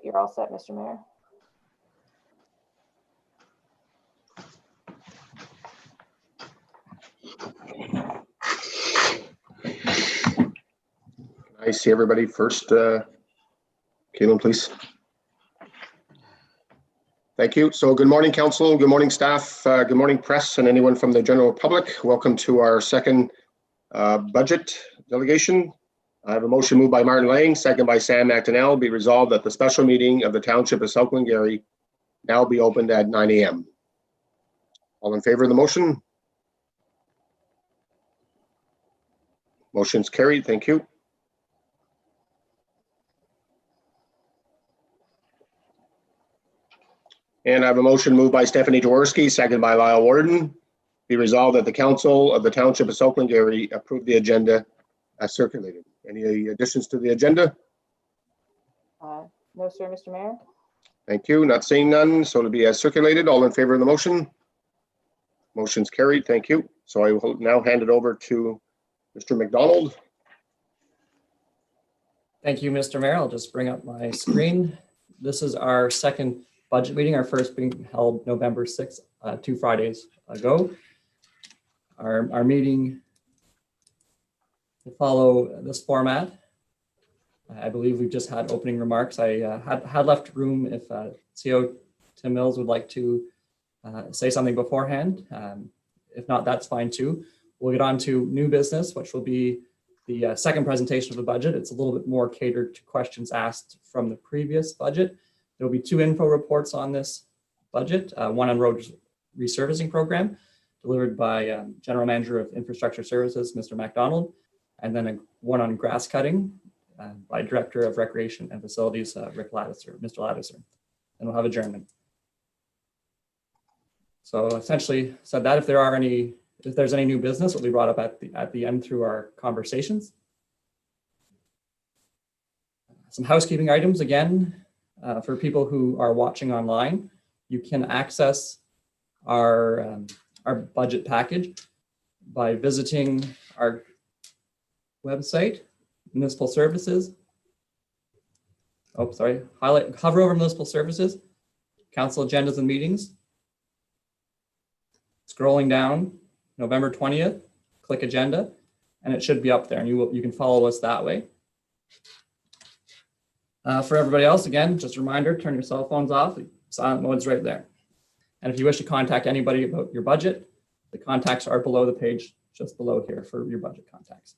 you're all set, Mr. Mayor. I see everybody first. Caitlin, please. Thank you. So good morning, council. Good morning, staff. Good morning, press, and anyone from the general public. Welcome to our second budget delegation. I have a motion moved by Martin Lang, second by Sam McDonnell. Be resolved that the special meeting of the Township of South Glengarry now be opened at 9 a.m. All in favor of the motion? Motion's carried. Thank you. And I have a motion moved by Stephanie Jaworski, second by Lyle Warden. Be resolved that the Council of the Township of South Glengarry approve the agenda as circulated. Any additions to the agenda? No, sir, Mr. Mayor. Thank you. Not seeing none, so it'll be as circulated. All in favor of the motion? Motion's carried. Thank you. So I will now hand it over to Mr. McDonald. Thank you, Mr. Mayor. I'll just bring up my screen. This is our second budget meeting, our first being held November 6th, 2 Fridays ago. Our meeting will follow this format. I believe we've just had opening remarks. I had left room if CO Tim Mills would like to say something beforehand. If not, that's fine too. We'll get on to new business, which will be the second presentation of the budget. It's a little bit more catered to questions asked from the previous budget. There will be 2 info reports on this budget, one on road resurfacing program delivered by General Manager of Infrastructure Services, Mr. MacDonald, and then one on grass cutting by Director of Recreation and Facilities, Mr. Laddiser. And we'll have adjournment. So essentially said that if there's any new business, will be brought up at the end through our conversations. Some housekeeping items again. For people who are watching online, you can access our budget package by visiting our website, Municipal Services. Oh, sorry. Hover over Municipal Services, Council Agendas and Meetings. Scrolling down, November 20th, click Agenda, and it should be up there, and you can follow us that way. For everybody else, again, just a reminder, turn your cell phones off. Silent mode's right there. And if you wish to contact anybody about your budget, the contacts are below the page, just below here for your budget contacts.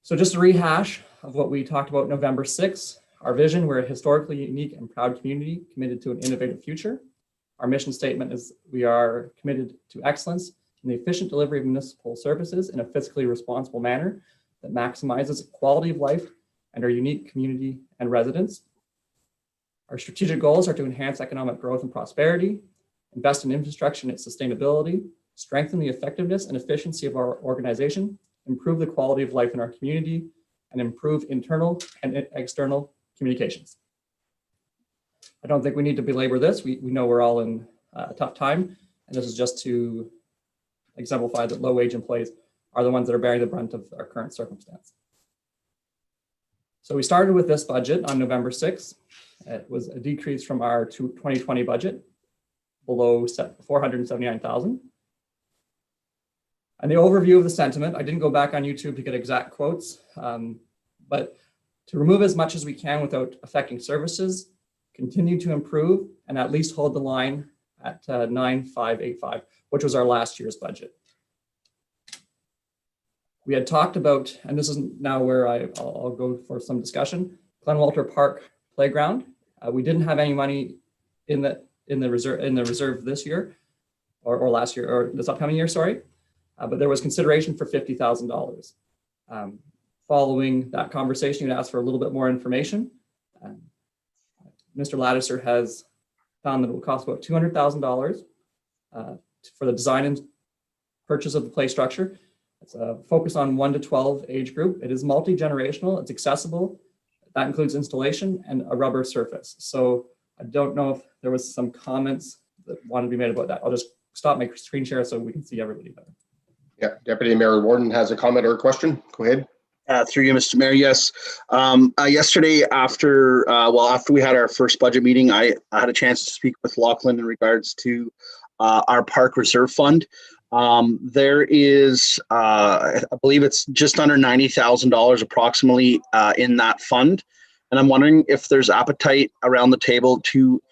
So just a rehash of what we talked about November 6th, our vision, we're a historically unique and proud community committed to an innovative future. Our mission statement is we are committed to excellence in the efficient delivery of municipal services in a fiscally responsible manner that maximizes quality of life and our unique community and residents. Our strategic goals are to enhance economic growth and prosperity, invest in infrastructure and its sustainability, strengthen the effectiveness and efficiency of our organization, improve the quality of life in our community, and improve internal and external communications. I don't think we need to belabor this. We know we're all in a tough time, and this is just to exemplify that low-wage employees are the ones that are bearing the brunt of our current circumstance. So we started with this budget on November 6th. It was a decrease from our 2020 budget, below 479,000. And the overview of the sentiment, I didn't go back on YouTube to get exact quotes, but to remove as much as we can without affecting services, continue to improve, and at least hold the line at 9,585, which was our last year's budget. We had talked about, and this is now where I'll go for some discussion, Glen Walter Park Playground. We didn't have any money in the reserve this year, or last year, or this upcoming year, sorry. But there was consideration for $50,000. Following that conversation, you asked for a little bit more information. Mr. Laddiser has found that it will cost about $200,000 for the design and purchase of the play structure. It's a focus on 1 to 12 age group. It is multi-generational, it's accessible. That includes installation and a rubber surface. So I don't know if there was some comments that wanted to be made about that. I'll just stop my screen share so we can see everybody better. Yeah, Deputy Mayor Warden has a comment or a question. Go ahead. Through you, Mr. Mayor, yes. Yesterday, after we had our first budget meeting, I had a chance to speak with Lachlan in regards to our park reserve fund. There is, I believe it's just under $90,000 approximately in that fund. And I'm wondering if there's appetite around the table to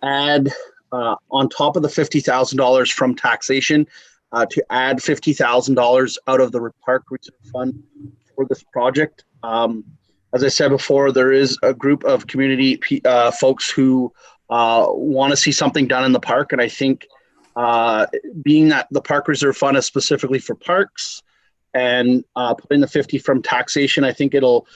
add, on top of the $50,000 from taxation, to add $50,000 out of the park reserve fund for this project. As I said before, there is a group of community folks who want to see something done in the park, and I think being that the park reserve fund is specifically for parks, and putting the 50 from taxation, I think it'll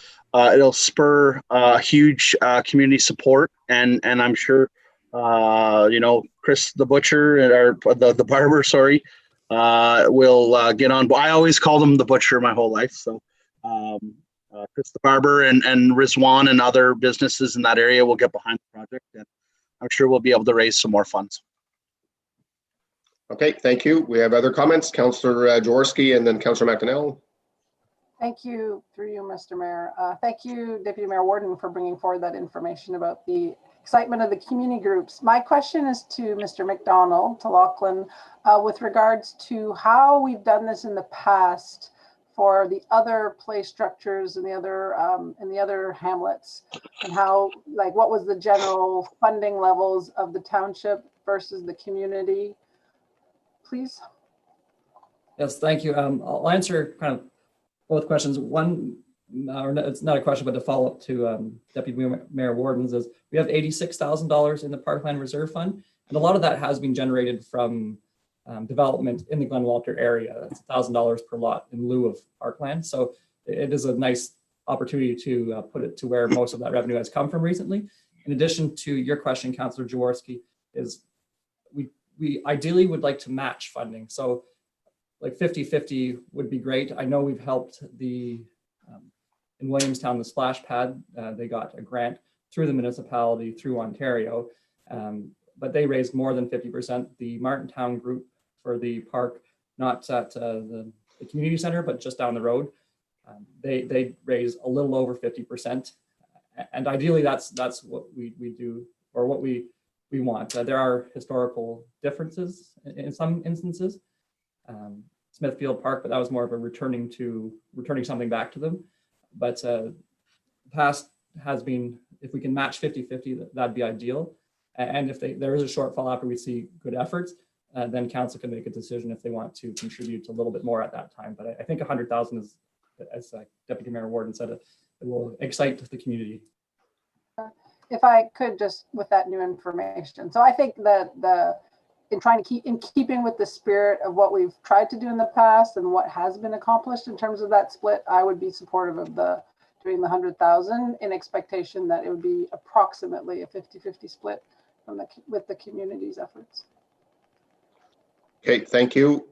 spur huge community support, and I'm sure Chris the butcher, or the barber, sorry, will get on. I always called him the butcher my whole life, so. Chris the barber and Rizwan and other businesses in that area will get behind the project, and I'm sure we'll be able to raise some more funds. Okay, thank you. We have other comments. Councillor Jaworski and then Councillor McDonnell. Thank you, through you, Mr. Mayor. Thank you, Deputy Mayor Warden, for bringing forward that information about the excitement of the community groups. My question is to Mr. McDonald, to Lachlan, with regards to how we've done this in the past for the other play structures and the other hamlets, and how, like, what was the general funding levels of the township versus the community, please? Yes, thank you. I'll answer kind of both questions. One, it's not a question, but a follow-up to Deputy Mayor Warden's, is we have $86,000 in the Parkland Reserve Fund, and a lot of that has been generated from development in the Glen Walter area. That's $1,000 per lot in lieu of parkland. So it is a nice opportunity to put it to where most of that revenue has come from recently. In addition to your question, Councillor Jaworski, is we ideally would like to match funding. So like 50-50 would be great. I know we've helped in Williamstown, the splash pad, they got a grant through the municipality, through Ontario, but they raised more than 50%. The Martintown group for the park, not at the community center, but just down the road, they raise a little over 50%. And ideally that's what we do, or what we want. There are historical differences in some instances. Smithfield Park, but that was more of a returning something back to them. But the past has been, if we can match 50-50, that'd be ideal. And if there is a shortfall after we see good efforts, then council can make a decision if they want to contribute a little bit more at that time. But I think 100,000 is, as Deputy Mayor Warden said, it will excite the community. If I could, just with that new information. So I think that in keeping with the spirit of what we've tried to do in the past and what has been accomplished in terms of that split, I would be supportive of doing the 100,000 in expectation that it would be approximately a 50-50 split with the community's efforts. Okay, thank you.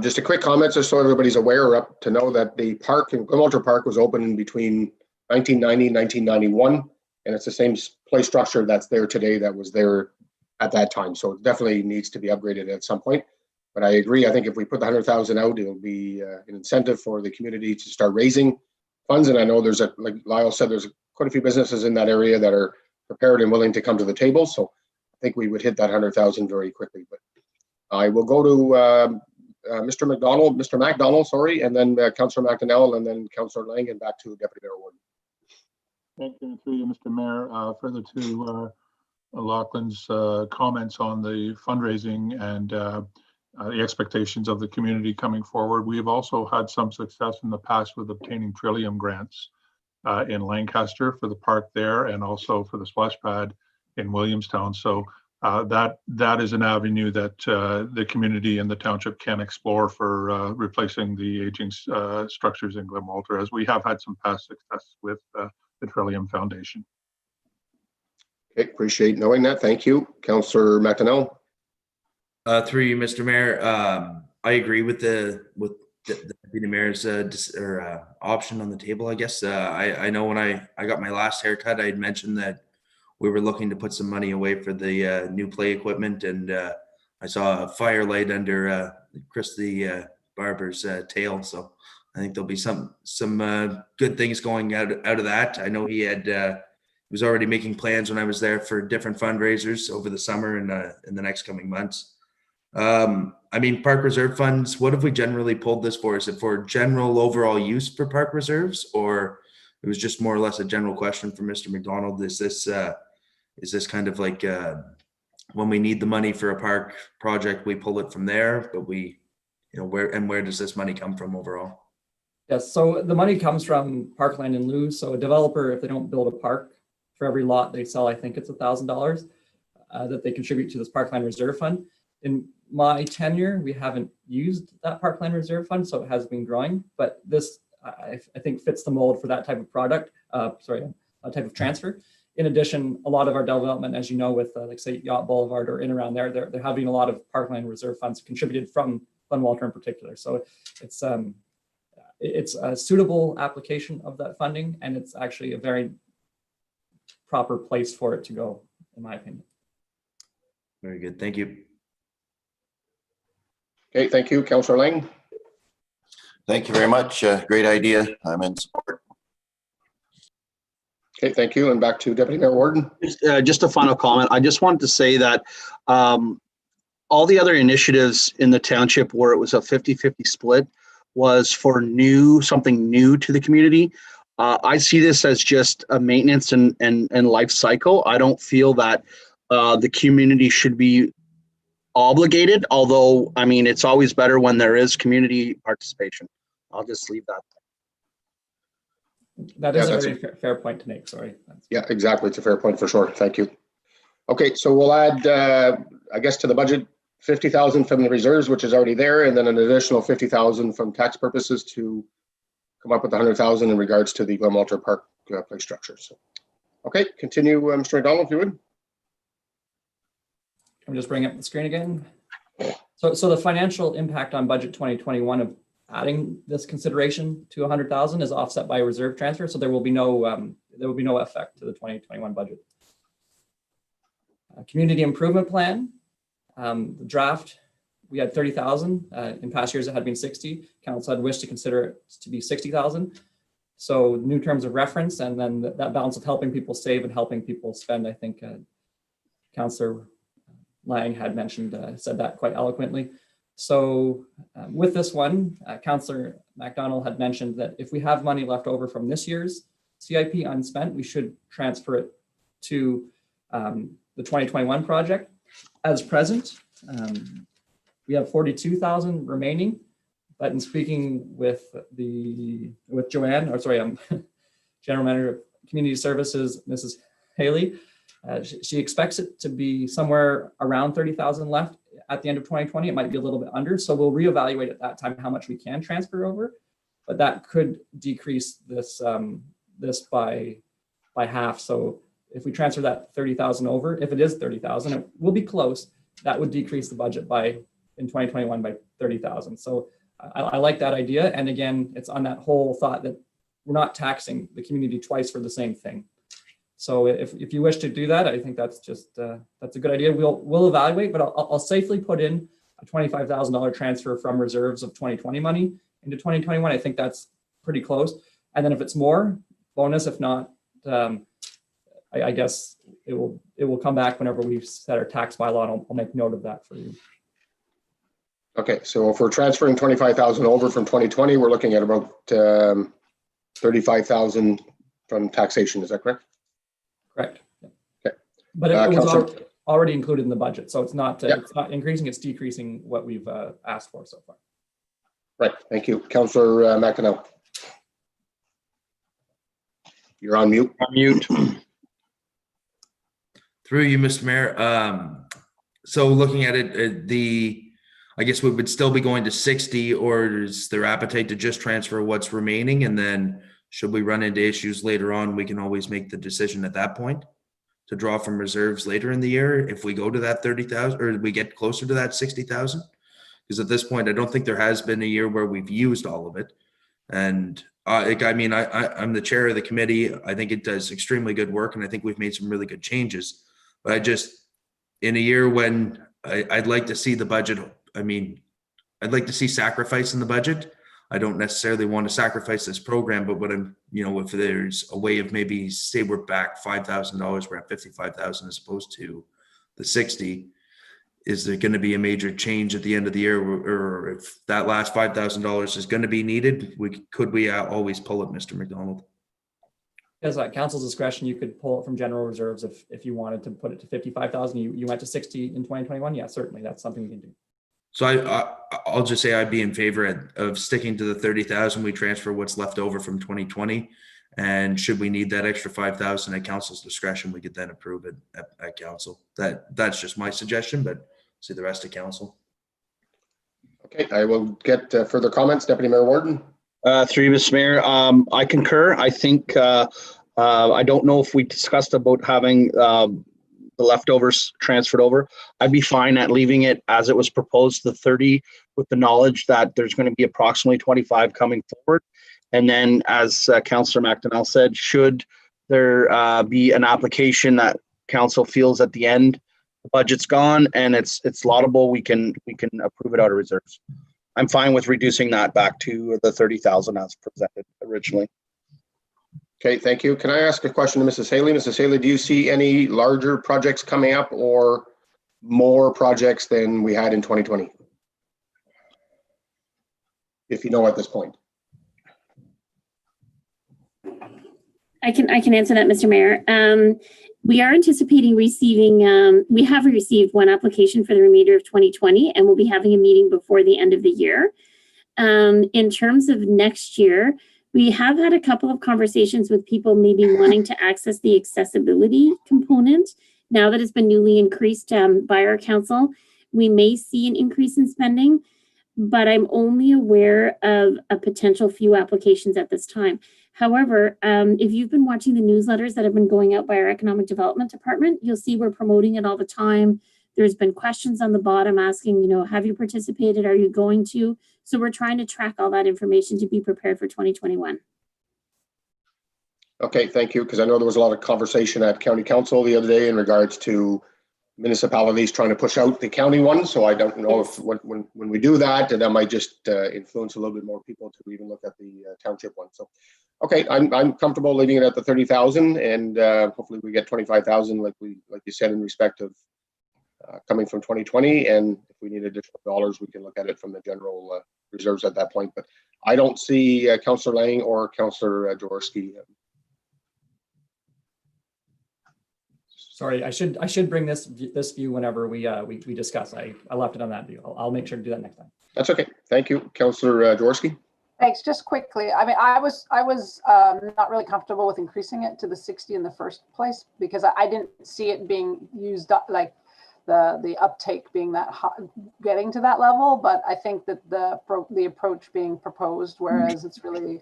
Just a quick comment, just so everybody's aware, up to know that the park in Glen Walter Park was opened between 1990 and 1991, and it's the same play structure that's there today that was there at that time. So it definitely needs to be upgraded at some point. But I agree. I think if we put the 100,000 out, it'll be an incentive for the community to start raising funds. And I know like Lyle said, there's quite a few businesses in that area that are prepared and willing to come to the table. So I think we would hit that 100,000 very quickly. But I will go to Mr. McDonald, sorry, and then Councillor McDonnell, and then Councillor Lang, and back to Deputy Mayor Warden. Thank you, through you, Mr. Mayor. Further to Lachlan's comments on the fundraising and the expectations of the community coming forward, we have also had some success in the past with obtaining Trillium grants in Lancaster for the park there, and also for the splash pad in Williamstown. So that is an avenue that the community and the township can explore for replacing the aging structures in Glen Walter, as we have had some past success with the Trillium Foundation. Okay, appreciate knowing that. Thank you. Councillor McDonnell. Through you, Mr. Mayor, I agree with the Deputy Mayor's option on the table. I guess I know when I got my last haircut, I had mentioned that we were looking to put some money away for the new play equipment, and I saw a firelight under Chris the barber's tail, so I think there'll be some good things going out of that. I know he was already making plans when I was there for different fundraisers over the summer and in the next coming months. I mean, park reserve funds, what have we generally pulled this for? Is it for general overall use for park reserves, or it was just more or less a general question for Mr. McDonald? Is this kind of like when we need the money for a park project, we pull it from there, but where does this money come from overall? Yes, so the money comes from parkland in lieu. So a developer, if they don't build a park, for every lot they sell, I think it's $1,000 that they contribute to this parkland reserve fund. In my tenure, we haven't used that parkland reserve fund, so it has been growing. But this, I think, fits the mold for that type of product. A type of transfer. In addition, a lot of our development, as you know, with like say Yacht Boulevard or in around there, they're having a lot of parkland reserve funds contributed from Glen Walter in particular. So it's a suitable application of that funding, and it's actually a very proper place for it to go, in my opinion. Very good. Thank you. Okay, thank you. Councillor Lang. Thank you very much. Great idea. I'm in support. Okay, thank you. And back to Deputy Mayor Warden. Just a final comment. I just wanted to say that all the other initiatives in the township where it was a 50-50 split was for something new to the community. I see this as just a maintenance and life cycle. I don't feel that the community should be obligated, although, I mean, it's always better when there is community participation. I'll just leave that. That is a very fair point to make, sorry. Yeah, exactly. It's a fair point for sure. Thank you. Okay, so we'll add, I guess, to the budget, 50,000 from the reserves, which is already there, and then an additional 50,000 from tax purposes to come up with 100,000 in regards to the Glen Walter Park play structure. So, okay, continue, Mr. McDonald, if you would. I'm just bringing up the screen again. So the financial impact on budget 2021 of adding this consideration to 100,000 is offset by a reserve transfer. So there will be no effect to the 2021 budget. Community improvement plan, the draft, we had 30,000. In past years, it had been 60. Council had wished to consider it to be 60,000. So new terms of reference, and then that balance of helping people save and helping people spend, I think Councillor Lang had mentioned, said that quite eloquently. So with this one, Councillor MacDonald had mentioned that if we have money left over from this year's CIP unspent, we should transfer it to the 2021 project. As present, we have 42,000 remaining, but in speaking with Joanne, or sorry, General Manager of Community Services, Mrs. Haley, she expects it to be somewhere around 30,000 left at the end of 2020. It might be a little bit under, so we'll reevaluate at that time how much we can transfer over, but that could decrease this by half. So if we transfer that 30,000 over, if it is 30,000, it will be close. That would decrease the budget in 2021 by 30,000. So I like that idea. And again, it's on that whole thought that we're not taxing the community twice for the same thing. So if you wish to do that, I think that's just that's a good idea. We'll evaluate, but I'll safely put in a $25,000 transfer from reserves of 2020 money into 2021. I think that's pretty close. And then if it's more, bonus. If not, I guess it will come back whenever we set our tax bylaw, and I'll make note of that for you. Okay, so if we're transferring 25,000 over from 2020, we're looking at about 35,000 from taxation. Is that correct? Correct. Yeah. Okay. But it was already included in the budget, so it's not increasing; it's decreasing what we've asked for so far. Right. Thank you, Councillor McInerney. You're on mute. Through you, Mr. Mayor. So looking at it, I guess we would still be going to 60, or is there appetite to just transfer what's remaining? And then should we run into issues later on, we can always make the decision at that point to draw from reserves later in the year if we go to that 30,000 or we get closer to that 60,000. Because at this point, I don't think there has been a year where we've used all of it. And I mean, I'm the chair of the committee. I think it does extremely good work, and I think we've made some really good changes. But I just, in a year when I'd like to see the budget, I mean, I'd like to see sacrifice in the budget. I don't necessarily want to sacrifice this program, but what I'm, if there's a way of maybe say we're back $5,000, we're at 55,000 as opposed to the 60. Is there going to be a major change at the end of the year, or if that last $5,000 is going to be needed, could we always pull it, Mr. McDonald? As at council's discretion, you could pull it from general reserves if you wanted to put it to 55,000. You went to 60 in 2021. Yeah, certainly that's something we can do. So I'll just say I'd be in favor of sticking to the 30,000. We transfer what's left over from 2020, and should we need that extra 5,000 at council's discretion, we could then approve it at council. That's just my suggestion, but see the rest of council. Okay, I will get further comments. Deputy Mayor Warden. Through you, Mr. Mayor, I concur. I think I don't know if we discussed about having the leftovers transferred over. I'd be fine at leaving it as it was proposed, the 30, with the knowledge that there's going to be approximately 25 coming forward. And then, as Councillor McDonnell said, should there be an application that council feels at the end the budget's gone and it's laudable, we can approve it out of reserves. I'm fine with reducing that back to the 30,000 as presented originally. Okay, thank you. Can I ask a question to Mrs. Haley? Mrs. Haley, do you see any larger projects coming up or more projects than we had in 2020? If you know at this point. I can answer that, Mr. Mayor. We are anticipating receiving, we have received one application for the remainder of 2020, and we'll be having a meeting before the end of the year. In terms of next year, we have had a couple of conversations with people maybe wanting to access the accessibility component. Now that it's been newly increased by our council, we may see an increase in spending, but I'm only aware of a potential few applications at this time. However, if you've been watching the newsletters that have been going out by our Economic Development Department, you'll see we're promoting it all the time. There's been questions on the bottom asking, have you participated? Are you going to? So we're trying to track all that information to be prepared for 2021. Okay, thank you. Because I know there was a lot of conversation at County Council the other day in regards to municipalities trying to push out the county one. So I don't know if when we do that, that might just influence a little bit more people to even look at the township one. So, okay, I'm comfortable leaving it at the 30,000, and hopefully we get 25,000, like you said, in respect of coming from 2020. And if we need additional dollars, we can look at it from the general reserves at that point. But I don't see Councillor Lang or Councillor Jaworski. Sorry, I should bring this view whenever we discuss. I left it on that view. I'll make sure to do that next time. That's okay. Thank you, Councillor Jaworski. Thanks. Just quickly, I mean, I was not really comfortable with increasing it to the 60 in the first place because I didn't see it being used up, like the uptake being that hot, getting to that level. But I think that the approach being proposed, whereas it's really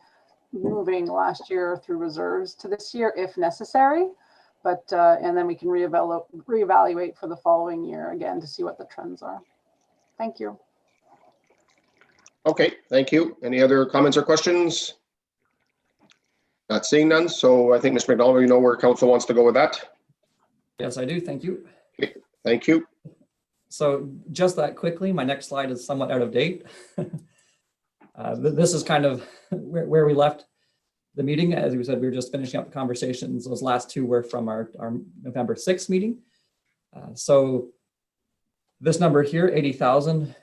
moving last year through reserves to this year if necessary. But and then we can reevaluate for the following year again to see what the trends are. Thank you. Okay, thank you. Any other comments or questions? Not seeing none. So I think Mr. McDonald, you know where council wants to go with that. Yes, I do. Thank you. Okay, thank you. So just that quickly, my next slide is somewhat out of date. This is kind of where we left the meeting. As we said, we were just finishing up the conversations. Those last two were from our November 6th meeting. So this number here, 80,000,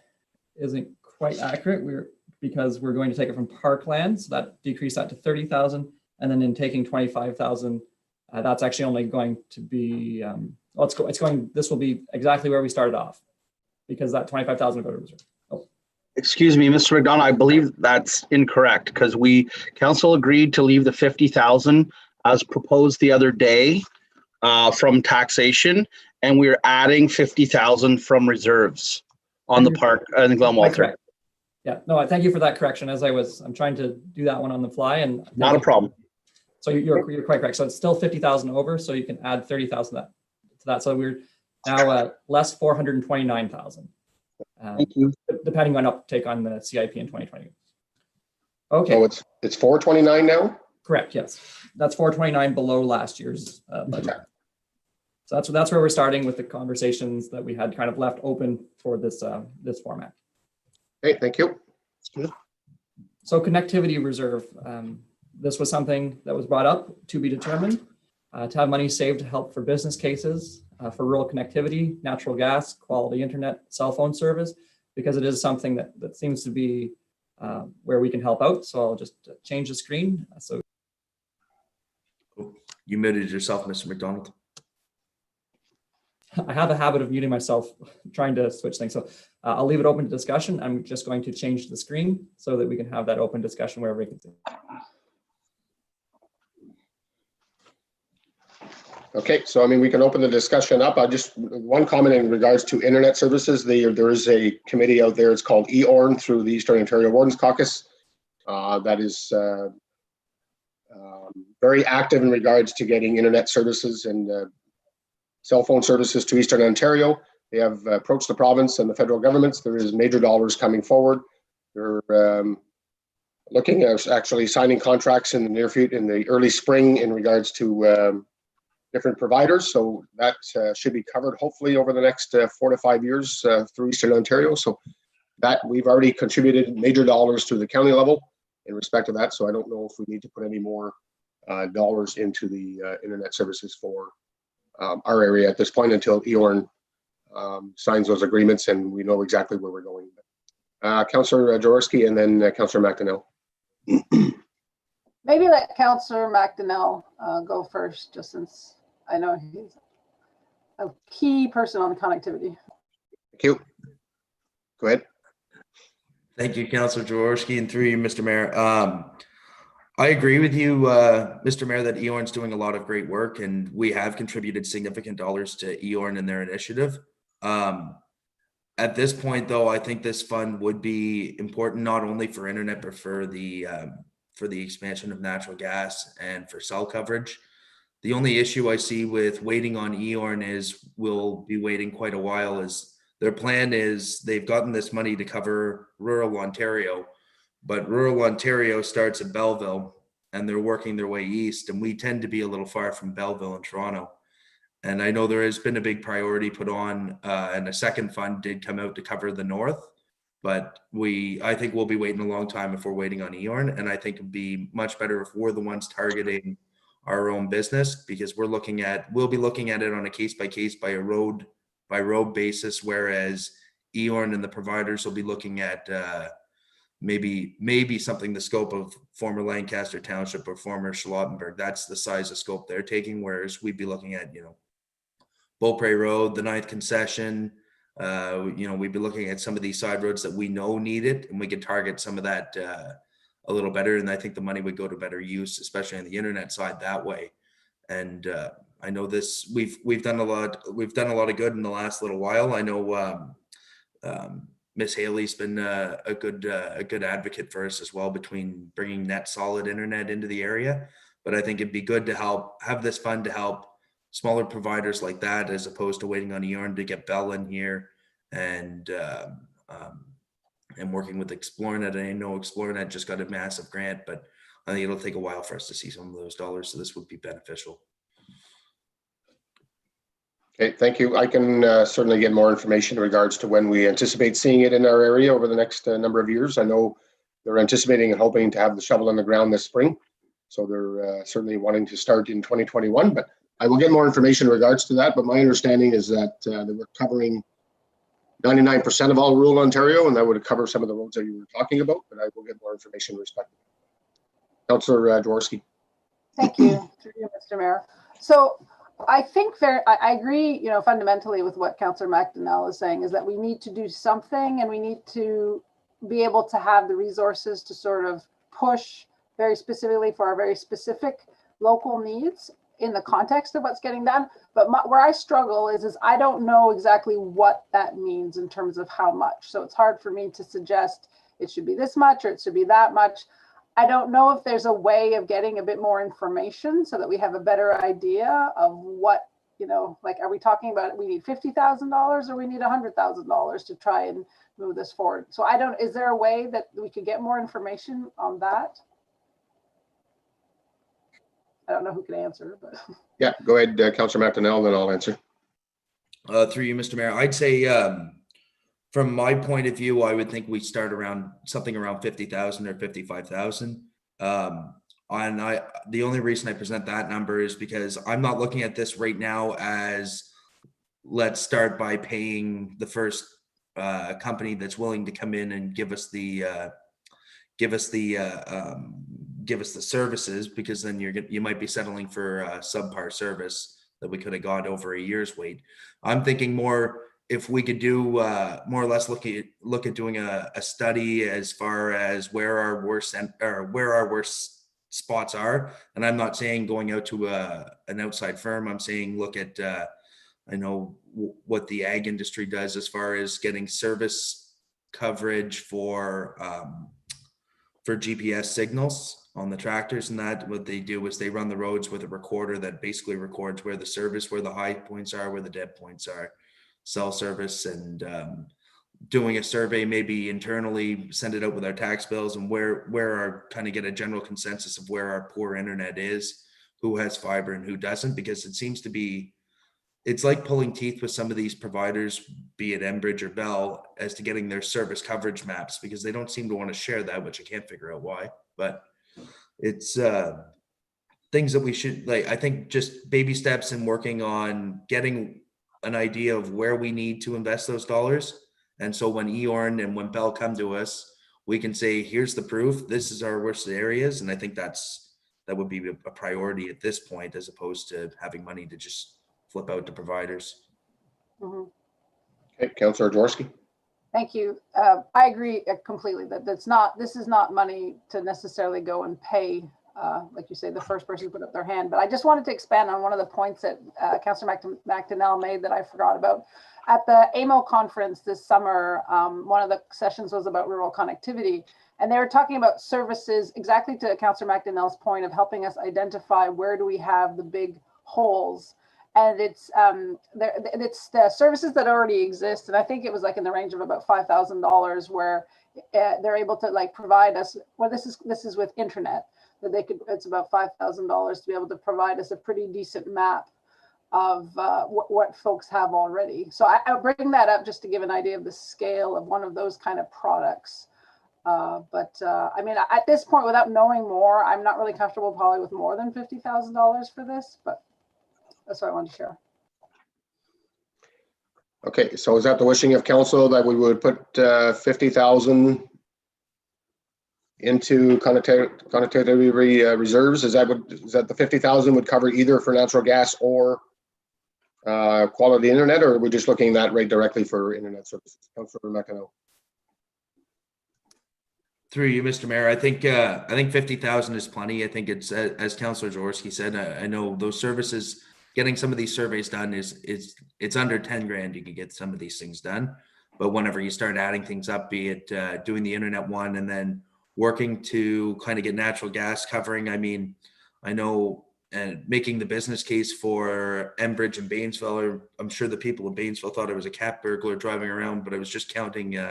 isn't quite accurate. Because we're going to take it from parkland, so that decreased that to 30,000, and then in taking 25,000, that's actually only going to be this will be exactly where we started off, because that 25,000 will go to reserve. Excuse me, Mr. McDonough, I believe that's incorrect because council agreed to leave the 50,000 as proposed the other day from taxation, and we're adding 50,000 from reserves on the park in Glen Walter. Yeah, no, thank you for that correction. I'm trying to do that one on the fly, and not a problem. So you're quite correct. So it's still 50,000 over, so you can add 30,000 to that. So we're now less 429,000. Thank you. Depending on uptake on the CIP in 2020. Okay. So it's 429 now? Correct, yes. That's 429 below last year's budget. Okay. So that's where we're starting with the conversations that we had kind of left open for this format. Okay, thank you. So connectivity reserve. This was something that was brought up to be determined, to have money saved to help for business cases, for rural connectivity, natural gas, quality internet, cell phone service, because it is something that seems to be where we can help out. So I'll just change the screen. So You muted yourself, Mr. McDonald. I have a habit of muting myself trying to switch things. So I'll leave it open to discussion. I'm just going to change the screen so that we can have that open discussion wherever we can see. Okay, so I mean, we can open the discussion up. I just, one comment in regards to internet services. There is a committee out there. It's called EORN through the Eastern Ontario Wardens Caucus. That is very active in regards to getting internet services and cell phone services to Eastern Ontario. They have approached the province and the federal governments. There is major dollars coming forward. They're looking at actually signing contracts in the near future, in the early spring, in regards to different providers. So that should be covered hopefully over the next 4 to 5 years through Eastern Ontario. So that we've already contributed major dollars to the county level in respect to that. So I don't know if we need to put any more dollars into the internet services for our area at this point until EORN signs those agreements and we know exactly where we're going. Councillor Jaworski and then Councillor McDonnell. Maybe let Councillor McDonnell go first, just since I know he's a key person on connectivity. Thank you. Go ahead. Thank you, Councillor Jaworski, and through you, Mr. Mayor. I agree with you, Mr. Mayor, that EORN's doing a lot of great work, and we have contributed significant dollars to EORN and their initiative. At this point, though, I think this fund would be important not only for internet, but for the expansion of natural gas and for cell coverage. The only issue I see with waiting on EORN is we'll be waiting quite a while. Is their plan is they've gotten this money to cover rural Ontario, but rural Ontario starts at Belleville and they're working their way east, and we tend to be a little far from Belleville and Toronto. And I know there has been a big priority put on, and a second fund did come out to cover the north, but I think we'll be waiting a long time if we're waiting on EORN, and I think it'd be much better if we're the ones targeting our own business, because we'll be looking at it on a case by case, by road basis, whereas EORN and the providers will be looking at maybe something the scope of former Lancaster Township or former Charlottenburg. That's the size of scope they're taking, whereas we'd be looking at, Beaupre Road, the 9th concession. We'd be looking at some of these side roads that we know need it, and we could target some of that a little better. And I think the money would go to better use, especially on the internet side that way. And I know this, we've done a lot of good in the last little while. I know Miss Haley's been a good advocate for us as well, between bringing net solid internet into the area. But I think it'd be good to have this fund to help smaller providers like that, as opposed to waiting on EORN to get Bell in here and working with ExploreNet. And I know ExploreNet just got a massive grant, but I think it'll take a while for us to see some of those dollars. So this would be beneficial. Okay, thank you. I can certainly get more information in regards to when we anticipate seeing it in our area over the next number of years. I know they're anticipating and hoping to have the shovel in the ground this spring. So they're certainly wanting to start in 2021, but I will get more information in regards to that. But my understanding is that they were covering 99% of all rural Ontario, and that would cover some of the roads that you were talking about, but I will get more information in respect to that. Councillor Jaworski. Thank you, through you, Mr. Mayor. So I think I agree, fundamentally with what Councillor McDonnell is saying, is that we need to do something, and we need to be able to have the resources to sort of push very specifically for our very specific local needs in the context of what's getting done. But where I struggle is I don't know exactly what that means in terms of how much. So it's hard for me to suggest it should be this much or it should be that much. I don't know if there's a way of getting a bit more information so that we have a better idea of what, like, are we talking about we need $50,000 or we need $100,000 to try and move this forward? So is there a way that we could get more information on that? I don't know who can answer, but. Yeah, go ahead, Councillor McDonnell, then I'll answer. Through you, Mr. Mayor, I'd say from my point of view, I would think we start around something around 50,000 or 55,000. And the only reason I present that number is because I'm not looking at this right now as let's start by paying the first company that's willing to come in and give us the services, because then you might be settling for a subpar service that we could have got over a year's wait. I'm thinking more if we could do more or less look at doing a study as far as where our worst spots are. And I'm not saying going out to an outside firm. I'm saying look at I know what the ag industry does as far as getting service coverage for GPS signals on the tractors, and that what they do is they run the roads with a recorder that basically records where the high points are, where the dead points are, cell service, and doing a survey maybe internally, send it out with our tax bills, and where our kind of get a general consensus of where our poor internet is, who has fiber and who doesn't, because it seems to be, it's like pulling teeth with some of these providers, be it Enbridge or Bell, as to getting their service coverage maps, because they don't seem to want to share that, which I can't figure out why. But it's things that we should, like, I think just baby steps in working on getting an idea of where we need to invest those dollars. And so when Eorn and when Bell come to us, we can say, here's the proof, this is our worst areas. And I think that would be a priority at this point, as opposed to having money to just flip out to providers. Mhm. Okay, Councillor Jaworski. Thank you. I agree completely that this is not money to necessarily go and pay, like you say, the first person to put up their hand. But I just wanted to expand on one of the points that Councillor McDonnell made that I forgot about. At the AMO conference this summer, one of the sessions was about rural connectivity, and they were talking about services, exactly to Councillor McDonnell's point of helping us identify where do we have the big holes. And it's the services that already exist, and I think it was like in the range of about $5,000, where they're able to like provide us. Well, this is with internet that they could. It's about $5,000 to be able to provide us a pretty decent map of what folks have already. So I bring that up just to give an idea of the scale of one of those kind of products. But I mean, at this point, without knowing more, I'm not really comfortable probably with more than $50,000 for this, but. That's what I wanted to share. Okay, so is that the wishing of council that we would put 50,000 into connectivity reserves? Is that the 50,000 would cover either for natural gas or quality internet, or are we just looking at that right directly for internet services? Councillor McEnroe. Through you, Mr. Mayor, I think 50,000 is plenty. I think it's, as Councillor Jaworski said, I know those services. Getting some of these surveys done it's under 10 grand. You can get some of these things done, but whenever you start adding things up, be it doing the internet one and then working to kind of get natural gas covering. I mean, I know, and making the business case for Enbridge and Banesville, I'm sure the people of Banesville thought it was a cat burglar driving around, but I was just counting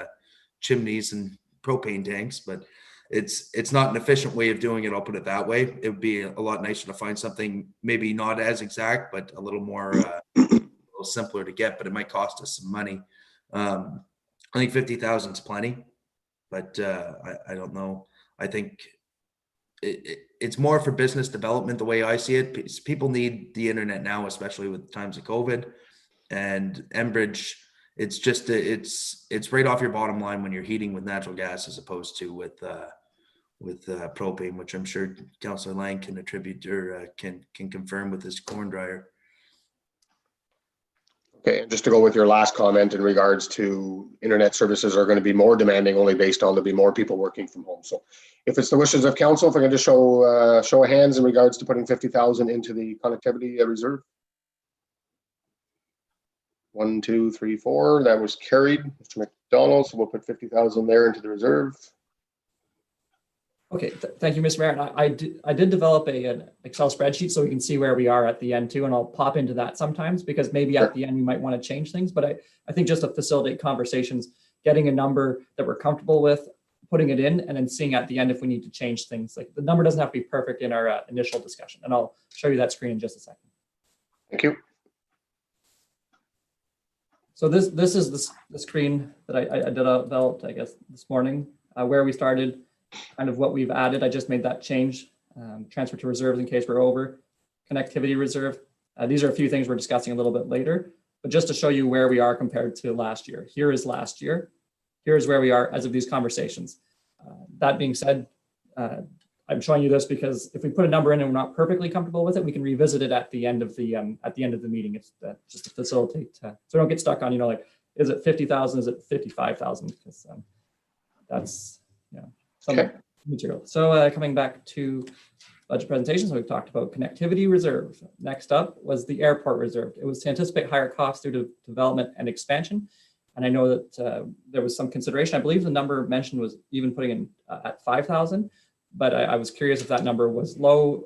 chimneys and propane tanks. But it's not an efficient way of doing it, I'll put it that way. It would be a lot nicer to find something maybe not as exact, but a little more a little simpler to get, but it might cost us some money. I think 50,000 is plenty, but I don't know. I think it's more for business development the way I see it. People need the internet now, especially with times of COVID, and Enbridge. It's just it's right off your bottom line when you're heating with natural gas as opposed to with propane, which I'm sure Councillor Lang can attribute or can confirm with his corn dryer. Okay, and just to go with your last comment in regards to internet services are going to be more demanding only based on there'll be more people working from home. So if it's the wishes of council, if I can just show of hands in regards to putting 50,000 into the connectivity reserve. 1, 2, 3, 4. That was carried. Mr. McDonald, so we'll put 50,000 there into the reserve. Okay, thank you, Mr. Mayor. And I did develop an Excel spreadsheet so we can see where we are at the end too, and I'll pop into that sometimes because maybe at the end we might want to change things. But I think just to facilitate conversations, getting a number that we're comfortable with, putting it in, and then seeing at the end if we need to change things. Like the number doesn't have to be perfect in our initial discussion, and I'll show you that screen in just a second. Thank you. So this is the screen that I developed, I guess, this morning, where we started, kind of what we've added. I just made that change. Transfer to reserves in case we're over. Connectivity reserve. These are a few things we're discussing a little bit later, but just to show you where we are compared to last year. Here is last year. Here's where we are as of these conversations. That being said, I'm showing you this because if we put a number in and we're not perfectly comfortable with it, we can revisit it at the end of the meeting. It's just to facilitate, so don't get stuck on, you know, like, is it 50,000? Is it 55,000? Because that's, you know, some material. So coming back to budget presentations, we've talked about connectivity reserve. Next up was the airport reserve. It was to anticipate higher costs due to development and expansion. And I know that there was some consideration. I believe the number mentioned was even putting in at 5,000. But I was curious if that number was low.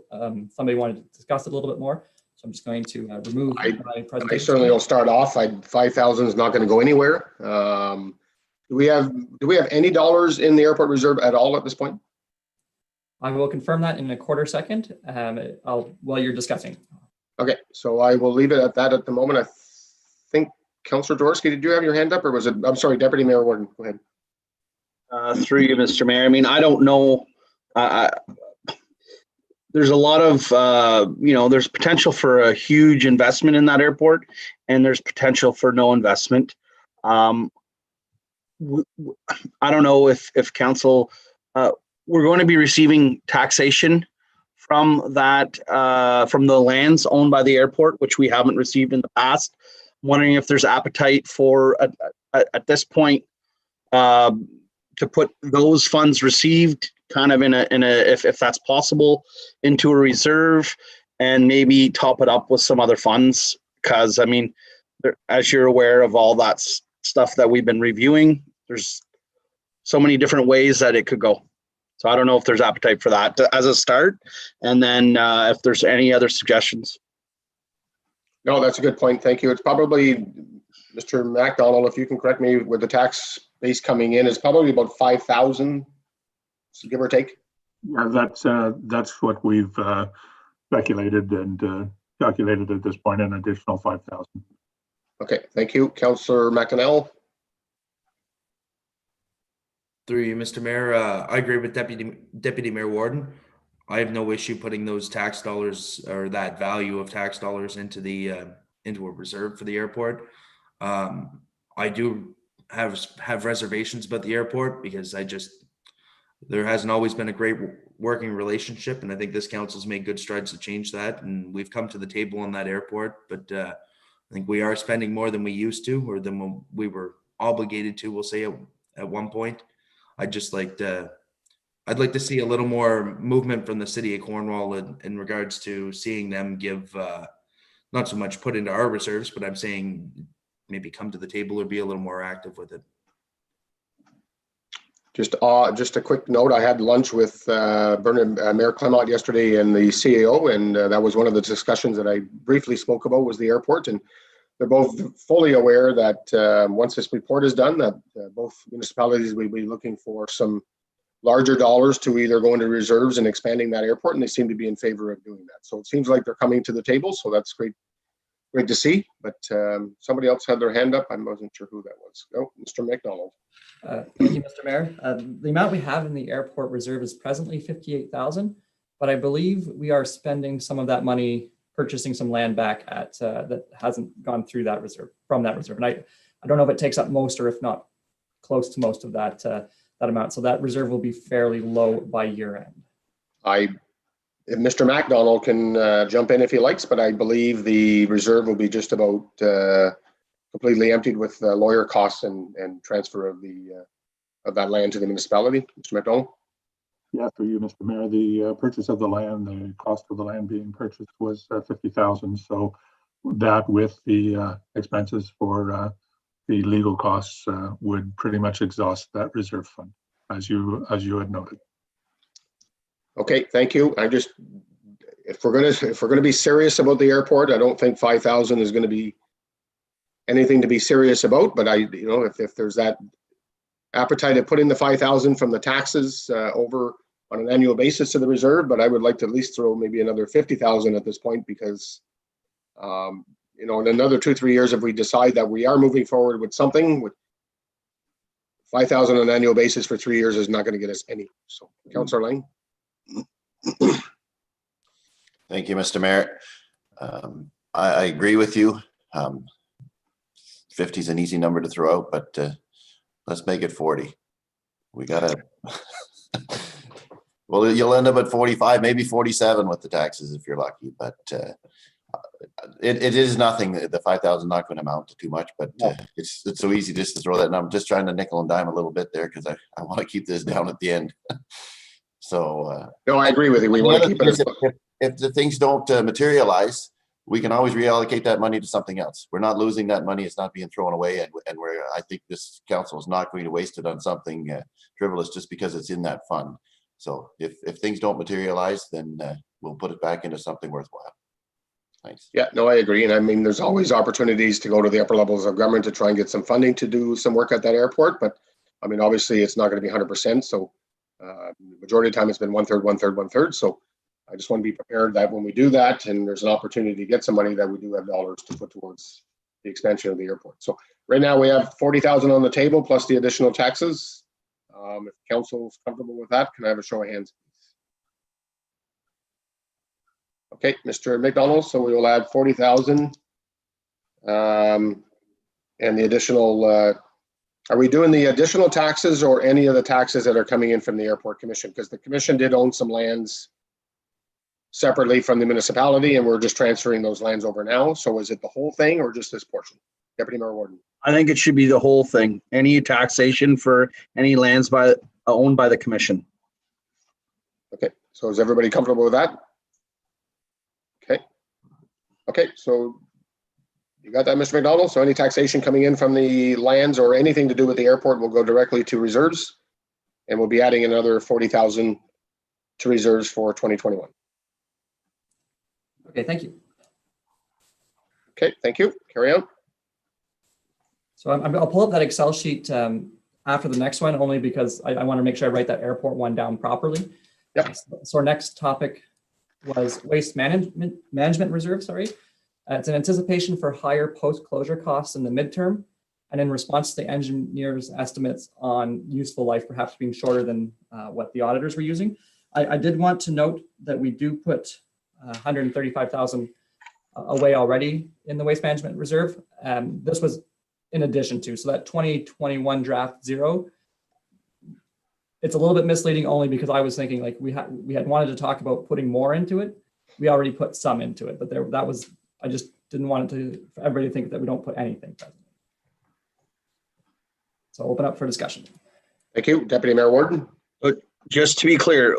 Somebody wanted to discuss it a little bit more. So I'm just going to remove my presentation. I certainly will start off. 5,000 is not going to go anywhere. Do we have any dollars in the airport reserve at all at this point? I will confirm that in a quarter second while you're discussing. Okay, so I will leave it at that at the moment. I think, Councillor Jaworski, did you have your hand up, or was it, I'm sorry, Deputy Mayor Warden, go ahead. Through you, Mr. Mayor. I mean, I don't know. There's a lot of, there's potential for a huge investment in that airport, and there's potential for no investment. I don't know if council, we're going to be receiving taxation from that, from the lands owned by the airport, which we haven't received in the past. I'm wondering if there's appetite for, at this point, to put those funds received kind of in a if that's possible, into a reserve, and maybe top it up with some other funds. Because I mean, as you're aware of all that stuff that we've been reviewing, there's so many different ways that it could go. So I don't know if there's appetite for that as a start, and then if there's any other suggestions. No, that's a good point. Thank you. It's probably, Mr. MacDonald, if you can correct me, with the tax base coming in, is probably about 5,000, give or take. Yeah, that's what we've speculated and calculated at this point, an additional 5,000. Okay, thank you. Councillor McAnell. Through you, Mr. Mayor, I agree with Deputy Mayor Warden. I have no issue putting those tax dollars, or that value of tax dollars, into a reserve for the airport. I do have reservations about the airport because there hasn't always been a great working relationship, and I think this council's made good strides to change that, and we've come to the table on that airport. But I think we are spending more than we used to, or than we were obligated to, we'll say, at one point. I'd like to see a little more movement from the city of Cornwall in regards to seeing them give, not so much put into our reserves, but I'm saying maybe come to the table or be a little more active with it. Just a quick note, I had lunch with Mayor Clement yesterday and the CAO, and that was one of the discussions that I briefly spoke about, was the airport. And they're both fully aware that once this report is done, that both municipalities will be looking for some larger dollars to either go into reserves and expanding that airport, and they seem to be in favor of doing that. So it seems like they're coming to the table, so that's great to see. But somebody else had their hand up. I wasn't sure who that was. Oh, Mr. McDonald. Thank you, Mr. Mayor. The amount we have in the airport reserve is presently 58,000, but I believe we are spending some of that money purchasing some land back at that hasn't gone through that reserve, from that reserve. And I don't know if it takes up most, or if not close to most of that amount. So that reserve will be fairly low by year end. If Mr. MacDonald can jump in if he likes, but I believe the reserve will be just about completely emptied with lawyer costs and transfer of that land to the municipality. Mr. MacDonald. Yeah, through you, Mr. Mayor. The purchase of the land, the cost of the land being purchased was 50,000. So that, with the expenses for the legal costs, would pretty much exhaust that reserve fund, as you had noted. Okay, thank you. If we're gonna be serious about the airport, I don't think 5,000 is going to be anything to be serious about. But if there's that appetite of putting the 5,000 from the taxes over on an annual basis to the reserve, but I would like to at least throw maybe another 50,000 at this point, because you know, in another 2-3 years, if we decide that we are moving forward with something, with 5,000 on an annual basis for 3 years is not going to get us any. So, Councillor Lang. Thank you, Mr. Mayor. I agree with you. 50 is an easy number to throw out, but let's make it 40. We gotta, well, you'll end up at 45, maybe 47 with the taxes if you're lucky, but it is nothing. The 5,000 not going to amount to too much, but it's so easy just to throw that number. Just trying to nickel and dime a little bit there because I want to keep this down at the end. So no, I agree with you. We want to keep it. If the things don't materialize, we can always reallocate that money to something else. We're not losing that money. It's not being thrown away. And I think this council is not going to waste it on something frivolous just because it's in that fund. So if things don't materialize, then we'll put it back into something worthwhile. Thanks. Yeah, no, I agree. And I mean, there's always opportunities to go to the upper levels of government to try and get some funding to do some work at that airport. But I mean, obviously it's not going to be 100%. So majority of the time it's been 1/3, 1/3, 1/3. So I just want to be prepared that when we do that and there's an opportunity to get some money, that we do have dollars to put towards the expansion of the airport. So right now we have 40,000 on the table plus the additional taxes. If council is comfortable with that, can I have a show of hands? Okay, Mr. McDonald. So we will add 40,000 and the additional. Are we doing the additional taxes or any of the taxes that are coming in from the airport commission? Because the commission did own some lands separately from the municipality, and we're just transferring those lands over now. So is it the whole thing or just this portion? Deputy Mayor Warden. I think it should be the whole thing. Any taxation for any lands owned by the commission. Okay, so is everybody comfortable with that? Okay. Okay, so you got that, Mr. McDonald? So any taxation coming in from the lands or anything to do with the airport will go directly to reserves, and we'll be adding another 40,000 to reserves for 2021. Okay, thank you. Okay, thank you. Carry on. So I'll pull up that Excel sheet after the next one, only because I want to make sure I write that airport one down properly. Yep. So our next topic was waste management reserve, sorry. It's an anticipation for higher post-closure costs in the midterm, and in response to the engineer's estimates on useful life perhaps being shorter than what the auditors were using. I did want to note that we do put 135,000 away already in the waste management reserve. This was in addition to, so that 2021 draft 0, it's a little bit misleading only because I was thinking like we had wanted to talk about putting more into it. We already put some into it, but that was, I just didn't want it for everybody to think that we don't put anything presently. So I'll open up for discussion. Thank you, Deputy Mayor Warden. But just to be clear,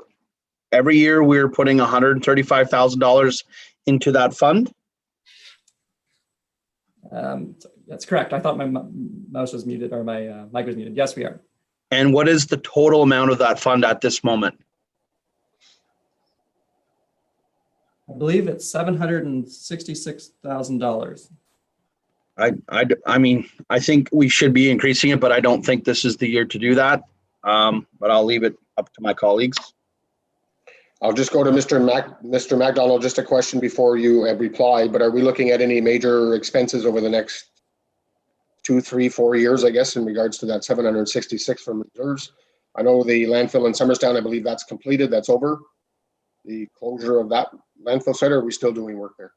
every year we're putting $135,000 into that fund. That's correct. I thought my mouse was muted or my mic was muted. Yes, we are. And what is the total amount of that fund at this moment? I believe it's $766,000. I mean, I think we should be increasing it, but I don't think this is the year to do that. But I'll leave it up to my colleagues. I'll just go to Mr. McDonald, just a question before you reply, but are we looking at any major expenses over the next 2, 3, 4 years, I guess, in regards to that 766 from reserves? I know the landfill in Summerstown, I believe that's completed, that's over. The closure of that landfill site, or are we still doing work there?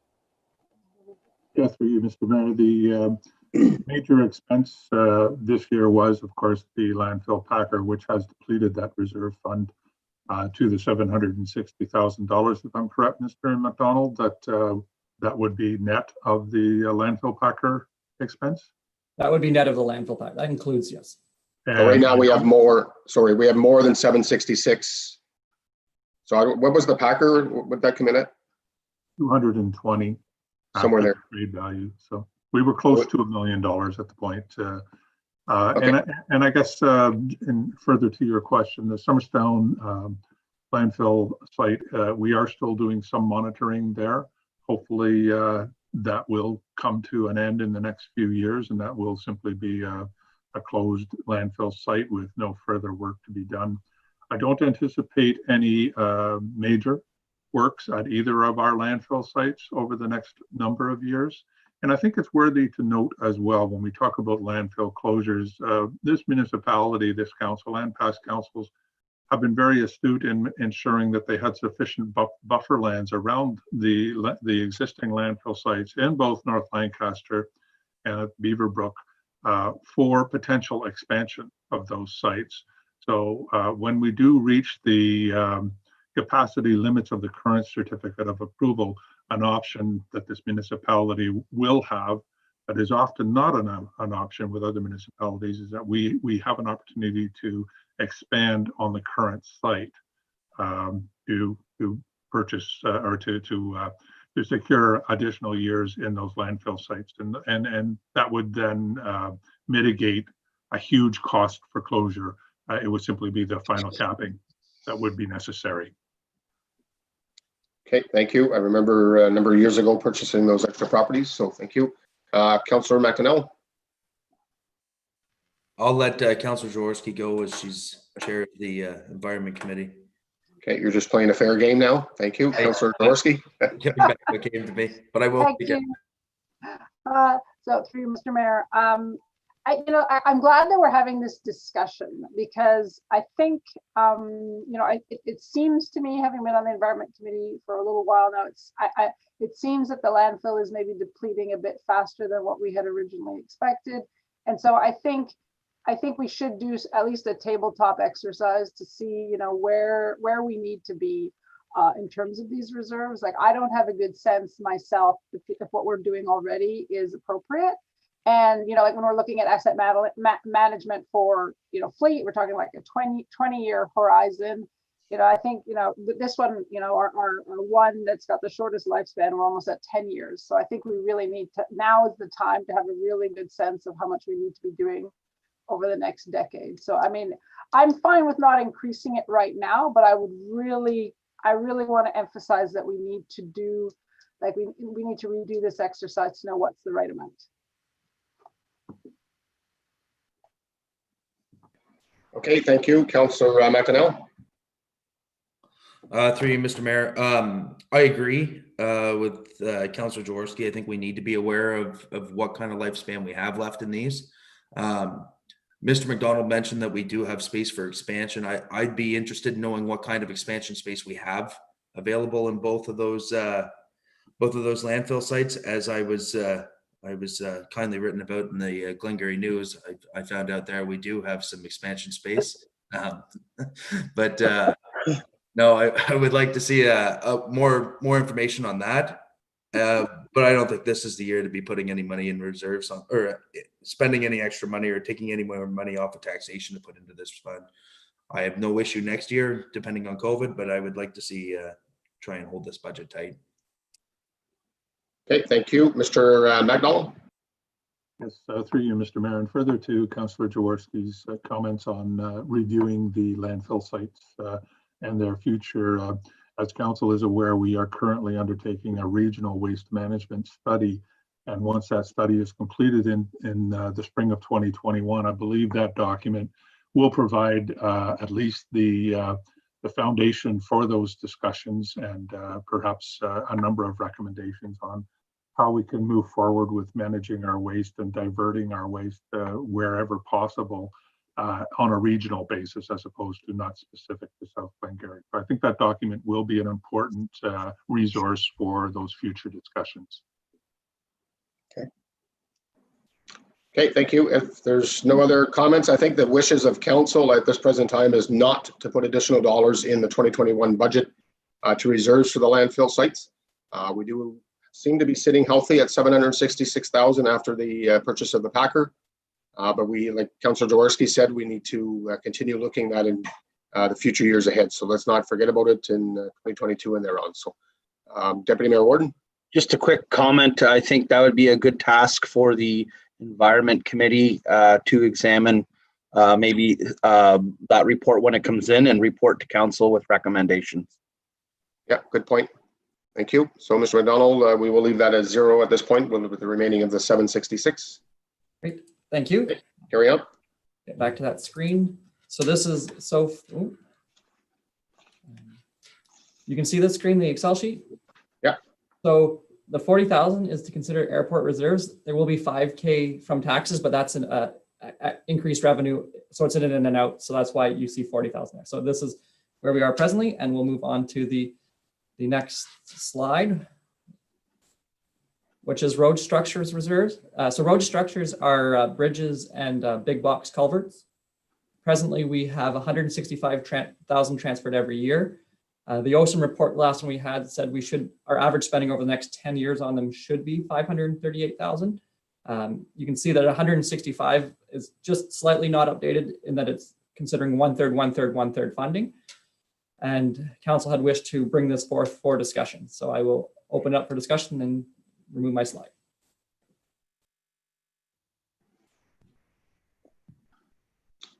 Yeah, through you, Mr. Mayor, the major expense this year was, of course, the landfill packer, which has depleted that reserve fund to the $760,000, if I'm correct, Mr. McDonald, that would be net of the landfill packer expense? That would be net of the landfill packer. That includes, yes. So right now we have more, sorry, we have more than 766. So what was the packer? What would that come in at? 220. Somewhere there. Trade value. So we were close to $1 million at the point. Okay. And I guess, and further to your question, the Summerstown landfill site, we are still doing some monitoring there. Hopefully that will come to an end in the next few years, and that will simply be a closed landfill site with no further work to be done. I don't anticipate any major works at either of our landfill sites over the next number of years. And I think it's worthy to note as well, when we talk about landfill closures, this municipality, this council and past councils have been very astute in ensuring that they had sufficient buffer lands around the existing landfill sites in both North Lancaster and at Beaverbrook for potential expansion of those sites. So when we do reach the capacity limits of the current certificate of approval, an option that this municipality will have that is often not an option with other municipalities is that we have an opportunity to expand on the current site to purchase or to secure additional years in those landfill sites, and that would then mitigate a huge cost for closure. It would simply be the final capping that would be necessary. Okay, thank you. I remember a number of years ago purchasing those extra properties, so thank you. Councillor McDonnell. I'll let Councillor Jaworski go as she's chair of the Environment Committee. Okay, you're just playing a fair game now. Thank you, Councillor Jaworski. Giving back what came to me, but I will. Thank you. So through Mr. Mayor, I'm glad that we're having this discussion because I think, it seems to me, having been on the Environment Committee for a little while now, it seems that the landfill is maybe depleting a bit faster than what we had originally expected. And so I think we should do at least a tabletop exercise to see, where we need to be in terms of these reserves. Like, I don't have a good sense myself if what we're doing already is appropriate. And, like when we're looking at asset management for, fleet, we're talking like a 20-year horizon. I think, this one, our one that's got the shortest lifespan, we're almost at 10 years. So I think we really need to, now is the time to have a really good sense of how much we need to be doing over the next decade. So, I mean, I'm fine with not increasing it right now, but I really want to emphasize that we need to do, like we need to redo this exercise to know what's the right amount. Okay, thank you, Councillor McDonnell. Through you, Mr. Mayor. I agree with Councillor Jaworski. I think we need to be aware of what kind of lifespan we have left in these. Mr. McDonald mentioned that we do have space for expansion. I'd be interested in knowing what kind of expansion space we have available in both of those landfill sites. As I was kindly written about in the Glengarry News, I found out there we do have some expansion space. But no, I would like to see more information on that. But I don't think this is the year to be putting any money in reserves or spending any extra money or taking any more money off of taxation to put into this fund. I have no issue next year, depending on COVID, but I would like to see try and hold this budget tight. Okay, thank you. Mr. McDonnell. Yes, through you, Mr. Mayor, and further to Councillor Jaworski's comments on reviewing the landfill sites and their future. As council is aware, we are currently undertaking a regional waste management study. And once that study is completed in the spring of 2021, I believe that document will provide at least the foundation for those discussions and perhaps a number of recommendations on how we can move forward with managing our waste and diverting our waste wherever possible on a regional basis, as opposed to not specific to South Glengarry. I think that document will be an important resource for those future discussions. Okay, thank you. If there's no other comments, I think the wishes of council at this present time is not to put additional dollars in the 2021 budget to reserves for the landfill sites. We do seem to be sitting healthy at 766,000 after the purchase of the Packer. But we, like Councillor Jaworski said, we need to continue looking at in the future years ahead. So let's not forget about it in 2022 and thereon. So Deputy Mayor Warden. Just a quick comment. I think that would be a good task for the Environment Committee to examine maybe that report when it comes in and report to council with recommendations. Yeah, good point. Thank you. So Mr. McDonald, we will leave that as 0 at this point with the remaining of the 766. Great. Thank you. Okay, carry on. Get back to that screen. So this is you can see this screen, the Excel sheet. Yeah. So the 40,000 is to consider airport reserves. There will be 5K from taxes, but that's an increased revenue. So it's in and out. So that's why you see 40,000 there. So this is where we are presently, and we'll move on to the next slide, which is road structures reserves. So road structures are bridges and big box culverts. Presently, we have 165,000 transferred every year. The OSIM report last one we had said our average spending over the next 10 years on them should be 538,000. You can see that 165 is just slightly not updated in that it's considering 1/3, 1/3, 1/3 funding. And council had wished to bring this forth for discussion. So I will open it up for discussion and remove my slide.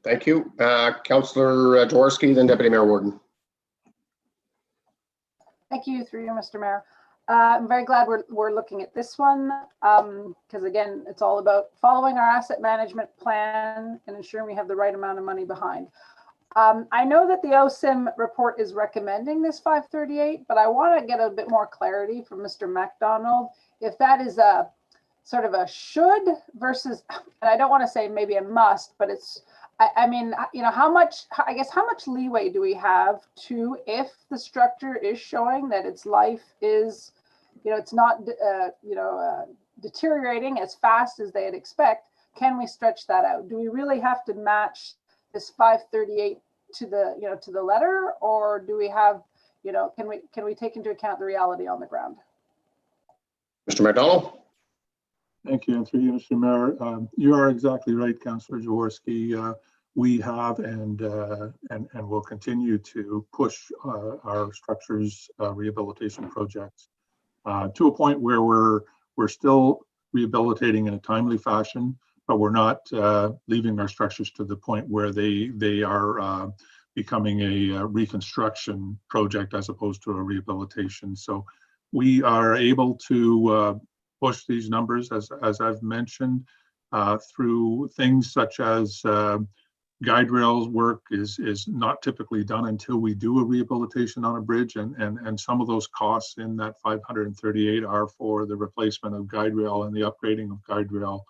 Thank you. Councillor Jaworski, then Deputy Mayor Warden. Thank you, through you, Mr. Mayor. I'm very glad we're looking at this one because again, it's all about following our asset management plan and ensuring we have the right amount of money behind. I know that the OSIM report is recommending this 538, but I want to get a bit more clarity from Mr. MacDonald if that is a sort of a should versus, and I don't want to say maybe a must, but it's, I mean, you know, how much leeway do we have to, if the structure is showing that its life is, you know, it's not, deteriorating as fast as they'd expect, can we stretch that out? Do we really have to match this 538 to the, you know, to the letter, or do we have, you know, can we take into account the reality on the ground? Mr. MacDonald. Thank you, and through you, Mr. Mayor. You are exactly right, Councillor Jaworski. We have and will continue to push our structures rehabilitation projects to a point where we're still rehabilitating in a timely fashion, but we're not leaving our structures to the point where they are becoming a reconstruction project as opposed to a rehabilitation. So we are able to push these numbers, as I've mentioned, through things such as guide rails work is not typically done until we do a rehabilitation on a bridge, and some of those costs in that 538 are for the replacement of guide rail and the upgrading of guide rail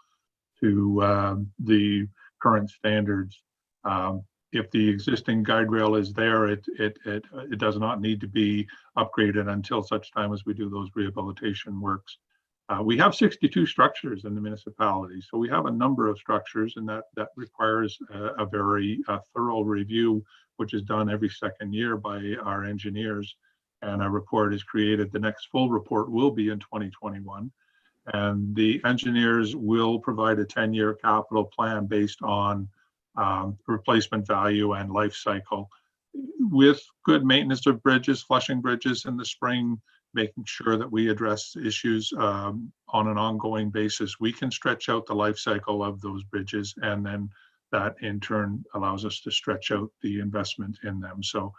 to the current standards. If the existing guide rail is there, it does not need to be upgraded until such time as we do those rehabilitation works. We have 62 structures in the municipality, so we have a number of structures, and that requires a very thorough review, which is done every second year by our engineers, and a report is created. The next full report will be in 2021, and the engineers will provide a 10-year capital plan based on replacement value and life cycle, with good maintenance of bridges, flushing bridges in the spring, making sure that we address issues on an ongoing basis. We can stretch out the life cycle of those bridges, and then that in turn allows us to stretch out the investment in them. So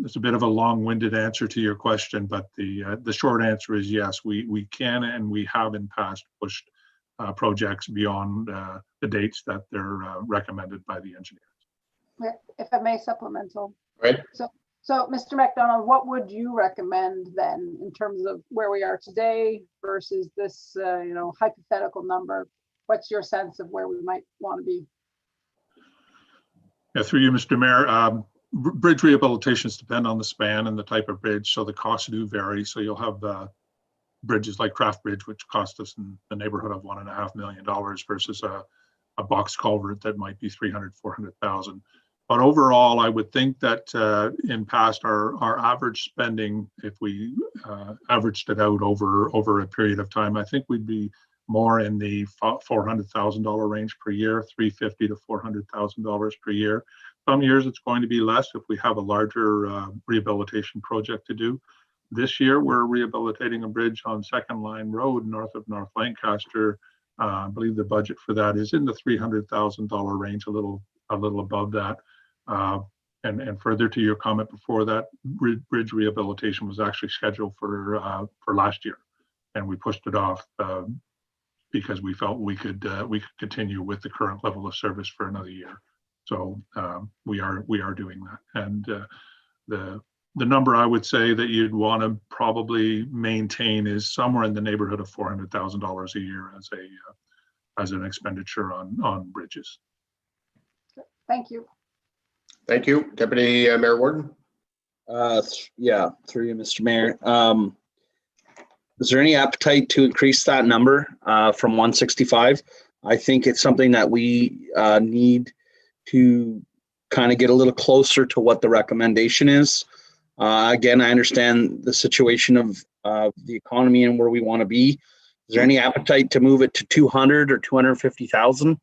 it's a bit of a long-winded answer to your question, but the short answer is yes, we can and we have in past pushed projects beyond the dates that they're recommended by the engineers. If I may, supplemental. Right. So, Mr. MacDonald, what would you recommend then in terms of where we are today versus this, hypothetical number? What's your sense of where we might want to be? Yeah, through you, Mr. Mayor. Bridge rehabilitations depend on the span and the type of bridge, so the costs do vary. So you'll have bridges like Craft Bridge, which cost us in the neighborhood of $1.5 million versus a box culvert that might be $300,000, $400,000. But overall, I would think that in past, our average spending, if we averaged it out over a period of time, I think we'd be more in the $400,000 range per year, $350,000 to $400,000 per year. Some years it's going to be less if we have a larger rehabilitation project to do. This year, we're rehabilitating a bridge on Second Line Road north of North Lancaster. I believe the budget for that is in the $300,000 range, a little above that. And further to your comment before that, bridge rehabilitation was actually scheduled for last year, and we pushed it off because we felt we could continue with the current level of service for another year. So we are doing that, and the the number I would say that you'd want to probably maintain is somewhere in the neighborhood of $400,000 a year as an expenditure on bridges. Thank you. Thank you. Deputy Mayor Warden. Yeah, through you, Mr. Mayor. Is there any appetite to increase that number from 165? I think it's something that we need to kind of get a little closer to what the recommendation is. Again, I understand the situation of the economy and where we want to be. Is there any appetite to move it to 200 or 250,000?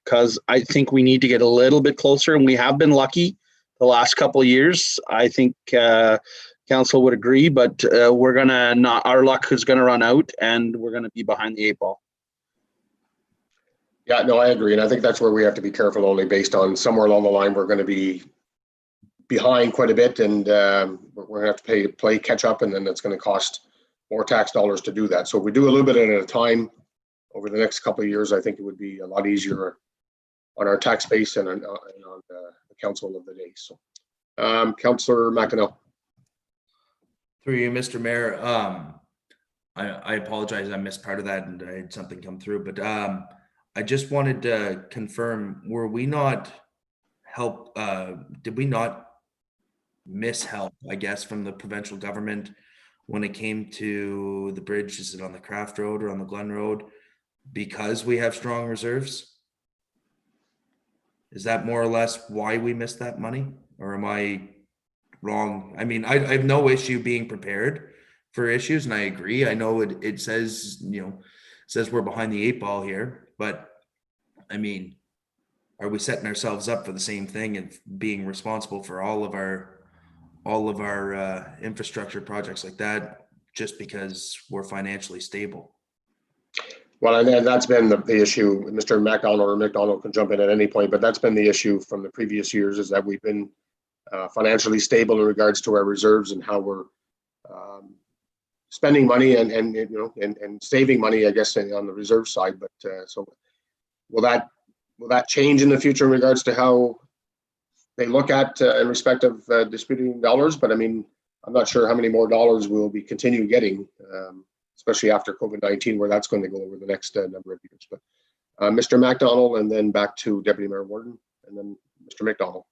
Because I think we need to get a little bit closer, and we have been lucky the last couple of years. I think council would agree, but we're gonna not. Our luck is gonna run out, and we're gonna be behind the 8 ball. Yeah, no, I agree. And I think that's where we have to be careful, only based on somewhere along the line, we're going to be behind quite a bit, and we're going to have to play catch up, and then it's going to cost more tax dollars to do that. So if we do a little bit at a time over the next couple of years, I think it would be a lot easier on our tax base and on the council of the day. So Councillor McInerney. Through you, Mr. Mayor. I apologize, I missed part of that and I had something come through, but I just wanted to confirm, were we not did we not miss help, I guess, from the provincial government when it came to the bridge? Is it on the Craft Road or on the Glen Road? Because we have strong reserves? Is that more or less why we missed that money? Or am I wrong? I mean, I have no issue being prepared for issues, and I agree. I know it says, says we're behind the 8 ball here, but I mean, are we setting ourselves up for the same thing and being responsible for all of our infrastructure projects like that just because we're financially stable? Well, and that's been the issue. Mr. McDonald or McDonald can jump in at any point, but that's been the issue from the previous years, is that we've been financially stable in regards to our reserves and how we're spending money and saving money, I guess, on the reserve side. But so will that change in the future in regards to how they look at in respect of disputing dollars? But I mean, I'm not sure how many more dollars we'll be continue getting, especially after COVID-19, where that's going to go over the next number of years. But Mr. McDonald, and then back to Deputy Mayor Warden, and then Mr. McDonald.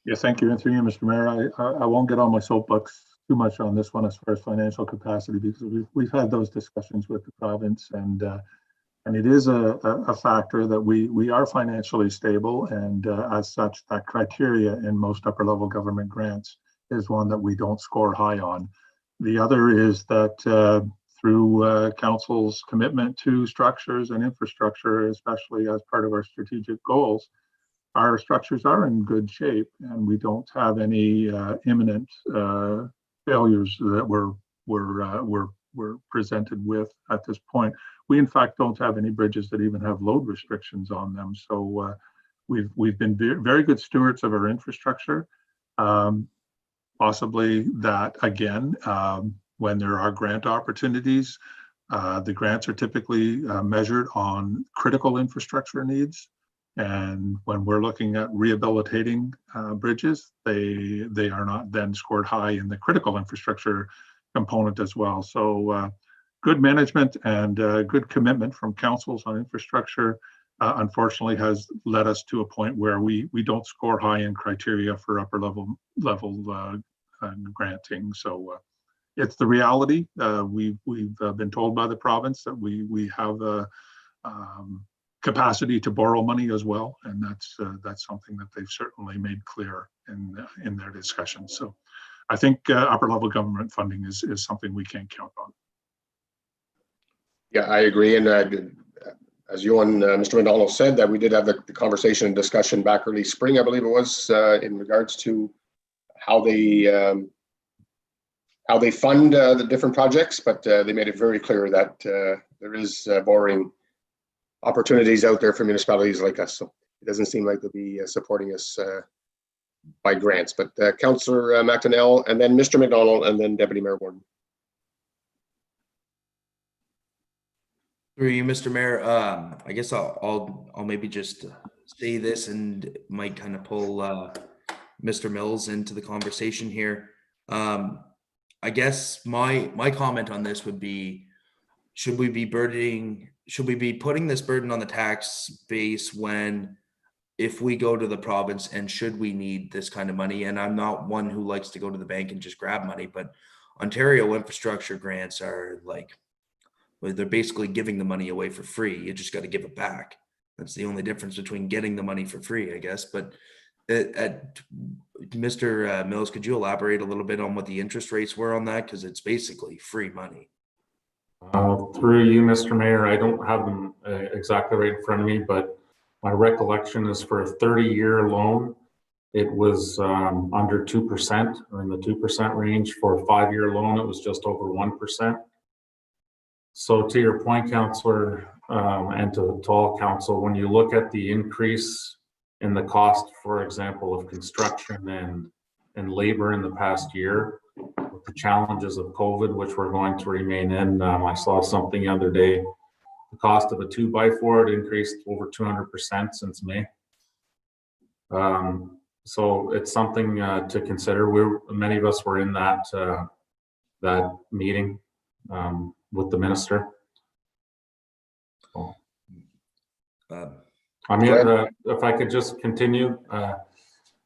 Yeah, thank you. And through you, Mr. Mayor, I won't get on my soapbox too much on this one as far as financial capacity, because we've had those discussions with the province, and it is a factor that we are financially stable, and as such, that criteria in most upper level government grants is one that we don't score high on. The other is that through council's commitment to structures and infrastructure, especially as part of our strategic goals, our structures are in good shape, and we don't have any imminent failures that we're presented with at this point. We in fact don't have any bridges that even have load restrictions on them. So we've been very good stewards of our infrastructure. Possibly that again, when there are grant opportunities, the grants are typically measured on critical infrastructure needs. And when we're looking at rehabilitating bridges, they are not then scored high in the critical infrastructure component as well. So good management and good commitment from councils on infrastructure unfortunately has led us to a point where we don't score high in criteria for upper level granting. So it's the reality. We've been told by the province that we have a capacity to borrow money as well, and that's something that they've certainly made clear in their discussions. So I think upper level government funding is something we can't count on. Yeah, I agree. And as you and Mr. McDonald said, that we did have the conversation and discussion back early spring, I believe it was, in regards to how they fund the different projects, but they made it very clear that there is borrowing opportunities out there for municipalities like us. So it doesn't seem like they'll be supporting us by grants. But Councillor McInerney, and then Mr. McDonald, and then Deputy Mayor Warden. Through you, Mr. Mayor, I guess I'll maybe just say this, and might kind of pull Mr. Mills into the conversation here. I guess my comment on this would be, should we be putting this burden on the tax base when, if we go to the province and should we need this kind of money? And I'm not one who likes to go to the bank and just grab money, but Ontario infrastructure grants are like, well, they're basically giving the money away for free. You just got to give it back. That's the only difference between getting the money for free, I guess. But Mr. Mills, could you elaborate a little bit on what the interest rates were on that? Because it's basically free money. Through you, Mr. Mayor, I don't have them exactly right in front of me, but my recollection is for a 30-year loan, it was under 2% or in the 2% range. For a 5-year loan, it was just over 1%. So to your point, Councillor, and to all council, when you look at the increase in the cost, for example, of construction and labor in the past year, with the challenges of COVID, which we're going to remain in, I saw something the other day, the cost of a 2x4 had increased over 200% since May. So it's something to consider. Many of us were in that meeting with the minister. So, I mean, if I could just continue, I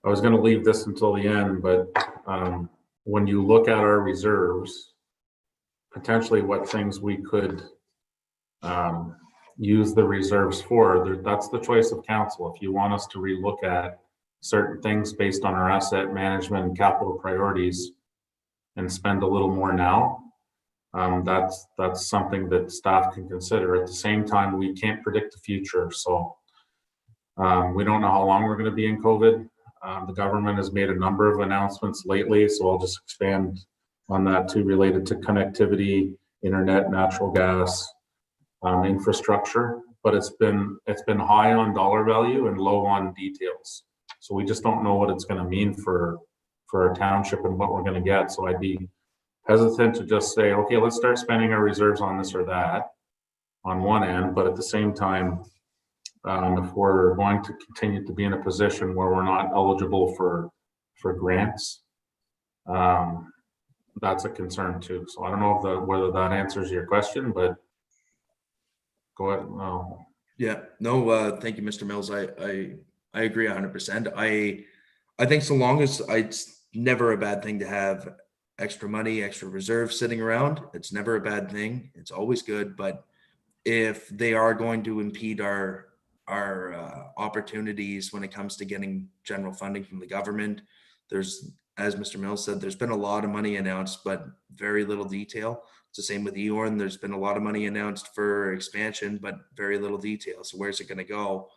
was going to leave this until the end, but when you look at our reserves, potentially what things we could use the reserves for, that's the choice of council. If you want us to relook at certain things based on our asset management and capital priorities and spend a little more now, that's something that staff can consider. At the same time, we can't predict the future. So we don't know how long we're going to be in COVID. The government has made a number of announcements lately, so I'll just expand on that too, related to connectivity, internet, natural gas, infrastructure. But it's been high on dollar value and low on details. So we just don't know what it's going to mean for our township and what we're going to get. So I'd be hesitant to just say, okay, let's start spending our reserves on this or that on one end, but at the same time, if we're going to continue to be in a position where we're not eligible for grants, that's a concern too. So I don't know whether that answers your question, but go ahead. Yeah, no, thank you, Mr. Mills. I agree 100%. I think so long as it's never a bad thing to have extra money, extra reserves sitting around. It's never a bad thing. It's always good. But if they are going to impede our opportunities when it comes to getting general funding from the government, there's, as Mr. Mills said, there's been a lot of money announced, but very little detail. It's the same with EORN. There's been a lot of money announced for expansion, but very little detail. So where's it going to go?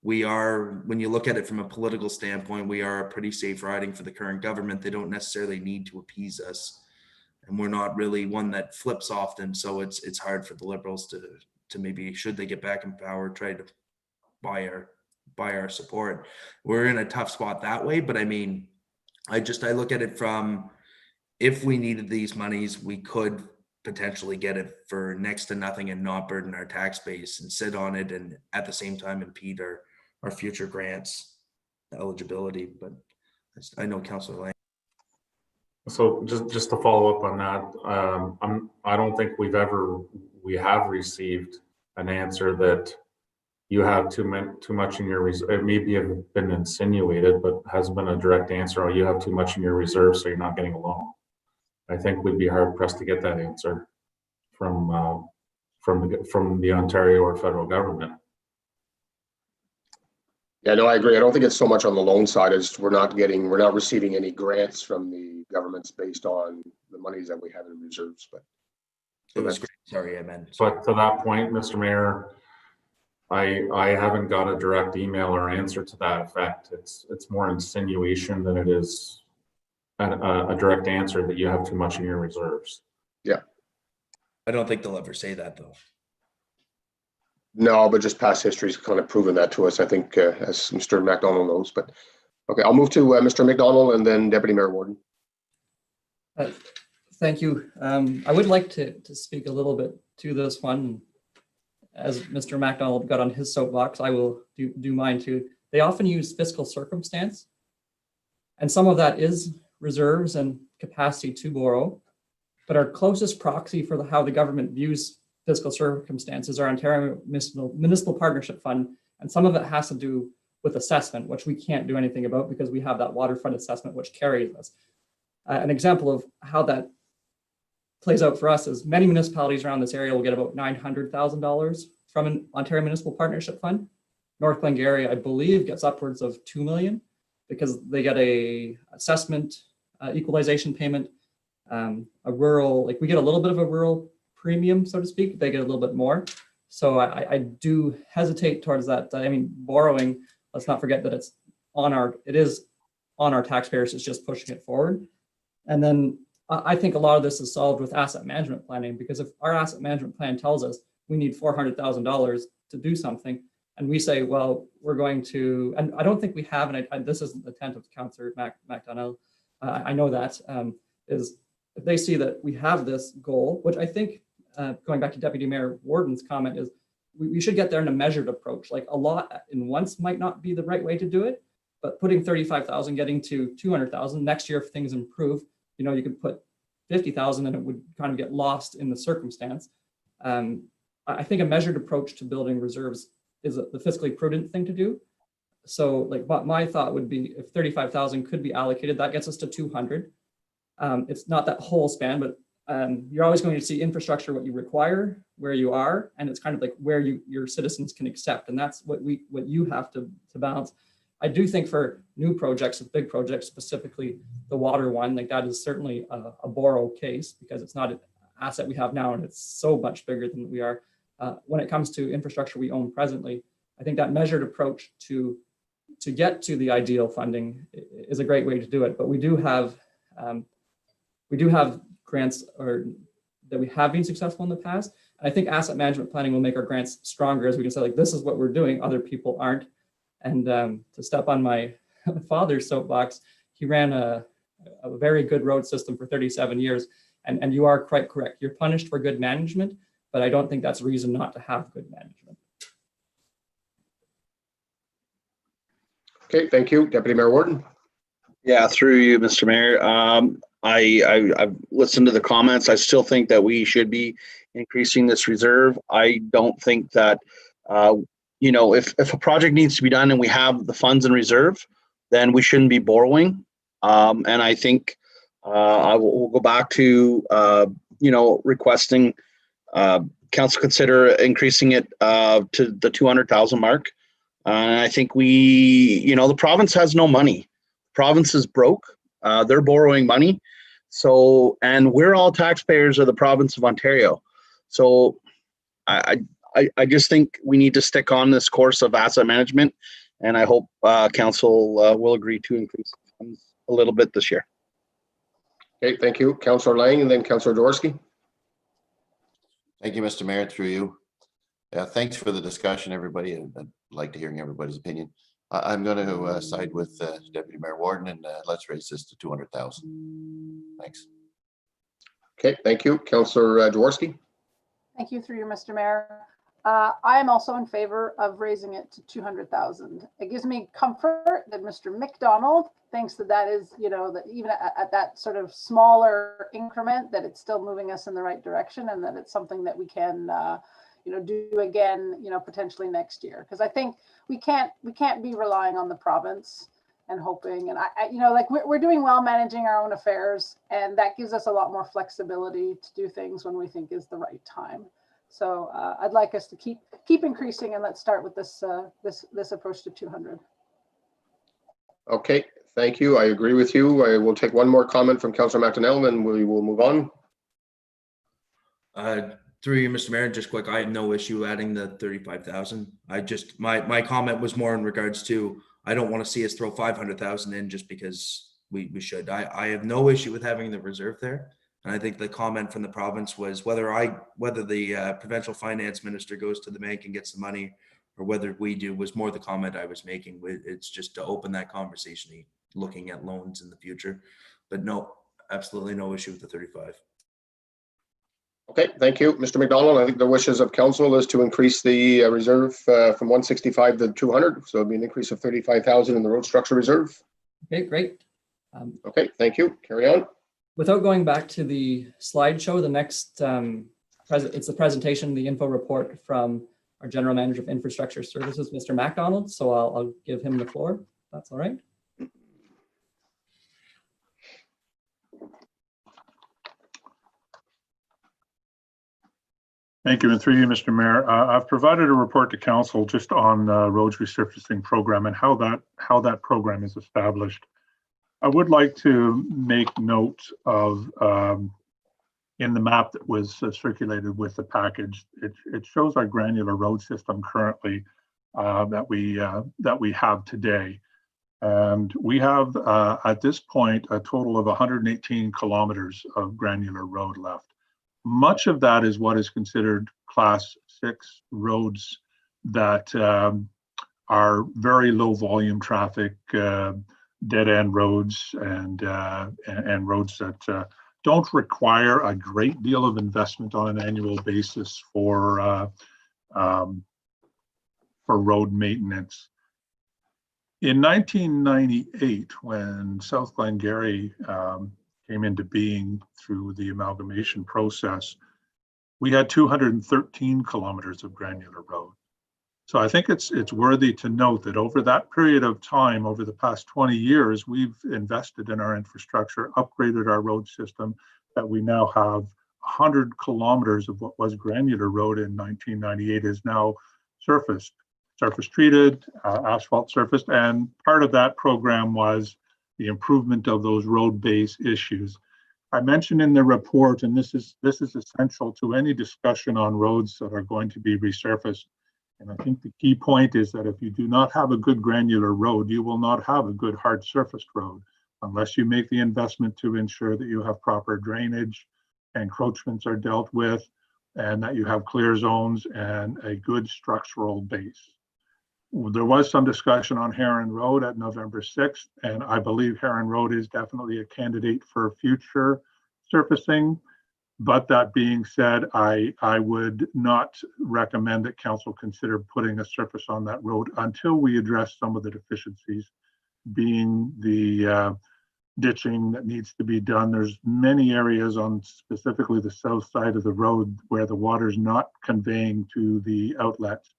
We are, when you look at it from a political standpoint, we are a pretty safe riding for the current government. They don't necessarily need to appease us, and we're not really one that flips often. So it's hard for the Liberals to maybe, should they get back in power, try to buy our support. We're in a tough spot that way. But I mean, I look at it from, if we needed these monies, we could potentially get it for next to nothing and not burden our tax base and sit on it, and at the same time impede our future grants eligibility. But I know Councillor Lang. So just to follow up on that, I don't think we have received an answer that you have too much in your reserve. It maybe have been insinuated, but hasn't been a direct answer. Or you have too much in your reserve, so you're not getting a loan. I think we'd be hard pressed to get that answer from the Ontario or federal government. Yeah, no, I agree. I don't think it's so much on the loan side as we're not receiving any grants from the governments based on the monies that we have in reserves. But it was great. Sorry, I meant. But to that point, Mr. Mayor, I haven't got a direct email or answer to that effect. It's more insinuation than it is a direct answer that you have too much in your reserves. Yeah. I don't think they'll ever say that though. No, but just past history's kind of proven that to us, I think, as Mr. McDonald knows. But okay, I'll move to Mr. McDonald and then Deputy Mayor Warden. Thank you. I would like to speak a little bit to this one. As Mr. McDonald got on his soapbox, I will do mine too. they often use fiscal circumstance. And some of that is reserves and capacity to borrow. But our closest proxy for how the government views fiscal circumstances are Ontario Municipal Partnership Fund. And some of it has to do with assessment, which we can't do anything about because we have that waterfront assessment, which carries us. An example of how that plays out for us is many municipalities around this area will get about $900,000 from an Ontario Municipal Partnership Fund. North Glengarry, I believe, gets upwards of $2 million because they get a assessment equalization payment, a rural, like we get a little bit of a rural premium, so to speak. They get a little bit more. So I do hesitate towards that. I mean, borrowing, let's not forget that it is on our taxpayers, it's just pushing it forward. And then I think a lot of this is solved with asset management planning, because if our asset management plan tells us we need $400,000 to do something, and we say, well, we're going to, and I don't think we have, and this isn't the intent of Councillor MacDonald, I know that, is if they see that we have this goal, which I think, going back to Deputy Mayor Warden's comment, is we should get there in a measured approach. Like a lot in once might not be the right way to do it, but putting 35,000, getting to 200,000 next year, if things improve, you know, you could put 50,000 and it would kind of get lost in the circumstance. I think a measured approach to building reserves is the fiscally prudent thing to do. So like my thought would be if 35,000 could be allocated, that gets us to 200. It's not that whole span, but you're always going to see infrastructure, what you require, where you are, and it's kind of like where your citizens can accept. And that's what you have to balance. I do think for new projects, big projects, specifically the water one, like that is certainly a borrow case because it's not an asset we have now and it's so much bigger than we are. When it comes to infrastructure we own presently, I think that measured approach to get to the ideal funding is a great way to do it. But we do have grants that we have been successful in the past. And I think asset management planning will make our grants stronger as we can say, like, this is what we're doing, other people aren't. And to step on my father's soapbox, he ran a very good road system for 37 years. And you are quite correct. You're punished for good management, but I don't think that's a reason not to have good management. Okay, thank you. Deputy Mayor Warden. Yeah, through you, Mr. Mayor. I've listened to the comments. I still think that we should be increasing this reserve. I don't think that, you know, if a project needs to be done and we have the funds in reserve, then we shouldn't be borrowing. And I think I will go back to, you know, requesting council consider increasing it to the 200,000 mark. And I think you know, the province has no money. The province is broke. They're borrowing money. So, and we're all taxpayers of the province of Ontario. So I just think we need to stick on this course of asset management. And I hope council will agree to increase the funds a little bit this year. Okay, thank you. Councillor Lang and then Councillor Jaworski. Thank you, Mr. Mayor, through you. Thanks for the discussion, everybody. I'd like to hearing everybody's opinion. I'm going to side with Deputy Mayor Warden and let's raise this to 200,000. Thanks. Okay, thank you. Councillor Jaworski. Thank you through you, Mr. Mayor. I am also in favor of raising it to 200,000. It gives me comfort that Mr. McDonald thinks that is, you know, that even at that sort of smaller increment, that it's still moving us in the right direction and that it's something that we can, you know, do again, you know, potentially next year. Because I think we can't be relying on the province and hoping. And I you know, like we're doing well managing our own affairs, and that gives us a lot more flexibility to do things when we think is the right time. So I'd like us to keep increasing, and let's start with this this approach to 200. Okay, thank you. I agree with you. I will take one more comment from Councillor MacDonald, and we will move on. Through you, Mr. Mayor, just quick, I have no issue adding the 35,000. I just, my comment was more in regards to, I don't want to see us throw 500,000 in just because we should. I have no issue with having the reserve there. And I think the comment from the province was whether the provincial finance minister goes to the bank and gets the money or whether we do was more the comment I was making. It's just to open that conversation, looking at loans in the future. But no, absolutely no issue with the 35. Okay, thank you, Mr. McDonald. I think the wishes of council is to increase the reserve from 165 to 200. So it'll be an increase of 35,000 in the road structure reserve. Okay, great. Okay, thank you. Carry on. Without going back to the slideshow, the next it's the presentation, the info report from our General Manager of Infrastructure Services, Mr. MacDonald. So I'll give him the floor. That's all right. Thank you, and through you, Mr. Mayor. I've provided a report to council just on the roads resurfacing program and how that program is established. I would like to make note of in the map that was circulated with the package. It shows our granular road system currently that we have today, and we have at this point a total of 118 kilometers of granular road left. Much of that is what is considered class 6 roads that are very low volume traffic, dead end roads, and roads that don't require a great deal of investment on an annual basis for road maintenance. In 1998, when South Glengarry came into being through the amalgamation process, we had 213 kilometers of granular road. So I think it's worthy to note that over that period of time, over the past 20 years, we've invested in our infrastructure, upgraded our road system, that we now have 100 kilometers of what was granular road in 1998 is now surface treated, asphalt surfaced, and part of that program was the improvement of those road base issues. I mentioned in the report, and this is essential to any discussion on roads that are going to be resurfaced. And I think the key point is that if you do not have a good granular road, you will not have a good hard surfaced road unless you make the investment to ensure that you have proper drainage, encroachments are dealt with, and that you have clear zones and a good structural base. There was some discussion on Heron Road at November 6th, and I believe Heron Road is definitely a candidate for future surfacing. But that being said, I would not recommend that council consider putting a surface on that road until we address some of the deficiencies, being the ditching that needs to be done. There's many areas on specifically the south side of the road where the water's not conveying to the outlets.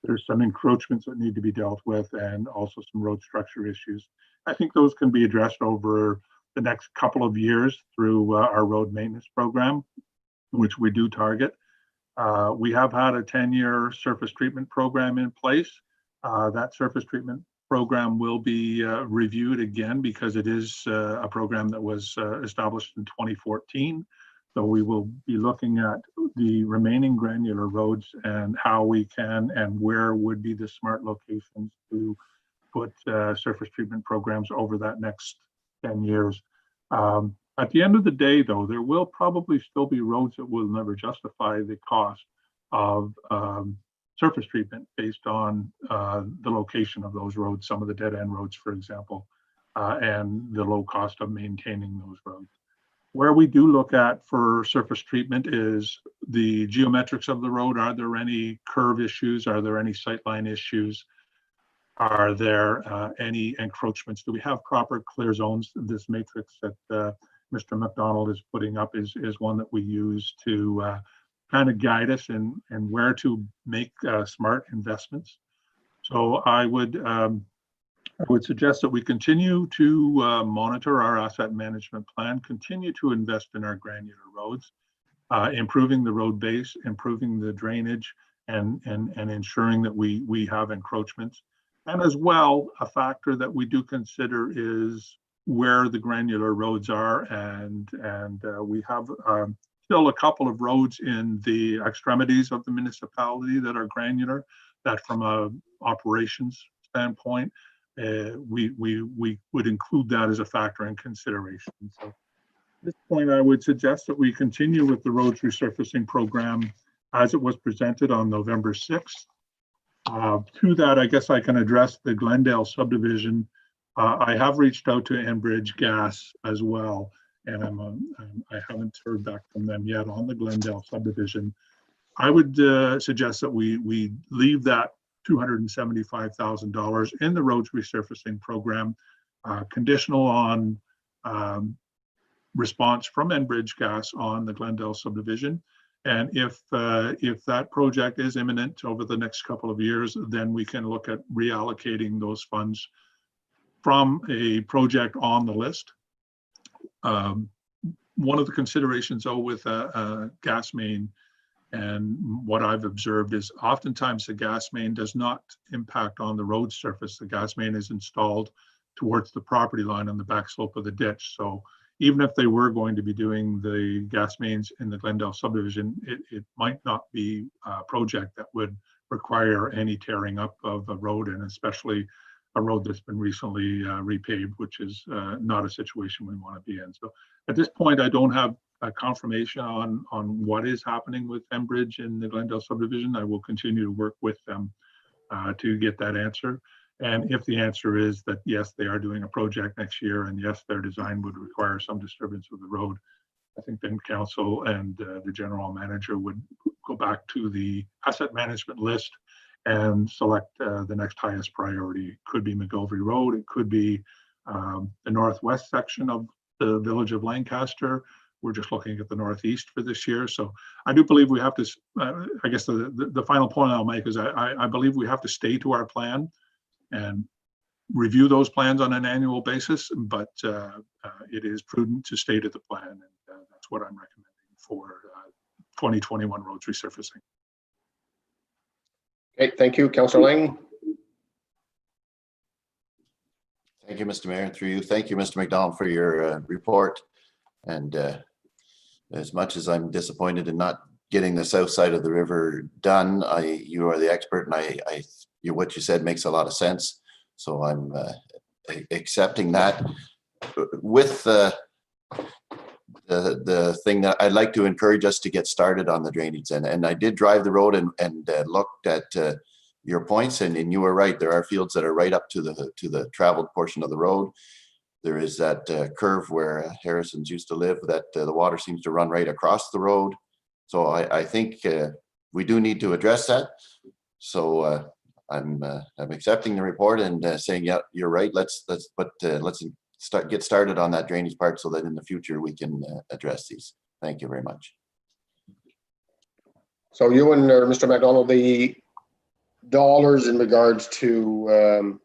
There's some encroachments that need to be dealt with and also some road structure issues. I think those can be addressed over the next couple of years through our road maintenance program, which we do target. We have had a 10-year surface treatment program in place. That surface treatment program will be reviewed again because it is a program that was established in 2014. So we will be looking at the remaining granular roads and how we can and where would be the smart locations to put surface treatment programs over that next 10 years. At the end of the day, though, there will probably still be roads that will never justify the cost of surface treatment based on the location of those roads, some of the dead end roads, for example, and the low cost of maintaining those roads. Where we do look at for surface treatment is the geometrics of the road. Are there any curve issues? Are there any sightline issues? Are there any encroachments? Do we have proper clear zones? This matrix that Mr. McDonald is putting up is one that we use to kind of guide us in where to make smart investments. So I would suggest that we continue to monitor our asset management plan, continue to invest in our granular roads, improving the road base, improving the drainage, and ensuring that we have encroachments. And as well, a factor that we do consider is where the granular roads are, and we have still a couple of roads in the extremities of the municipality that are granular, that from a operations standpoint, we would include that as a factor in consideration. So at this point, I would suggest that we continue with the roads resurfacing program as it was presented on November 6th. To that, I guess I can address the Glendale subdivision. I have reached out to Enbridge Gas as well, and I haven't heard back from them yet on the Glendale subdivision. I would suggest that we leave that $275,000 in the roads resurfacing program, conditional on response from Enbridge Gas on the Glendale subdivision. And if that project is imminent over the next couple of years, then we can look at reallocating those funds from a project on the list. One of the considerations, though, with a gas main, and what I've observed is oftentimes the gas main does not impact on the road surface. The gas main is installed towards the property line on the back slope of the ditch. So even if they were going to be doing the gas mains in the Glendale subdivision, it might not be a project that would require any tearing up of a road, and especially a road that's been recently repaved, which is not a situation we want to be in. So at this point, I don't have a confirmation on what is happening with Enbridge in the Glendale subdivision. I will continue to work with them to get that answer. And if the answer is that, yes, they are doing a project next year, and yes, their design would require some disturbance of the road, I think then council and the general manager would go back to the asset management list and select the next highest priority. It could be McGilvery Road, it could be the northwest section of the village of Lancaster. We're just looking at the northeast for this year. So I do believe we have to, I guess the final point I'll make is I believe we have to stay to our plan and review those plans on an annual basis, but it is prudent to stay to the plan, and that's what I'm recommending for 2021 roads resurfacing. Okay, thank you, Councillor Lang. Thank you, Mr. Mayor, and through you. Thank you, Mr. McDonald, for your report. And as much as I'm disappointed in not getting the south side of the river done, you are the expert, and what you said makes a lot of sense. So I'm accepting that. With the thing that I'd like to encourage us to get started on the drainage, and I did drive the road and looked at your points, and you were right. There are fields that are right up to the traveled portion of the road. There is that curve where Harrison's used to live that the water seems to run right across the road. So I think we do need to address that. So I'm accepting the report and saying, yeah, you're right. Let's get started on that drainage part so that in the future we can address these. Thank you very much. So you and Mr. McDonald, the dollars in regards to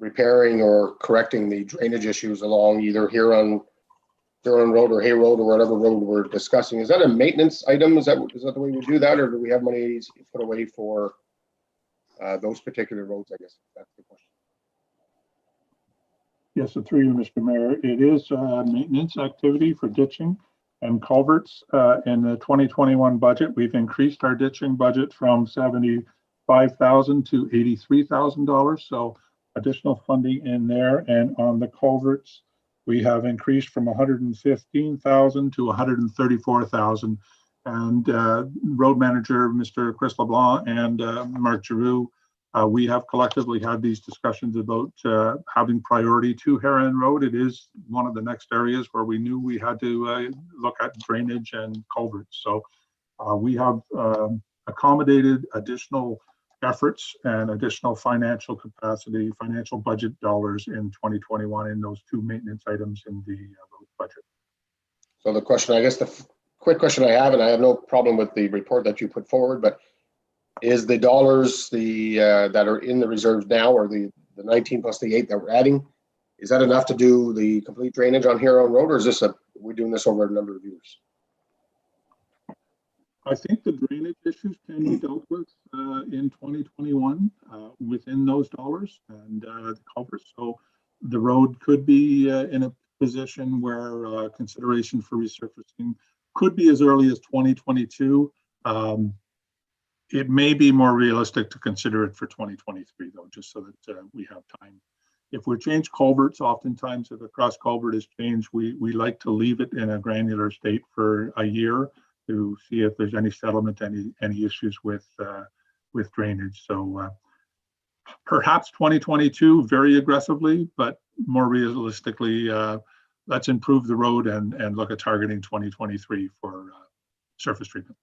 repairing or correcting the drainage issues along either Huron Road or Hay Road or whatever road we're discussing, is that a maintenance item? Is that the way we do that, or do we have money put away for those particular roads? I guess that's the question. Yes, so through you, Mr. Mayor, it is a maintenance activity for ditching and culverts. In the 2021 budget, we've increased our ditching budget from $75,000 to $83,000. So additional funding in there. And on the culverts, we have increased from $115,000 to $134,000. And road manager, Mr. Chris LeBlanc, and Mark Giroux, we have collectively had these discussions about having priority to Heron Road. It is one of the next areas where we knew we had to look at drainage and culverts. So we have accommodated additional efforts and additional financial capacity, financial budget dollars in 2021 in those two maintenance items in the road budget. So the question, I guess the quick question I have, and I have no problem with the report that you put forward, but is the dollars that are in the reserves now, or the 19 plus the 8 that we're adding, is that enough to do the complete drainage on Huron Road, or is this we're doing this over a number of years? I think the drainage issues can be dealt with in 2021 within those dollars and the culverts. So the road could be in a position where consideration for resurfacing could be as early as 2022. It may be more realistic to consider it for 2023, though, just so that we have time. If we change culverts, oftentimes if a cross culvert is changed, we like to leave it in a granular state for a year to see if there's any settlement, any issues with drainage. So perhaps 2022 very aggressively, but more realistically, let's improve the road and look at targeting 2023 for surface treatment.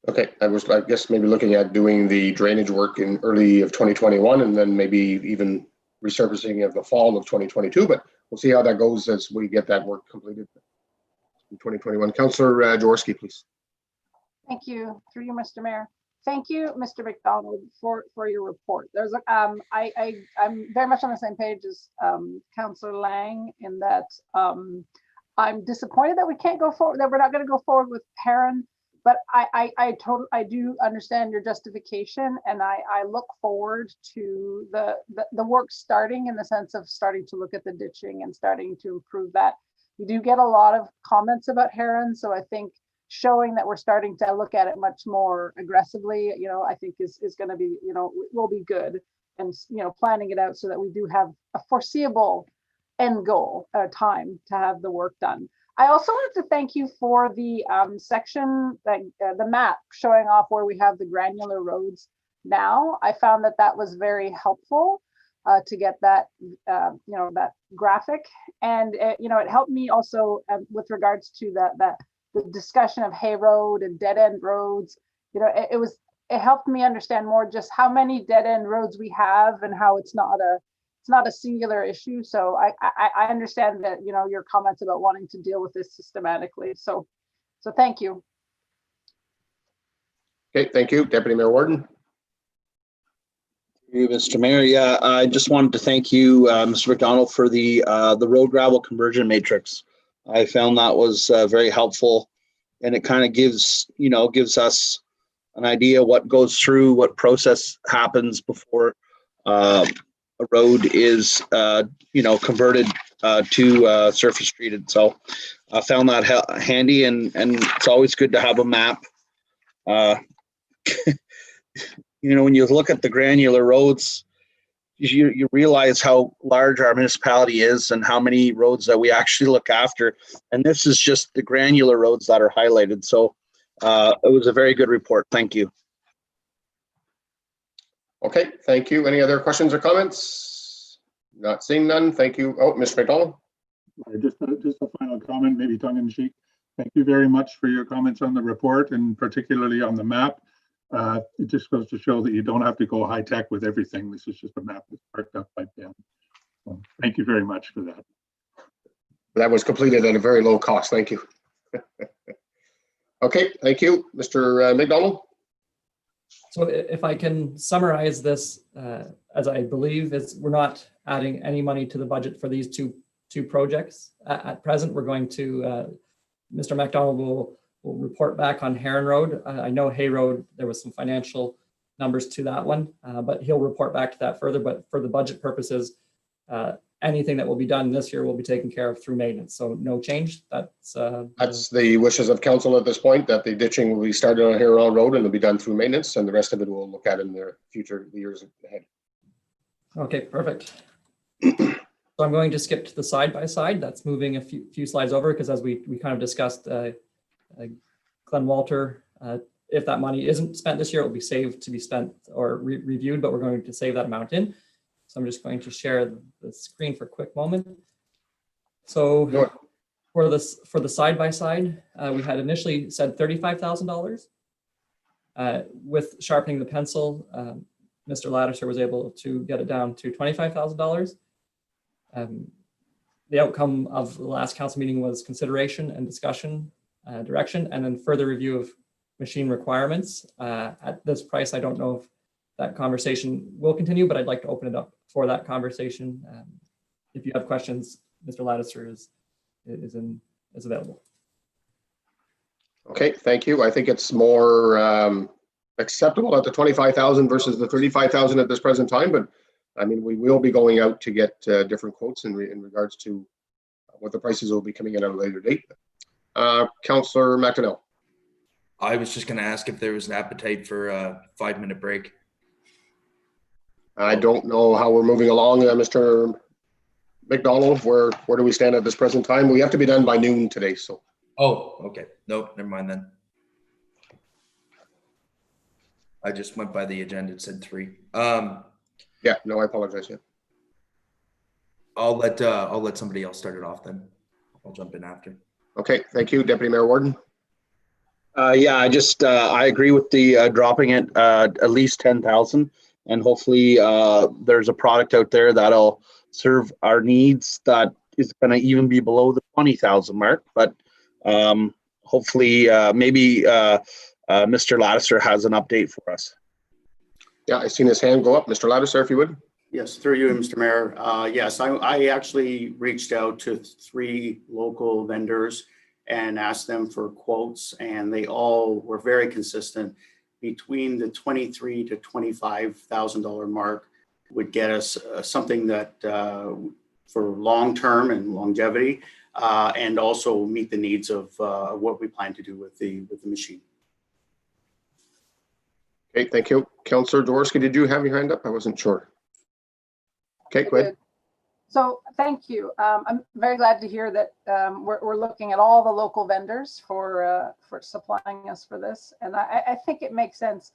Okay, I guess, maybe looking at doing the drainage work in early of 2021 and then maybe even resurfacing of the fall of 2022, but we'll see how that goes as we get that work completed in 2021. Councillor Jaworski, please. Thank you. Through you, Mr. Mayor. Thank you, Mr. McDonald, for your report. There's I'm very much on the same page as Councillor Lang in that I'm disappointed that we can't go forward, that we're not going to go forward with Heron. But I do understand your justification, and I look forward to the work starting, in the sense of starting to look at the ditching and starting to improve that. We do get a lot of comments about Heron, so I think showing that we're starting to look at it much more aggressively, I think is going to be, will be good, and planning it out so that we do have a foreseeable end goal, time to have the work done. I also wanted to thank you for the section, that the map showing off where we have the granular roads now. I found that was very helpful to get that, that graphic. And, it helped me also with regards to the discussion of Hay Road and dead end roads. It helped me understand more just how many dead end roads we have and how it's not a singular issue. So I understand that, your comments about wanting to deal with this systematically. So thank you. Okay, thank you. Deputy Mayor Warden. Thank you, Mr. Mayor. Yeah, I just wanted to thank you, Mr. McDonald, for the road gravel conversion matrix. I found that was very helpful, and it kind of gives us an idea what goes through, what process happens before a road is converted to surface treated. So I found that handy, and it's always good to have a map. When you look at the granular roads, you realize how large our municipality is and how many roads that we actually look after. And this is just the granular roads that are highlighted. So it was a very good report. Thank you. Okay, thank you. Any other questions or comments? Not seeing none. Thank you. Oh, Mr. McDonald. Just a final comment, maybe tongue in cheek. Thank you very much for your comments on the report, and particularly on the map. It just goes to show that you don't have to go high tech with everything. This is just a map that's marked up by pen. So thank you very much for that. That was completed at a very low cost. Thank you. Okay, thank you. Mr. McDonald. So if I can summarize this, as I believe, we're not adding any money to the budget for these two projects. At present, we're going to, Mr. McDonald will report back on Heron Road. I know Hay Road, there was some financial numbers to that one, but he'll report back to that further. But for the budget purposes, anything that will be done this year will be taken care of through maintenance. So no change. That's the wishes of council at this point, that the ditching will be started on Heron Road and will be done through maintenance, and the rest of it we'll look at in the future years ahead. Okay, perfect. So I'm going to skip to the side by side. That's moving a few slides over, because as we kind of discussed, Glen Walter, if that money isn't spent this year, it will be saved to be spent or reviewed, but we're going to save that amount in. So I'm just going to share the screen for a quick moment. So for the side by side, we had initially said $35,000. With sharpening the pencil, Mr. Lattiser was able to get it down to $25,000. The outcome of the last council meeting was consideration and discussion, direction, and then further review of machine requirements. At this price, I don't know if that conversation will continue, but I'd like to open it up for that conversation. If you have questions, Mr. Lattiser is available. Okay, thank you. I think it's more acceptable at the 25,000 versus the 35,000 at this present time, but I mean, we will be going out to get different quotes in regards to what the prices will be coming in at a later date. Councillor McDonnell. I was just going to ask if there was an appetite for a 5-minute break. I don't know how we're moving along, Mr. McDonald. Where do we stand at this present time? We have to be done by noon today, so. Oh, okay. Nope, never mind then. I just went by the agenda. It said 3. Yeah, no, I apologize. Yeah. I'll let somebody else start it off then. I'll jump in after. Okay, thank you, Deputy Mayor Warden. Yeah, I agree with the dropping it at least 10,000, and hopefully there's a product out there that'll serve our needs that is going to even be below the 20,000 mark. But hopefully, maybe Mr. Lattiser has an update for us. Yeah, I seen his hand go up. Mr. Lattiser, if you would. Yes, through you, Mr. Mayor. Yes, I actually reached out to 3 local vendors and asked them for quotes, and they all were very consistent. Between the $23,000 to $25,000 mark would get us something that for long-term and longevity, and also meet the needs of what we plan to do with the machine. Okay, thank you. Councillor Jaworski, did you have your hand up? I wasn't sure. Okay, go ahead. So thank you. I'm very glad to hear that we're looking at all the local vendors for supplying us for this, and I think it makes sense.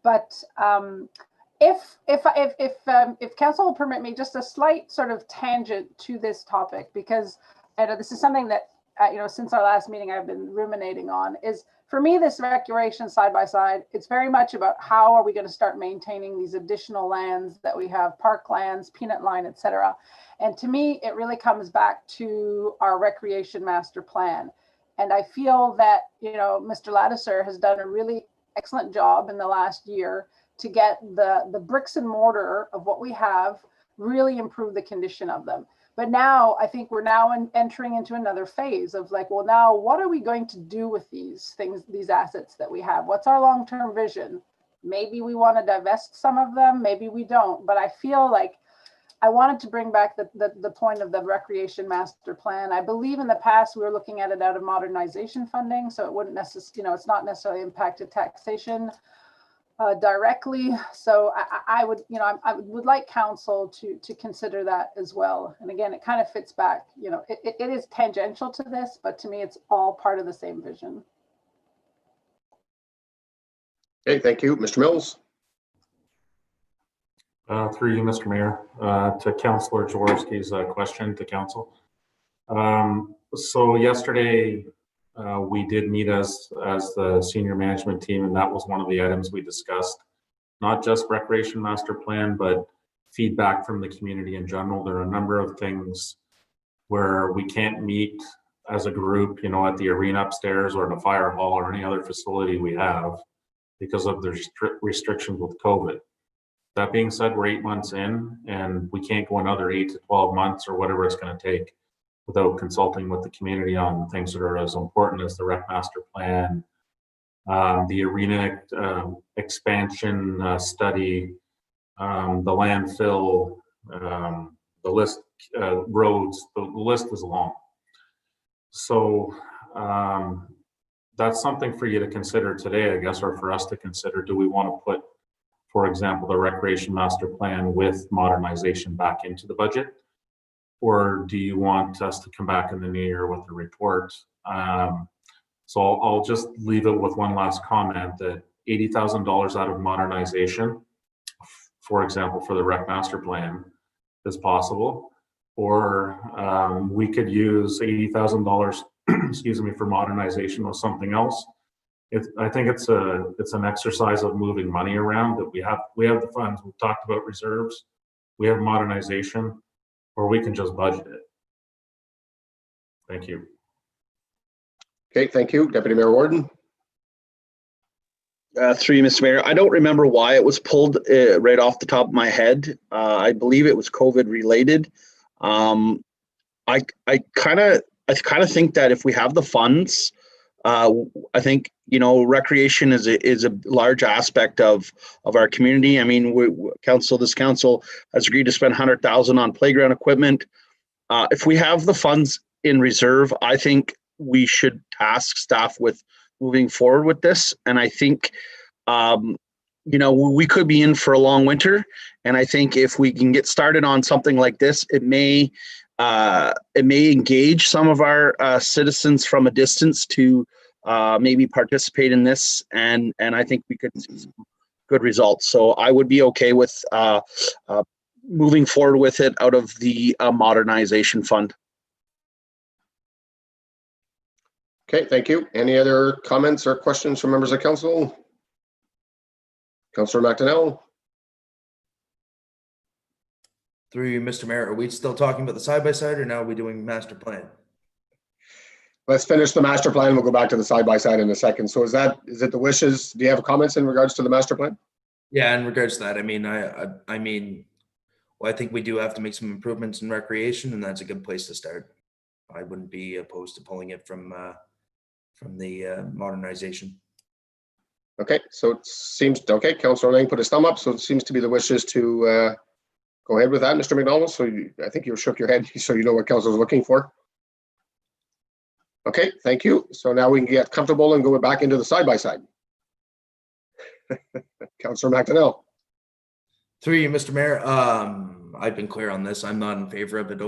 But if council will permit me, just a slight sort of tangent to this topic, because I know this is something that since our last meeting I've been ruminating on. Is for me, this recreation side by side, it's very much about how are we going to start maintaining these additional lands that we have, park lands, peanut line, etc. And to me, it really comes back to our recreation master plan. And I feel that, Mr. Lattiser has done a really excellent job in the last year to get the bricks and mortar of what we have, really improve the condition of them. But now I think we're now entering into another phase of like, well, now what are we going to do with these things, these assets that we have? What's our long-term vision? Maybe we want to divest some of them, maybe we don't. But I feel like I wanted to bring back the point of the recreation master plan. I believe in the past we were looking at it out of modernization funding, so it wouldn't necessarily, it's not necessarily impacted taxation directly. So I would like council to consider that as well. And again, it kind of fits back, it is tangential to this, but to me, it's all part of the same vision. Okay, thank you. Mr. Mills. Through you, Mr. Mayor, to Councillor Jaworski's question to council. So yesterday, we did meet as the senior management team, and that was one of the items we discussed. Not just recreation master plan, but feedback from the community in general. There are a number of things where we can't meet as a group, at the arena upstairs or the fire hall or any other facility we have because of the restrictions with COVID. That being said, we're 8 months in and we can't go another 8 to 12 months or whatever it's going to take without consulting with the community on things that are as important as the rec master plan, the arena expansion study, the landfill, the list, roads, the list is long. So that's something for you to consider today, I guess, or for us to consider. Do we want to put, for example, the recreation master plan with modernization back into the budget? Or do you want us to come back in the new year with a report? So I'll just leave it with one last comment that $80,000 out of modernization, for example, for the rec master plan is possible. Or we could use $80,000, excuse me, for modernization with something else. I think it's an exercise of moving money around. That we have the funds. We've talked about reserves. We have modernization. Or we can just budget it. Thank you. Okay, thank you. Deputy Mayor Warden. Through you, Mr. Mayor. I don't remember why it was pulled right off the top of my head. I believe it was COVID related. I kind of think that if we have the funds, I think recreation is a large aspect of our community. I mean, this council has agreed to spend $100,000 on playground equipment. If we have the funds in reserve, I think we should task staff with moving forward with this. And I think we could be in for a long winter. And I think if we can get started on something like this, it may engage some of our citizens from a distance to maybe participate in this, and I think we could see some good results. So I would be okay with moving forward with it out of the modernization fund. Okay, thank you. Any other comments or questions from members of council? Councillor McDonnell? Through you, Mr. Mayor, are we still talking about the side-by-side or now are we doing master plan? Let's finish the master plan. We'll go back to the side-by-side in a second. So is it the wishes? Do you have comments in regards to the master plan? Yeah, in regards to that, I mean, well, I think we do have to make some improvements in recreation, and that's a good place to start. I wouldn't be opposed to pulling it from the modernization. Okay, so it seems, okay, Councillor Lang put his thumb up, so it seems to be the wishes to go ahead with that, Mr. McDonald. So I think you shook your head, so you know what council is looking for. Okay, thank you. So now we can get comfortable and go back into the side-by-side. Councillor McDonnell. Through you, Mr. Mayor, I've been clear on this. I'm not in favor of it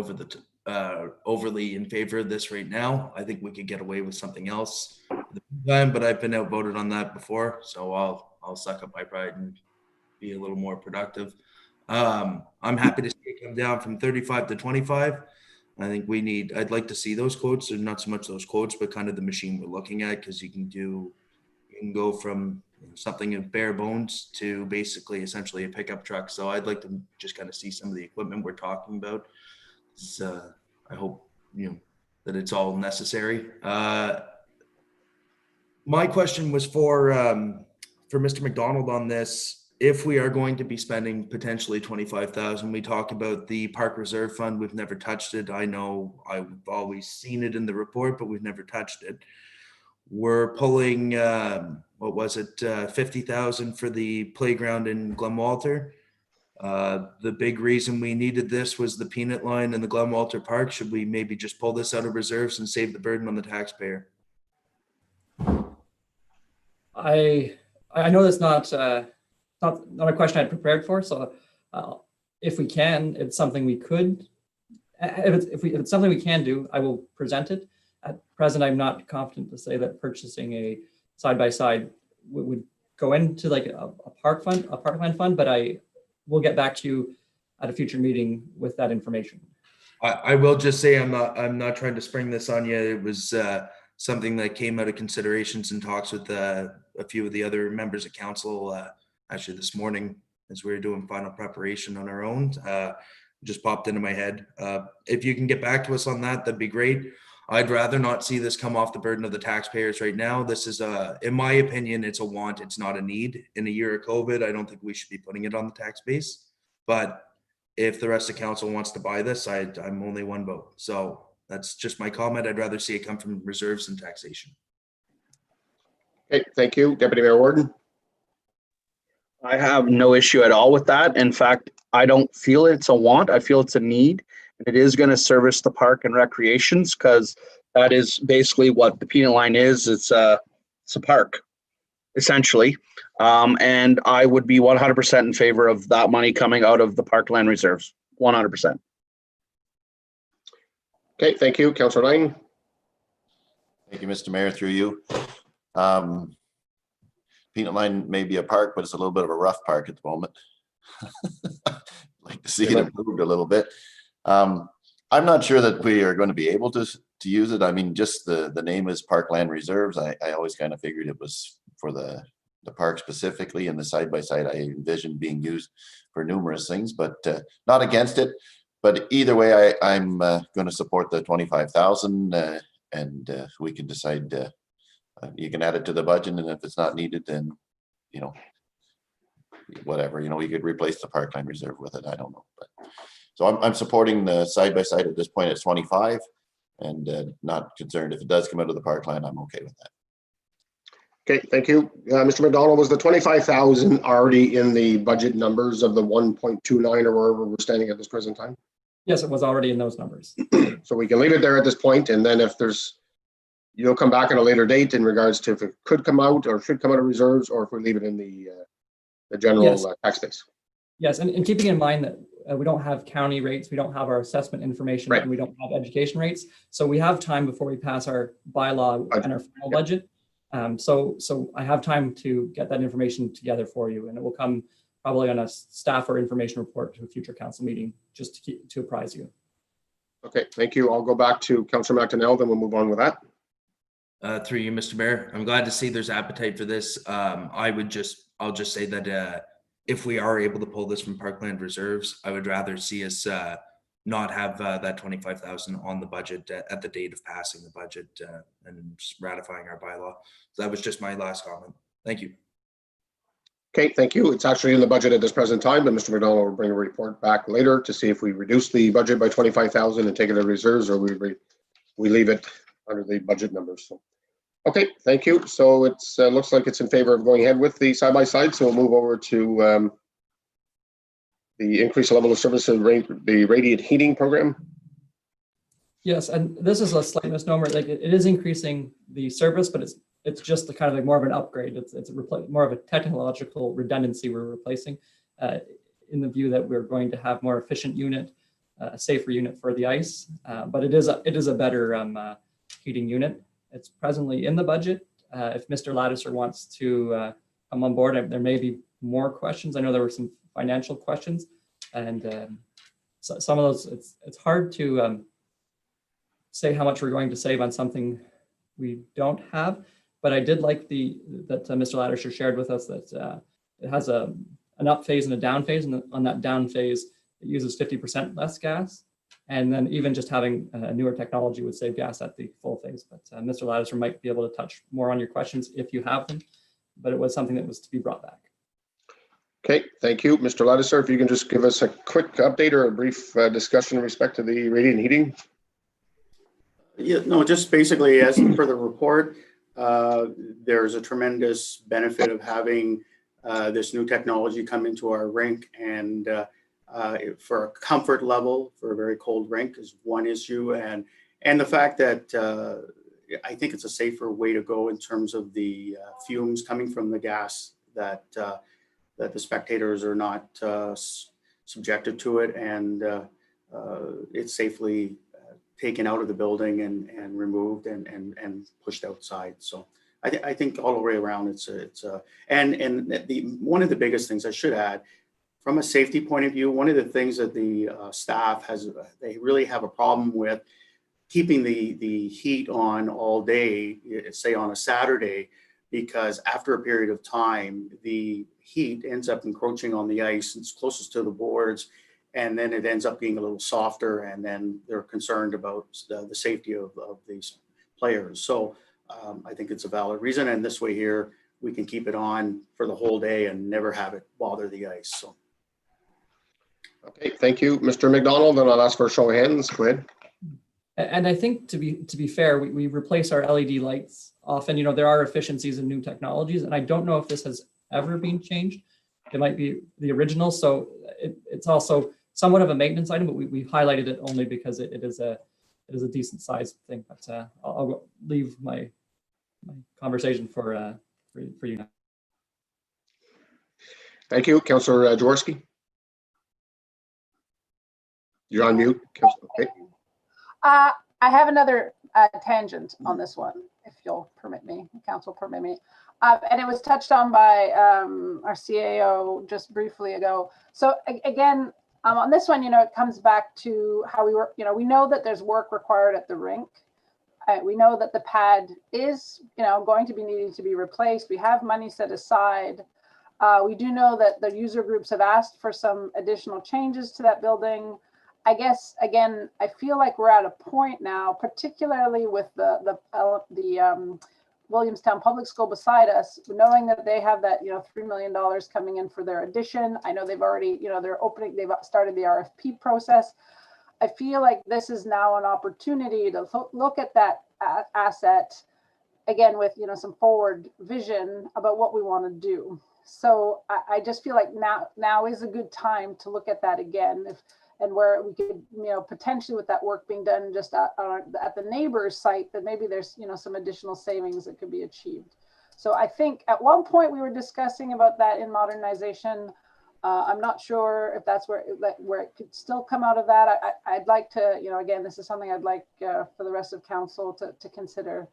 overly in favor of this right now. I think we could get away with something else at the time, but I've been outvoted on that before, so I'll suck up my pride and be a little more productive. I'm happy to see it come down from 35 to 25. I think I'd like to see those quotes, or not so much those quotes, but kind of the machine we're looking at, because you can go from something in bare bones to basically essentially a pickup truck. So I'd like to just kind of see some of the equipment we're talking about. I hope that it's all necessary. My question was for Mr. McDonald on this. If we are going to be spending potentially $25,000, we talk about the park reserve fund. We've never touched it. I know I've always seen it in the report, but we've never touched it. We're pulling, what was it, $50,000 for the playground in Glen. The big reason we needed this was the peanut line in the Glen Park. Should we maybe just pull this out of reserves and save the burden on the taxpayer? I know that's not a question I'd prepared for. So if we can, it's something we could. If it's something we can do, I will present it. At present, I'm not confident to say that purchasing a side-by-side would go into like a parkland fund, but I will get back to you at a future meeting with that information. I will just say I'm not trying to spring this on you. It was something that came out of considerations and talks with a few of the other members of council actually this morning as we were doing final preparation on our own. Just popped into my head. If you can get back to us on that, that'd be great. I'd rather not see this come off the burden of the taxpayers right now. This is in my opinion, it's a want, it's not a need. In a year of COVID, I don't think we should be putting it on the tax base. But if the rest of council wants to buy this, I'm only one vote. So that's just my comment. I'd rather see it come from reserves than taxation. Okay, thank you. Deputy Mayor Warden. I have no issue at all with that. In fact, I don't feel it's a want. I feel it's a need. And it is going to service the park and recreations, because that is basically what the peanut line is. It's a park, essentially. And I would be 100% in favor of that money coming out of the parkland reserves. 100%. Okay, thank you. Councillor Lang. Thank you, Mr. Mayor, through you. Peanut line may be a park, but it's a little bit of a rough park at the moment. Like to see it improved a little bit. I'm not sure that we are going to be able to use it. I mean, just the name is Parkland Reserves. I always kind of figured it was for the park specifically, and the side-by-side I envisioned being used for numerous things, but not against it. But either way, I'm going to support the 25,000, and we can decide. You can add it to the budget, and if it's not needed, then whatever. We could replace the Parkland Reserve with it. I don't know, but so I'm supporting the side-by-side at this point. It's 25, and not concerned if it does come out of the parkland. I'm okay with that. Okay, thank you. Mr. McDonald, was the 25,000 already in the budget numbers of the 1.29 or wherever we're standing at this present time? Yes, it was already in those numbers. So we can leave it there at this point, and then if you'll come back at a later date in regards to if it could come out or should come out of reserves, or if we leave it in the general tax base. Yes, and keeping in mind that we don't have county rates, we don't have our assessment information, right, and we don't have education rates. So we have time before we pass our bylaw and our final budget. So I have time to get that information together for you, and it will come probably on a staff or information report to a future council meeting, just to apprise you. Okay, thank you. I'll go back to Councillor McDonnell, then we'll move on with that. Through you, Mr. Mayor, I'm glad to see there's appetite for this. I'll just say that if we are able to pull this from Parkland reserves, I would rather see us not have that 25,000 on the budget at the date of passing the budget and ratifying our bylaw. So that was just my last comment. Thank you. Okay, thank you. It's actually in the budget at this present time, but Mr. McDonald will bring a report back later to see if we reduce the budget by 25,000 and take it to reserves, or we leave it under the budget numbers. So, okay, thank you. So it looks like it's in favor of going ahead with the side-by-side. So we'll move over to the increased level of service of the radiant heating program. Yes, and this is a slight misnomer. Like it is increasing the service, but it's just the kind of like more of an upgrade. It's more of a technological redundancy we're replacing, in the view that we're going to have more efficient unit, a safer unit for the ice. But it is a better heating unit. It's presently in the budget. If Mr. Ladisser wants to come on board, there may be more questions. I know there were some financial questions, and so some of those, it's hard to say how much we're going to save on something we don't have. But I did like that Mr. Ladisser shared with us that it has an up phase and a down phase, and on that down phase, it uses 50% less gas. And then even just having a newer technology would save gas at the full phase. But Mr. Ladisser might be able to touch more on your questions if you have them, but it was something that was to be brought back. Okay, thank you. Mr. Ladisser, if you can just give us a quick update or a brief discussion in respect to the radiant heating. Yeah, no, just basically as per the report, there's a tremendous benefit of having this new technology come into our rink, and for a comfort level for a very cold rink is one issue, and the fact that I think it's a safer way to go in terms of the fumes coming from the gas that the spectators are not subjected to it, and it's safely taken out of the building and removed and pushed outside. So I think all the way around one of the biggest things I should add, from a safety point of view, one of the things that the staff they really have a problem with keeping the heat on all day, say on a Saturday, because after a period of time, the heat ends up encroaching on the ice. It's closest to the boards, and then it ends up being a little softer, and then they're concerned about the safety of these players. So I think it's a valid reason, and this way here, we can keep it on for the whole day and never have it bother the ice. So. Okay, thank you, Mr. McDonald. Then I'll ask for a show of hands. Go ahead. And I think to be fair, we replace our LED lights often. You know, there are efficiencies in new technologies, and I don't know if this has ever been changed. It might be the original, so it's also somewhat of a maintenance item, but we highlighted it only because it is a decent size thing. But I'll leave my conversation for you now. Thank you, Councillor Jaworski. You're on mute. Okay. I have another tangent on this one, if you'll permit me, council permit me. And it was touched on by our CAO just briefly ago. So again, on this one, you know, it comes back to how we were, you know, we know that there's work required at the rink. We know that the pad is, you know, going to be needing to be replaced. We have money set aside. We do know that the user groups have asked for some additional changes to that building. I guess, again, I feel like we're at a point now, particularly with the Williamstown Public School beside us, knowing that they have that, you know, $3 million coming in for their addition. I know they've already, you know, they've started the RFP process. I feel like this is now an opportunity to look at that asset again with, you know, some forward vision about what we want to do. So I just feel like now is a good time to look at that again. And where we could, you know, potentially with that work being done just at the neighbor's site, that maybe there's, you know, some additional savings that could be achieved. So I think at one point we were discussing about that in modernization. I'm not sure if that's where it could still come out of that. I'd like to, you know, again, this is something I'd like for the rest of council to consider,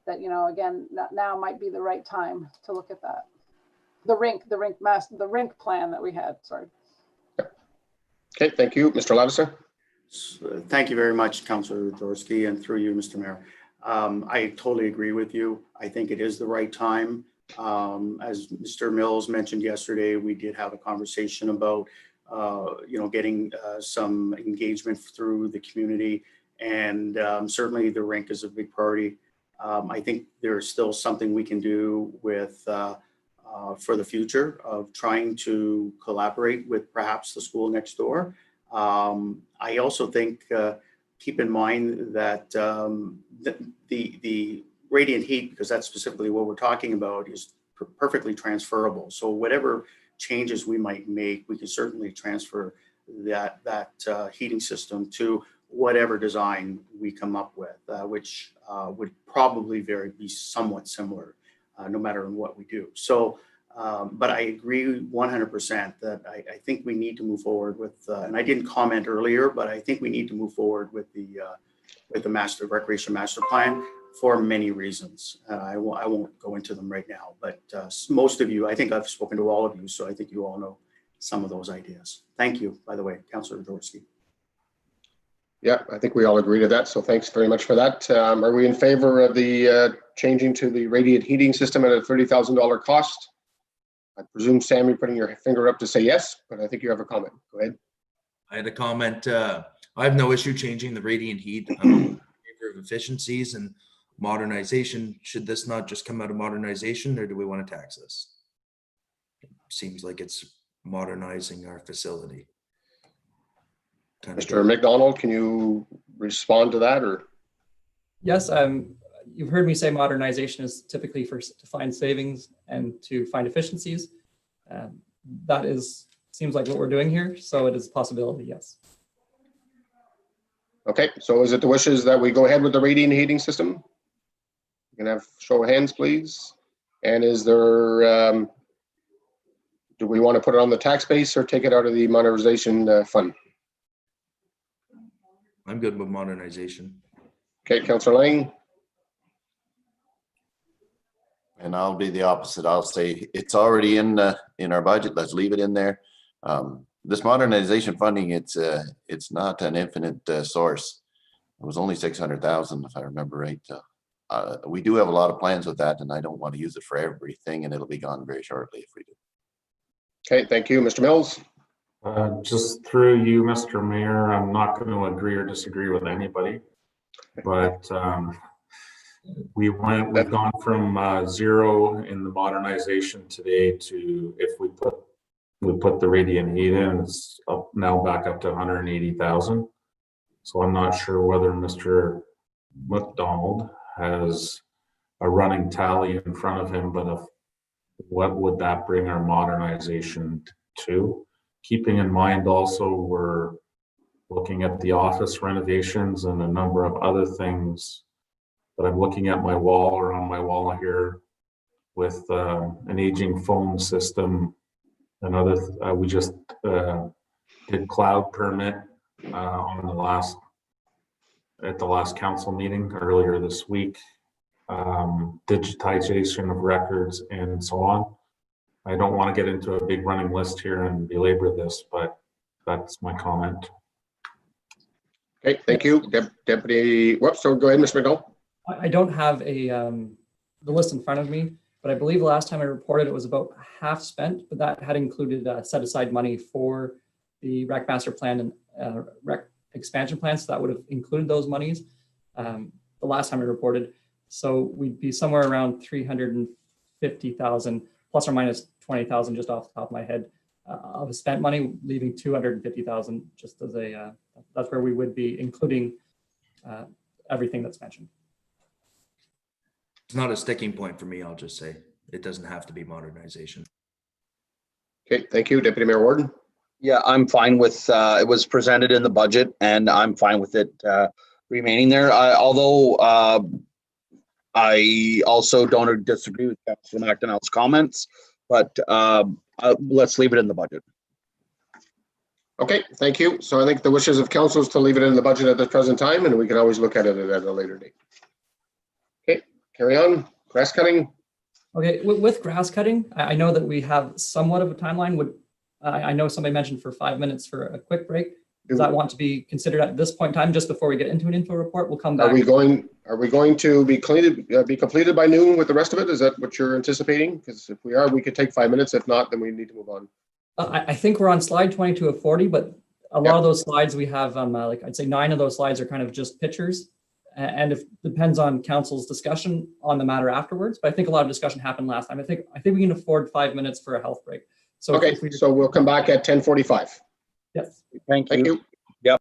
that, you know, again, now might be the right time to look at that. the rink plan that we had, sorry. Okay, thank you. Mr. Ladouceur? Thank you very much, Councillor Jaworski, and through you, Mr. Mayor. I totally agree with you. I think it is the right time. As Mr. Mills mentioned yesterday, we did have a conversation about, getting some engagement through the community, and certainly the rink is a big priority. I think there's still something we can do with for the future of trying to collaborate with perhaps the school next door. I also think keep in mind that the radiant heat, because that's specifically what we're talking about, is perfectly transferable. So whatever changes we might make, we can certainly transfer that heating system to whatever design we come up with, which would probably be somewhat similar, no matter what we do. So, but I agree 100% that I think we need to move forward with, and I didn't comment earlier, but I think we need to move forward with the recreation master plan for many reasons. I won't go into them right now, but most of you, I think I've spoken to all of you, so I think you all know some of those ideas. Thank you, by the way, Councillor Jaworski. Yeah, I think we all agree to that. So thanks very much for that. Are we in favor of the changing to the radiant heating system at a $30,000 cost? I presume, Sam, you're putting your finger up to say yes, but I think you have a comment. Go ahead. I had a comment. I have no issue changing the radiant heat. I'm in favor of efficiencies and modernization. Should this not just come out of modernization, or do we want to tax this? It seems like it's modernizing our facility. Mr. McDonald, can you respond to that, or? Yes, you've heard me say modernization is typically to find savings and to find efficiencies. That seems like what we're doing here, so it is a possibility, yes. Okay, so is it the wishes that we go ahead with the radiant heating system? You can have show of hands, please. And is there, do we want to put it on the tax base or take it out of the modernization fund? I'm good with modernization. Okay, Councillor Lang. And I'll be the opposite. I'll say it's already in our budget. Let's leave it in there. This modernization funding, it's not an infinite source. It was only 600,000, if I remember right. We do have a lot of plans with that, and I don't want to use it for everything, and it'll be gone very shortly if we do. Okay, thank you, Mr. Mills. Just through you, Mr. Mayor, I'm not going to agree or disagree with anybody, but we've gone from 0 in the modernization today to, if we put the radiant heat in, it's now back up to 180,000. So I'm not sure whether Mr. McDonald has a running tally in front of him, but what would that bring our modernization to? Keeping in mind also, we're looking at the office renovations and a number of other things. But I'm looking at my wall, or on my wall here, with an aging phone system. Another, we just did cloud permit at the last council meeting earlier this week. Digitization of records and so on. I don't want to get into a big running list here and belabor this, but that's my comment. Okay, thank you, Deputy. Whoops, so go ahead, Mr. McDonald. I don't have the list in front of me, but I believe the last time I reported it was about half spent, but that had included set aside money for the rec master plan and rec expansion plan, so that would have included those monies the last time I reported. So we'd be somewhere around 350,000 plus or minus 20,000, just off the top of my head, of spent money, leaving 250,000 just as that's where we would be, including everything that's mentioned. It's not a sticking point for me, I'll just say. It doesn't have to be modernization. Okay, thank you, Deputy Mayor Warden. Yeah, I'm fine with, it was presented in the budget, and I'm fine with it remaining there. Although I also don't disagree with Councilor McDonald's comments, but let's leave it in the budget. Okay, thank you. So I think the wishes of council is to leave it in the budget at the present time, and we can always look at it at a later date. Okay, carry on. Grass cutting. Okay, with grass cutting, I know that we have somewhat of a timeline. I know somebody mentioned for 5 minutes for a quick break. Does that want to be considered at this point in time, just before we get into an info report? We'll come back. Are we going to be completed by noon with the rest of it? Is that what you're anticipating? Because if we are, we could take 5 minutes. If not, then we need to move on. I think we're on slide 22 of 40, but a lot of those slides we have, like I'd say 9 of those slides are kind of just pictures. And it depends on council's discussion on the matter afterwards. But I think a lot of discussion happened last time. I think we can afford 5 minutes for a health break. So okay, so we'll come back at 10:45. Yes. Thank you. Thank you. Yep.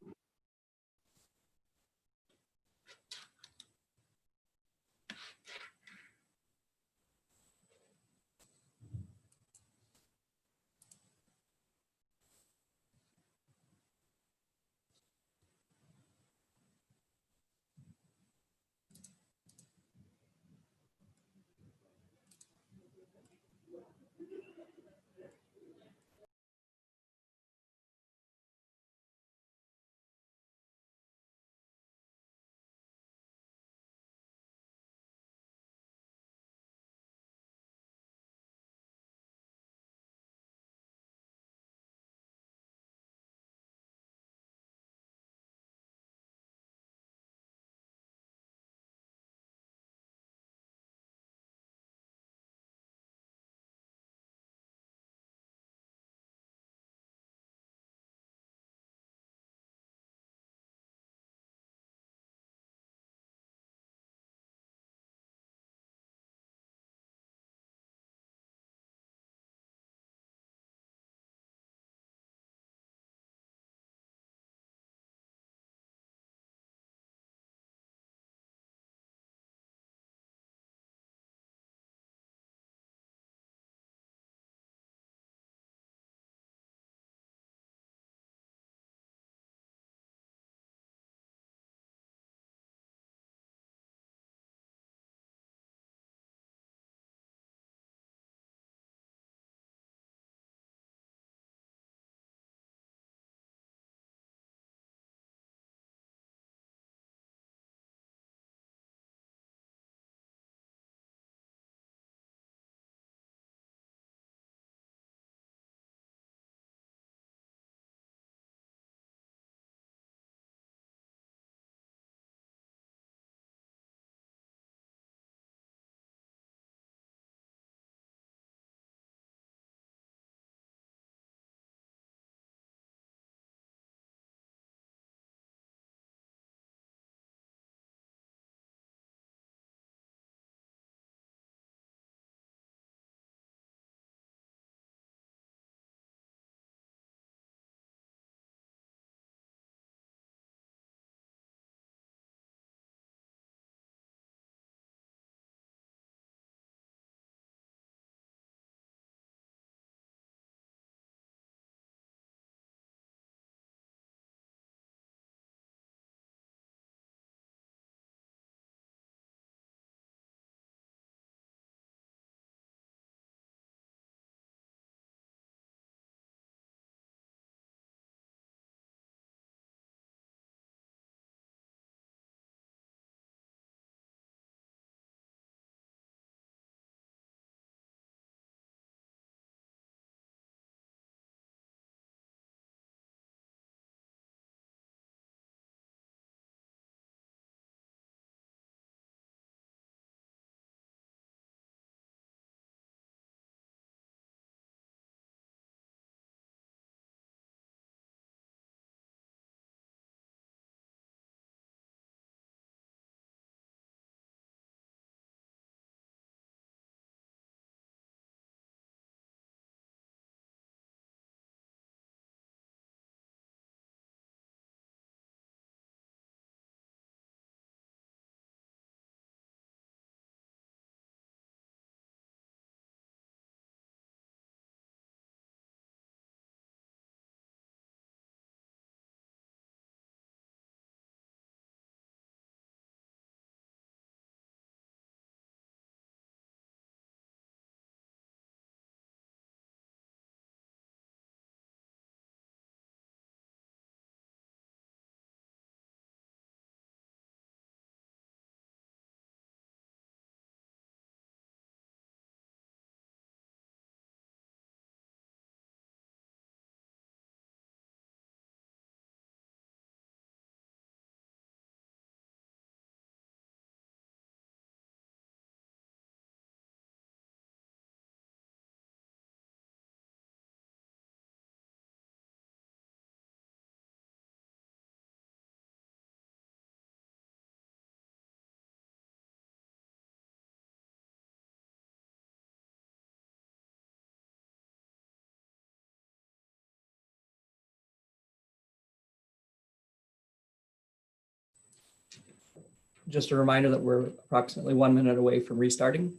Just a reminder that we're approximately 1 minute away from restarting.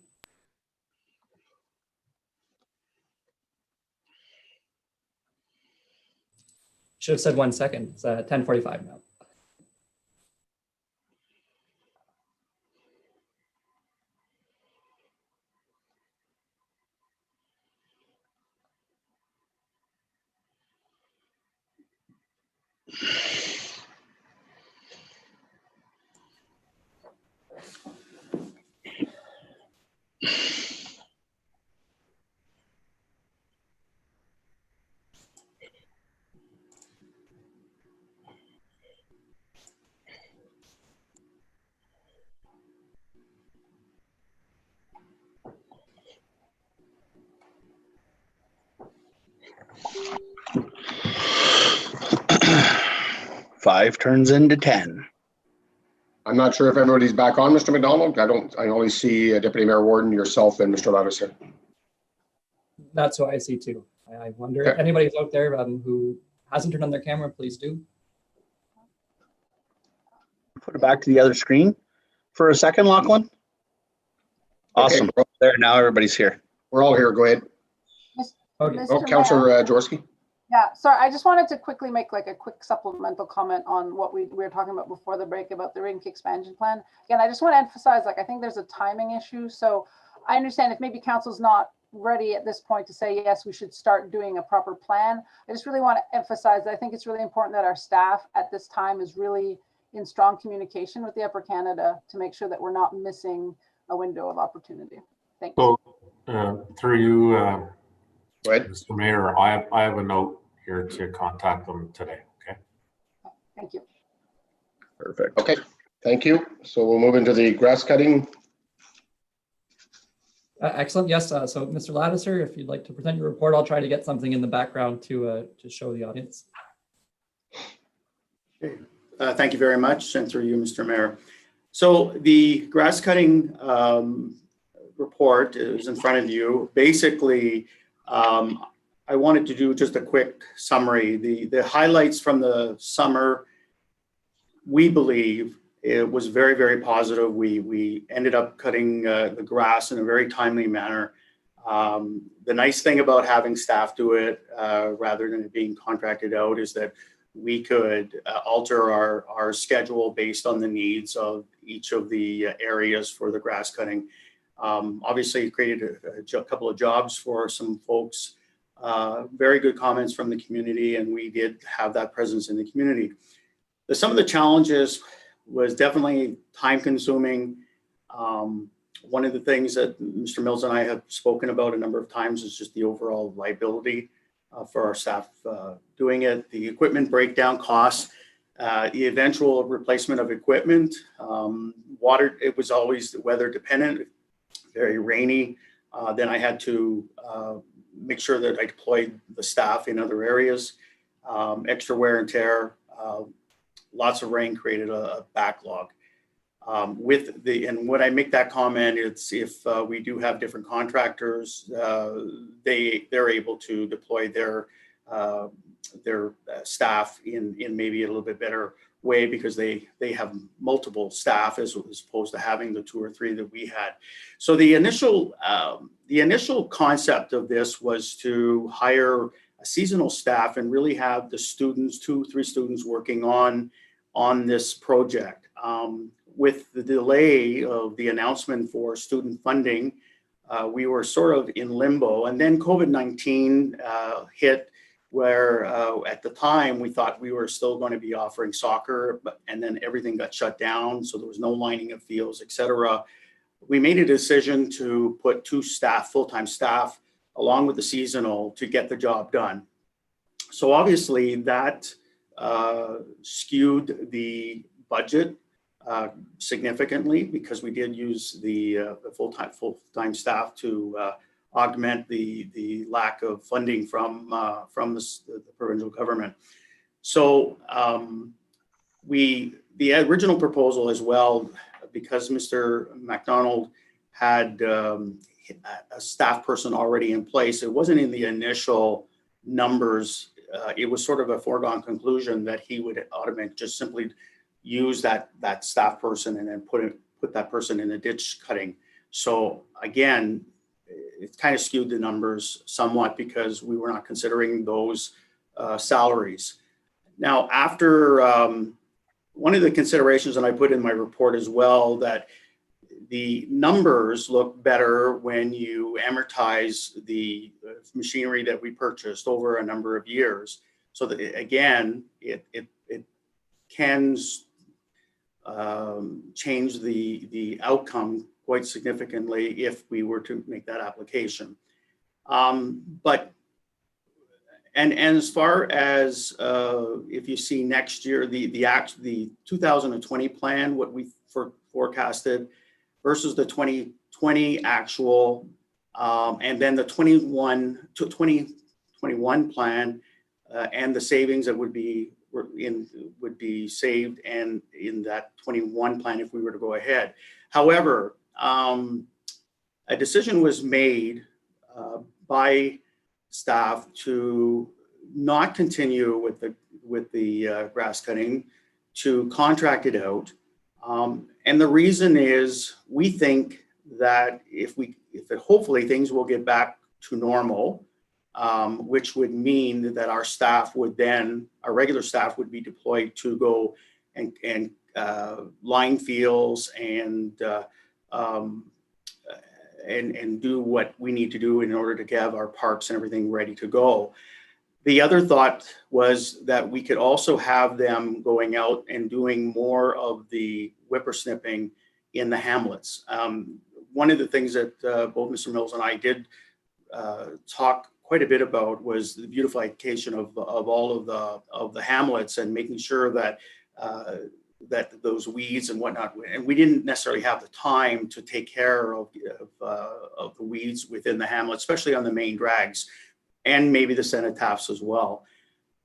Should have said 1 second. It's 10:45 now. Five turns into 10. I'm not sure if everybody's back on, Mr. McDonald. I only see Deputy Mayor Warden, yourself, and Mr. Lattiser. That's what I see too. I wonder if Okay. anybody's out there who hasn't turned on their camera, please do. Put it back to the other screen for a second, Lachlan. Awesome. Okay, There, now everybody's here. we're all here. Go ahead. Okay. Oh, Mr. Councillor Mayor. Jaworski. Yeah, sorry, I just wanted to quickly make like a quick supplemental comment on what we were talking about before the break about the rink expansion plan. Again, I just want to emphasize, like, I think there's a timing issue. So I understand if maybe council's not ready at this point to say, yes, we should start doing a proper plan. I just really want to emphasize that I think it's really important that our staff at this time is really in strong communication with the Upper Canada to make sure that we're not missing a window of opportunity. Thanks. So through you, Go ahead. Mr. Mayor, I have a note here to contact them today. Okay. Thank you. Perfect. Okay, thank you. So we'll move into the grass cutting. Excellent. Yes. So Mr. Lattiser, if you'd like to present your report, I'll try to get something in the background to show the audience. Thank you very much, and through you, Mr. Mayor. So the grass cutting report is in front of you. Basically, I wanted to do just a quick summary. The highlights from the summer, we believe it was very, very positive. We ended up cutting the grass in a very timely manner. The nice thing about having staff do it rather than it being contracted out is that we could alter our schedule based on the needs of each of the areas for the grass cutting. Obviously, it created a couple of jobs for some folks. Very good comments from the community, and we did have that presence in the community. Some of the challenges was definitely time consuming. One of the things that Mr. Mills and I have spoken about a number of times is just the overall liability for our staff doing it, the equipment breakdown costs, the eventual replacement of equipment. Water, it was always weather dependent, very rainy. Then I had to make sure that I deployed the staff in other areas. Extra wear and tear, lots of rain created a backlog. And when I make that comment, it's if we do have different contractors, they're able to deploy their staff in maybe a little bit better way because they have multiple staff as opposed to having the 2 or 3 that we had. So the initial concept of this was to hire a seasonal staff and really have the students, 2, 3 students working on this project. With the delay of the announcement for student funding, we were sort of in limbo, and then COVID-19 hit, where at the time we thought we were still going to be offering soccer, and then everything got shut down, so there was no lining of fields, etc. We made a decision to put 2 staff, full-time staff, along with the seasonal to get the job done. So obviously that skewed the budget significantly because we did use the full-time staff to augment the lack of funding from the provincial government. So the original proposal as well, because Mr. MacDonald had a staff person already in place, it wasn't in the initial numbers. It was sort of a foregone conclusion that he would automate, just simply use that staff person and then put that person in the ditch cutting. So again, it kind of skewed the numbers somewhat because we were not considering those salaries. Now, after one of the considerations that I put in my report as well, that the numbers look better when you amortize the machinery that we purchased over a number of years. So that again, it can change the outcome quite significantly if we were to make that application. But as far as if you see next year, the 2020 plan, what we forecasted versus the 2020 actual, and then the 2021 plan, and the savings that would be saved and in that 21 plan if we were to go ahead. However, a decision was made by staff to not continue with the grass cutting, to contract it out. And the reason is we think that hopefully things will get back to normal, which would mean that our regular staff would be deployed to go and line fields and do what we need to do in order to have our parks and everything ready to go. The other thought was that we could also have them going out and doing more of the whippersnipping in the hamlets. One of the things that both Mr. Mills and I did talk quite a bit about was the beautification of all of the hamlets and making sure that those weeds and whatnot, and we didn't necessarily have the time to take care of the weeds within the hamlet, especially on the main drags, and maybe the cenotaphs as well,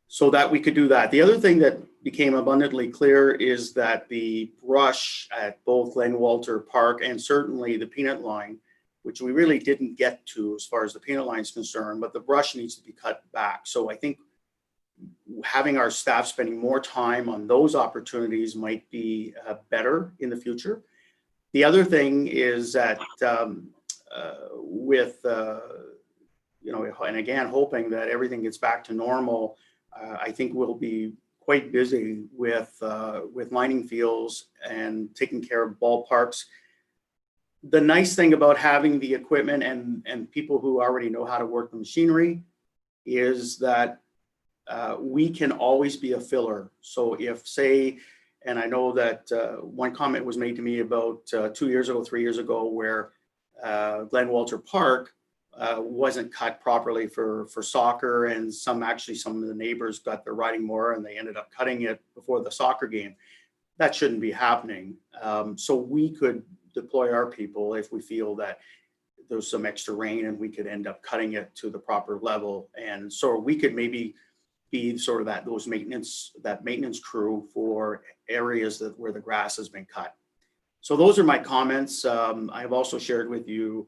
so that we could do that. The other thing that became abundantly clear is that the brush at both Glen Walter Park and certainly the peanut line, which we really didn't get to as far as the peanut line is concerned, but the brush needs to be cut back. So I think having our staff spending more time on those opportunities might be better in the future. The other thing is that and again, hoping that everything gets back to normal, I think we'll be quite busy with lining fields and taking care of ballparks. The nice thing about having the equipment and people who already know how to work the machinery is that we can always be a filler. So if, say, and I know that one comment was made to me about 3 years ago, where Glen Walter Park wasn't cut properly for soccer, and some of the neighbors got their riding mower and they ended up cutting it before the soccer game. That shouldn't be happening. So we could deploy our people if we feel that there's some extra rain and we could end up cutting it to the proper level. And so we could maybe be sort of that maintenance crew for areas where the grass has been cut. So those are my comments. I've also shared with you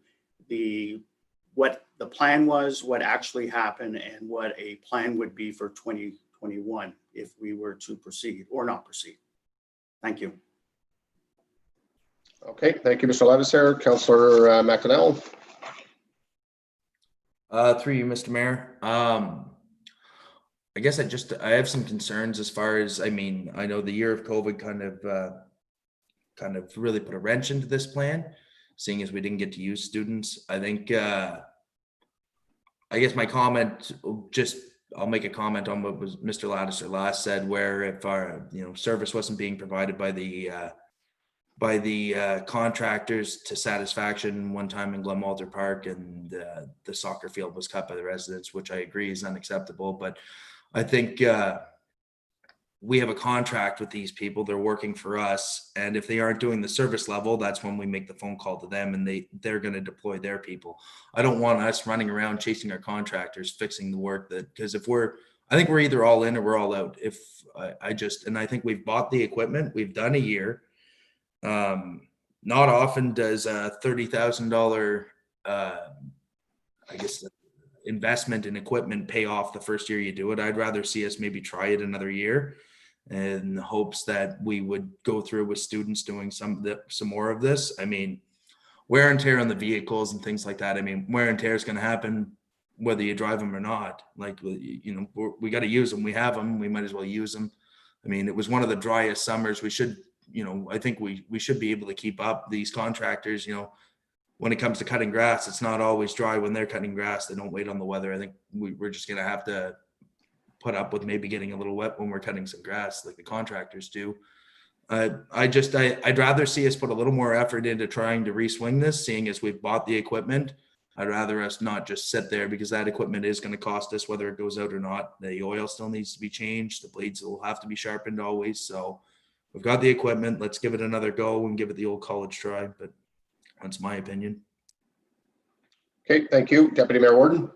what the plan was, what actually happened, and what a plan would be for 2021 if we were to proceed or not proceed. Thank you. Okay, thank you, Mr. Ladisher. Councillor McDonnell. Through you, Mr. Mayor. I guess I have some concerns as far as, I know the year of COVID kind of really put a wrench into this plan, seeing as we didn't get to use students. I think, I guess my comment, I'll make a comment on what was Mr. Ladisher last said, where if our service wasn't being provided by the contractors to satisfaction one time in Glen Walter Park, and the soccer field was cut by the residents, which I agree is unacceptable. But I think we have a contract with these people. They're working for us. And if they aren't doing the service level, that's when we make the phone call to them, and they're going to deploy their people. I don't want us running around chasing our contractors, fixing the work because I think we're either all in or we're all out. And I think we've bought the equipment. We've done a year. Not often does a $30,000, investment in equipment pay off the first year you do it. I'd rather see us maybe try it another year in the hopes that we would go through with students doing some more of this. I mean, wear and tear on the vehicles and things like that. I mean, wear and tear is going to happen whether you drive them or not. Like, you know, we got to use them. We have them. We might as well use them. I mean, it was one of the driest summers. We should, you know, I think we should be able to keep up. These contractors, you know, when it comes to cutting grass, it's not always dry when they're cutting grass. They don't wait on the weather. I think we're just going to have to put up with maybe getting a little wet when we're cutting some grass like the contractors do. I'd rather see us put a little more effort into trying to re-swing this, seeing as we've bought the equipment. I'd rather us not just sit there, because that equipment is going to cost us whether it goes out or not. The oil still needs to be changed. The blades will have to be sharpened always. So we've got the equipment. Let's give it another go and give it the old college try. But that's my opinion. Okay, thank you. Deputy Mayor Warden.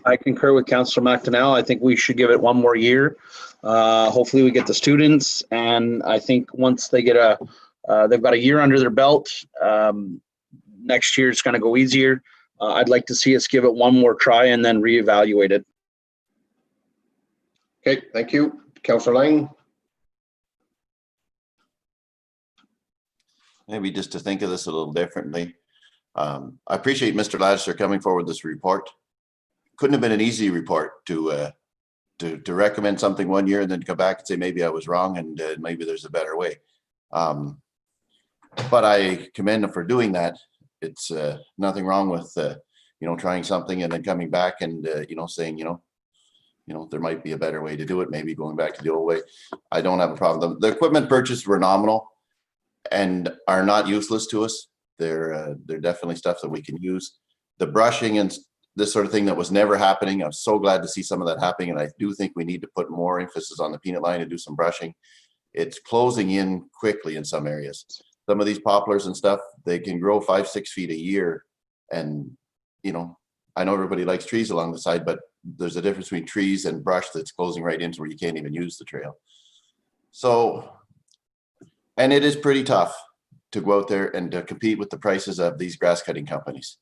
I concur with Councillor McDonnell. I think we should give it one more year. Hopefully we get the students, and I think once they get they've got a year under their belt, next year it's going to go easier. I'd like to see us give it one more try and then reevaluate it. Okay, thank you. Councillor Lang. Maybe just to think of this a little differently. I appreciate Mr. Laddister coming forward with this report. Couldn't have been an easy report to recommend something one year and then come back and say, maybe I was wrong and maybe there's a better way. But I commend him for doing that. It's nothing wrong with, you know, trying something and then coming back and, you know, saying, you know, there might be a better way to do it. Maybe going back to the old way. I don't have a problem. The equipment purchased were nominal and are not useless to us. They're definitely stuff that we can use. The brushing and this sort of thing that was never happening. I'm so glad to see some of that happening. And I do think we need to put more emphasis on the peanut line and do some brushing. It's closing in quickly in some areas. Some of these poplars and stuff, they can grow 5-6 feet a year. And, you know, I know everybody likes trees along the side, but there's a difference between trees and brush that's closing right into where you can't even use the trail. So, and it is pretty tough to go out there and to compete with the prices of these grass cutting companies.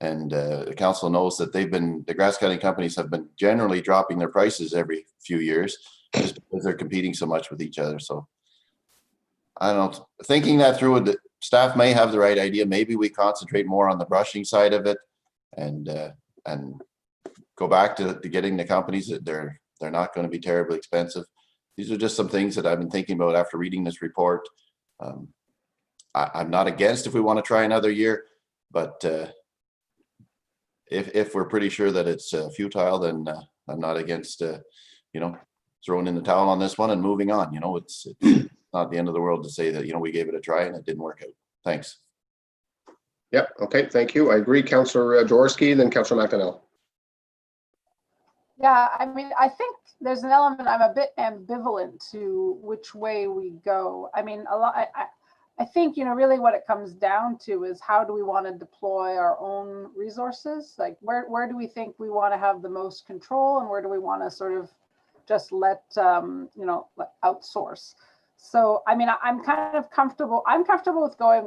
And the council knows that the grass cutting companies have been generally dropping their prices every few years just because they're competing so much with each other. So I don't know, thinking that through, the staff may have the right idea. Maybe we concentrate more on the brushing side of it and go back to getting the companies that they're not going to be terribly expensive. These are just some things that I've been thinking about after reading this report. I'm not against if we want to try another year, but if we're pretty sure that it's futile, then I'm not against you know, throwing in the towel on this one and moving on. You know, it's not the end of the world to say that, you know, we gave it a try and it didn't work out. Thanks. Yeah, okay, thank you. I agree. Councillor Jaworski, then Councillor McDonnell. Yeah, I mean, I think there's an element, I'm a bit ambivalent to which way we go. I mean, I think, you know, really what it comes down to is how do we want to deploy our own resources? Like where do we think we want to have the most control, and where do we want to sort of just let, you know, outsource? So, I mean, I'm kind of comfortable. I'm comfortable with going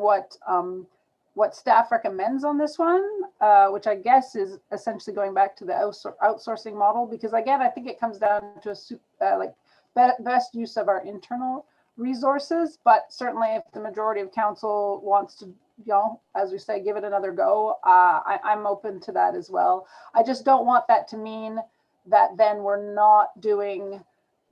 what staff recommends on this one, which I guess is essentially going back to the outsourcing model, because again, I think it comes down to best use of our internal resources. But certainly if the majority of council wants to, you know, as we say, give it another go, I'm open to that as well. I just don't want that to mean that then we're not doing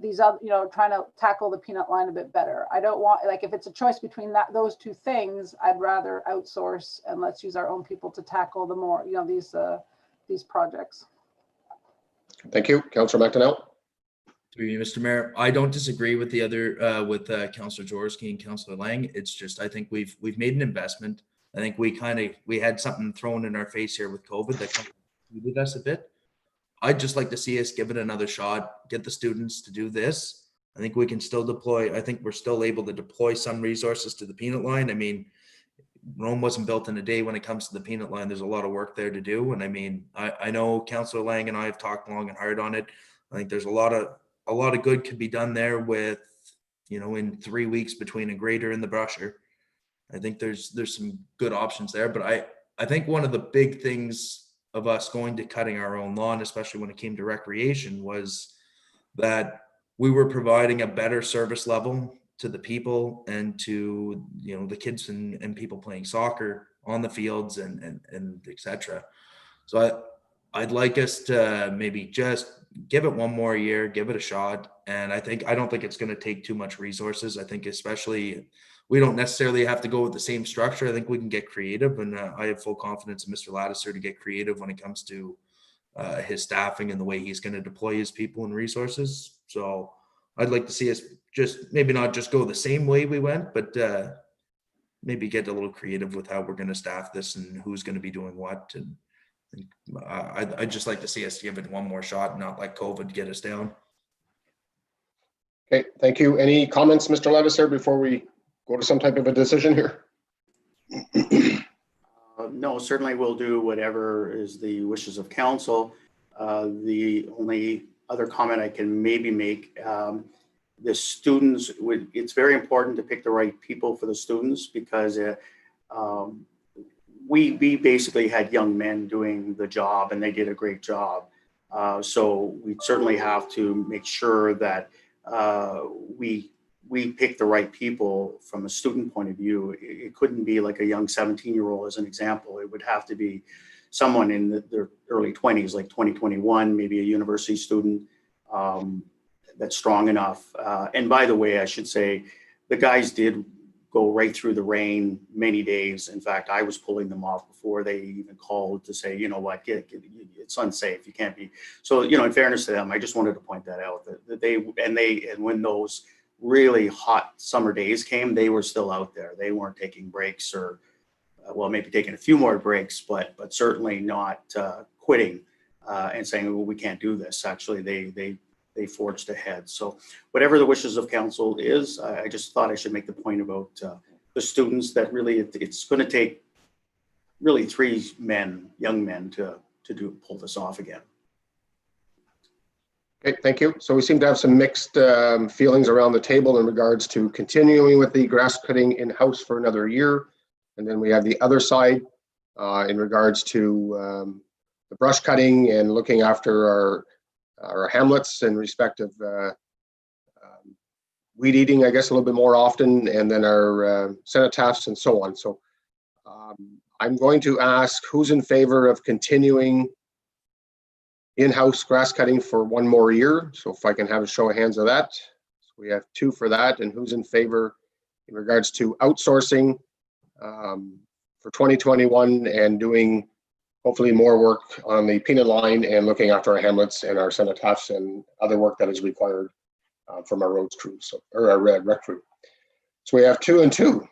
these other, you know, trying to tackle the peanut line a bit better. I don't want, like, if it's a choice between those two things, I'd rather outsource and let's use our own people to tackle the more, you know, these projects. Thank you. Councillor McDonnell. Through you, Mr. Mayor, I don't disagree with the other with Councillor Jaworski and Councillor Lang. It's just I think we've made an investment. I think we had something thrown in our face here with COVID that kind of confused us a bit. I'd just like to see us give it another shot, get the students to do this. I think we can still deploy. I think we're still able to deploy some resources to the peanut line. I mean, Rome wasn't built in a day when it comes to the peanut line. There's a lot of work there to do. And I mean, I know Councillor Lang and I have talked long and hard on it. I think there's a lot of good can be done there with, you know, in 3 weeks between a grader and the brusher. I think there's some good options there. But I think one of the big things of us going to cutting our own lawn, especially when it came to recreation, was that we were providing a better service level to the people and to, you know, the kids and people playing soccer on the fields and etc. So I'd like us to maybe just give it one more year, give it a shot. And I don't think it's going to take too much resources. I think especially we don't necessarily have to go with the same structure. I think we can get creative, and I have full confidence in Mr. Lattiser to get creative when it comes to his staffing and the way he's going to deploy his people and resources. So I'd like to see us just maybe not just go the same way we went, but maybe get a little creative with how we're going to staff this and who's going to be doing what. And I'd just like to see us give it one more shot and not let COVID get us down. Okay, thank you. Any comments, Mr. Lattiser, before we go to some type of a decision here? No, certainly we'll do whatever is the wishes of council. The only other comment I can maybe make, the students, it's very important to pick the right people for the students, because we basically had young men doing the job and they did a great job. So we certainly have to make sure that we pick the right people from a student point of view. It couldn't be like a young 17-year-old as an example. It would have to be someone in their early 20s, like 2021, maybe a university student that's strong enough. And by the way, I should say, the guys did go right through the rain many days. In fact, I was pulling them off before they even called to say, you know what, it's unsafe. You can't be. So, you know, in fairness to them, I just wanted to point that out, that when those really hot summer days came, they were still out there. They weren't taking breaks, or well, maybe taking a few more breaks, but certainly not quitting and saying, well, we can't do this. Actually, they forged ahead. So whatever the wishes of council is, I just thought I should make the point about the students, that really it's going to take really 3 young men to pull this off again. Okay, thank you. So we seem to have some mixed feelings around the table in regards to continuing with the grass cutting in-house for another year. And then we have the other side in regards to the brush cutting and looking after our hamlets in respect of weed eating, I guess, a little bit more often, and then our cenotaphs and so on. So I'm going to ask, who's in favor of continuing in-house grass cutting for one more year? So if I can have a show of hands of that. So we have 2 for that. And who's in favor in regards to outsourcing for 2021 and doing hopefully more work on the peanut line and looking after our hamlets and our cenotaphs and other work that is required from our roads crew, or our rec crew. So we have 2 and 2.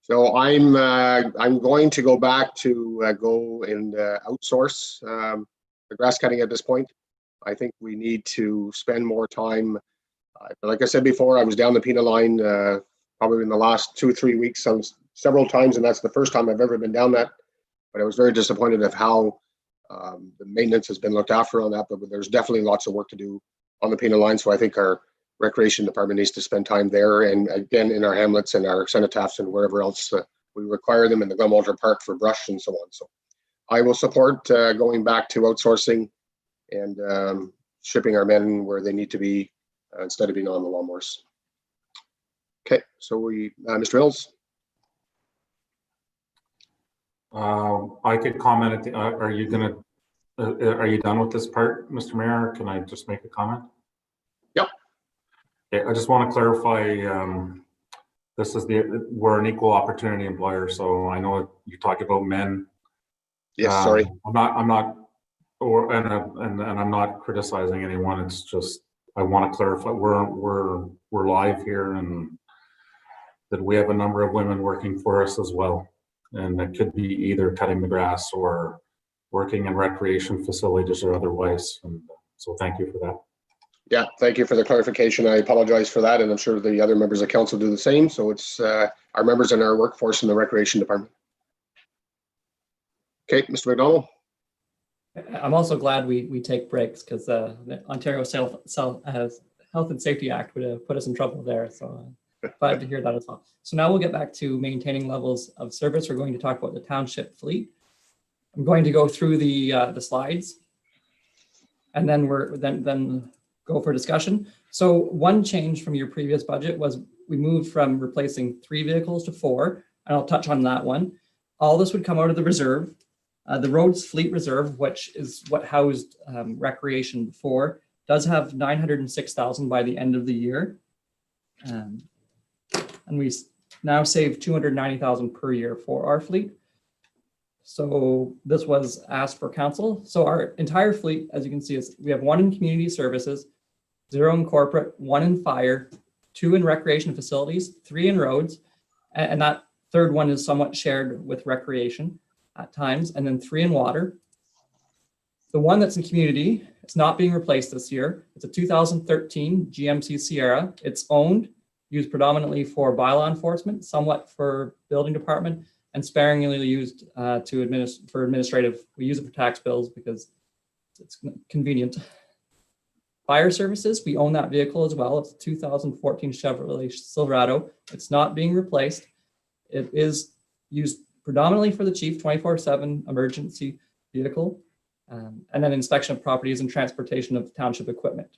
So I'm going to go back to go and outsource the grass cutting at this point. I think we need to spend more time. Like I said before, I was down the peanut line probably in the last 2 or 3 weeks several times, and that's the first time I've ever been down that. But I was very disappointed of how the maintenance has been looked after on that. But there's definitely lots of work to do on the peanut line. So I think our recreation department needs to spend time there, and again in our hamlets and our cenotaphs and wherever else we require them in the Glen Park for brush and so on. So I will support going back to outsourcing and shipping our men where they need to be instead of being on the lawnmowers. Okay, so Mr. Mills. I could comment at the, are you done with this part, Mr. Mayor? Can I just make a comment? Yep. Okay, I just want to clarify, we're an equal opportunity employer. So I know you talk about men. Yes, sorry. I'm not criticizing anyone. It's just, I want to clarify, we're live here, and that we have a number of women working for us as well. And that could be either cutting the grass or working in recreation facilities or otherwise. And so thank you for that. Yeah, thank you for the clarification. I apologize for that, and I'm sure the other members of council do the same. So it's our members in our workforce in the recreation department. Okay, Mr. McDonald. I'm also glad we take breaks, because the Ontario Health and Safety Act would have put us in trouble there. So glad to hear that as well. So now we'll get back to maintaining levels of service. We're going to talk about the township fleet. I'm going to go through the slides, and then go for discussion. So one change from your previous budget was we moved from replacing 3 vehicles to 4, and I'll touch on that one. All this would come out of the reserve. The roads fleet reserve, which is what housed recreation before, does have 906,000 by the end of the year. And we now save 290,000 per year for our fleet. So this was asked for council. So our entire fleet, as you can see, is we have 1 in community services, 0 in corporate, 1 in fire, 2 in recreation facilities, 3 in roads, and that third one is somewhat shared with recreation at times, and then 3 in water. The one that's in community, it's not being replaced this year. It's a 2013 GMC Sierra. It's owned, used predominantly for bylaw enforcement, somewhat for building department, and sparingly used for administrative. We use it for tax bills because it's convenient. Fire services, we own that vehicle as well. It's a 2014 Chevrolet Silverado. It's not being replaced. It is used predominantly for the chief, 24/7 emergency vehicle, and then inspection of properties and transportation of township equipment.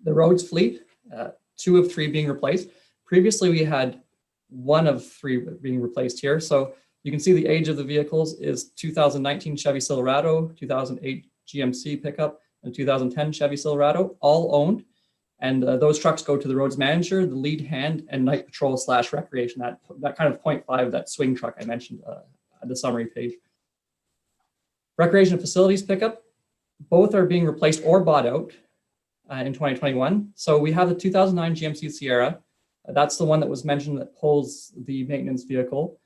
The roads fleet, 2 of 3 being replaced. Previously, we had 1 of 3 being replaced here. So you can see the age of the vehicles is 2019 Chevy Silverado, 2008 GMC pickup, and 2010 Chevy Silverado, all owned. And those trucks go to the roads manager, the lead hand, and night patrol / recreation, that kind of 0.5, that swing truck I mentioned at the summary page. Recreation and facilities pickup, both are being replaced or bought out in 2021. So we have the 2009 GMC Sierra. That's the one that was mentioned that pulls the maintenance vehicle,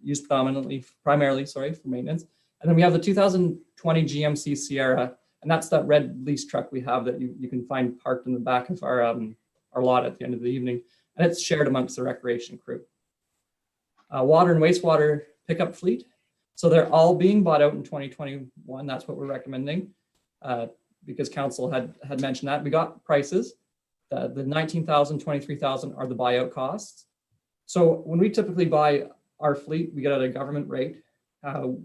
used primarily for maintenance. And then we have the 2020 GMC Sierra, and that's that red lease truck we have that you can find parked in the back of our lot at the end of the evening, and it's shared amongst the recreation crew. Water and wastewater pickup fleet. So they're all being bought out in 2021. That's what we're recommending because council had mentioned that. We got prices. The 19,000, 23,000 are the buyout costs. So when we typically buy our fleet, we get at a government rate.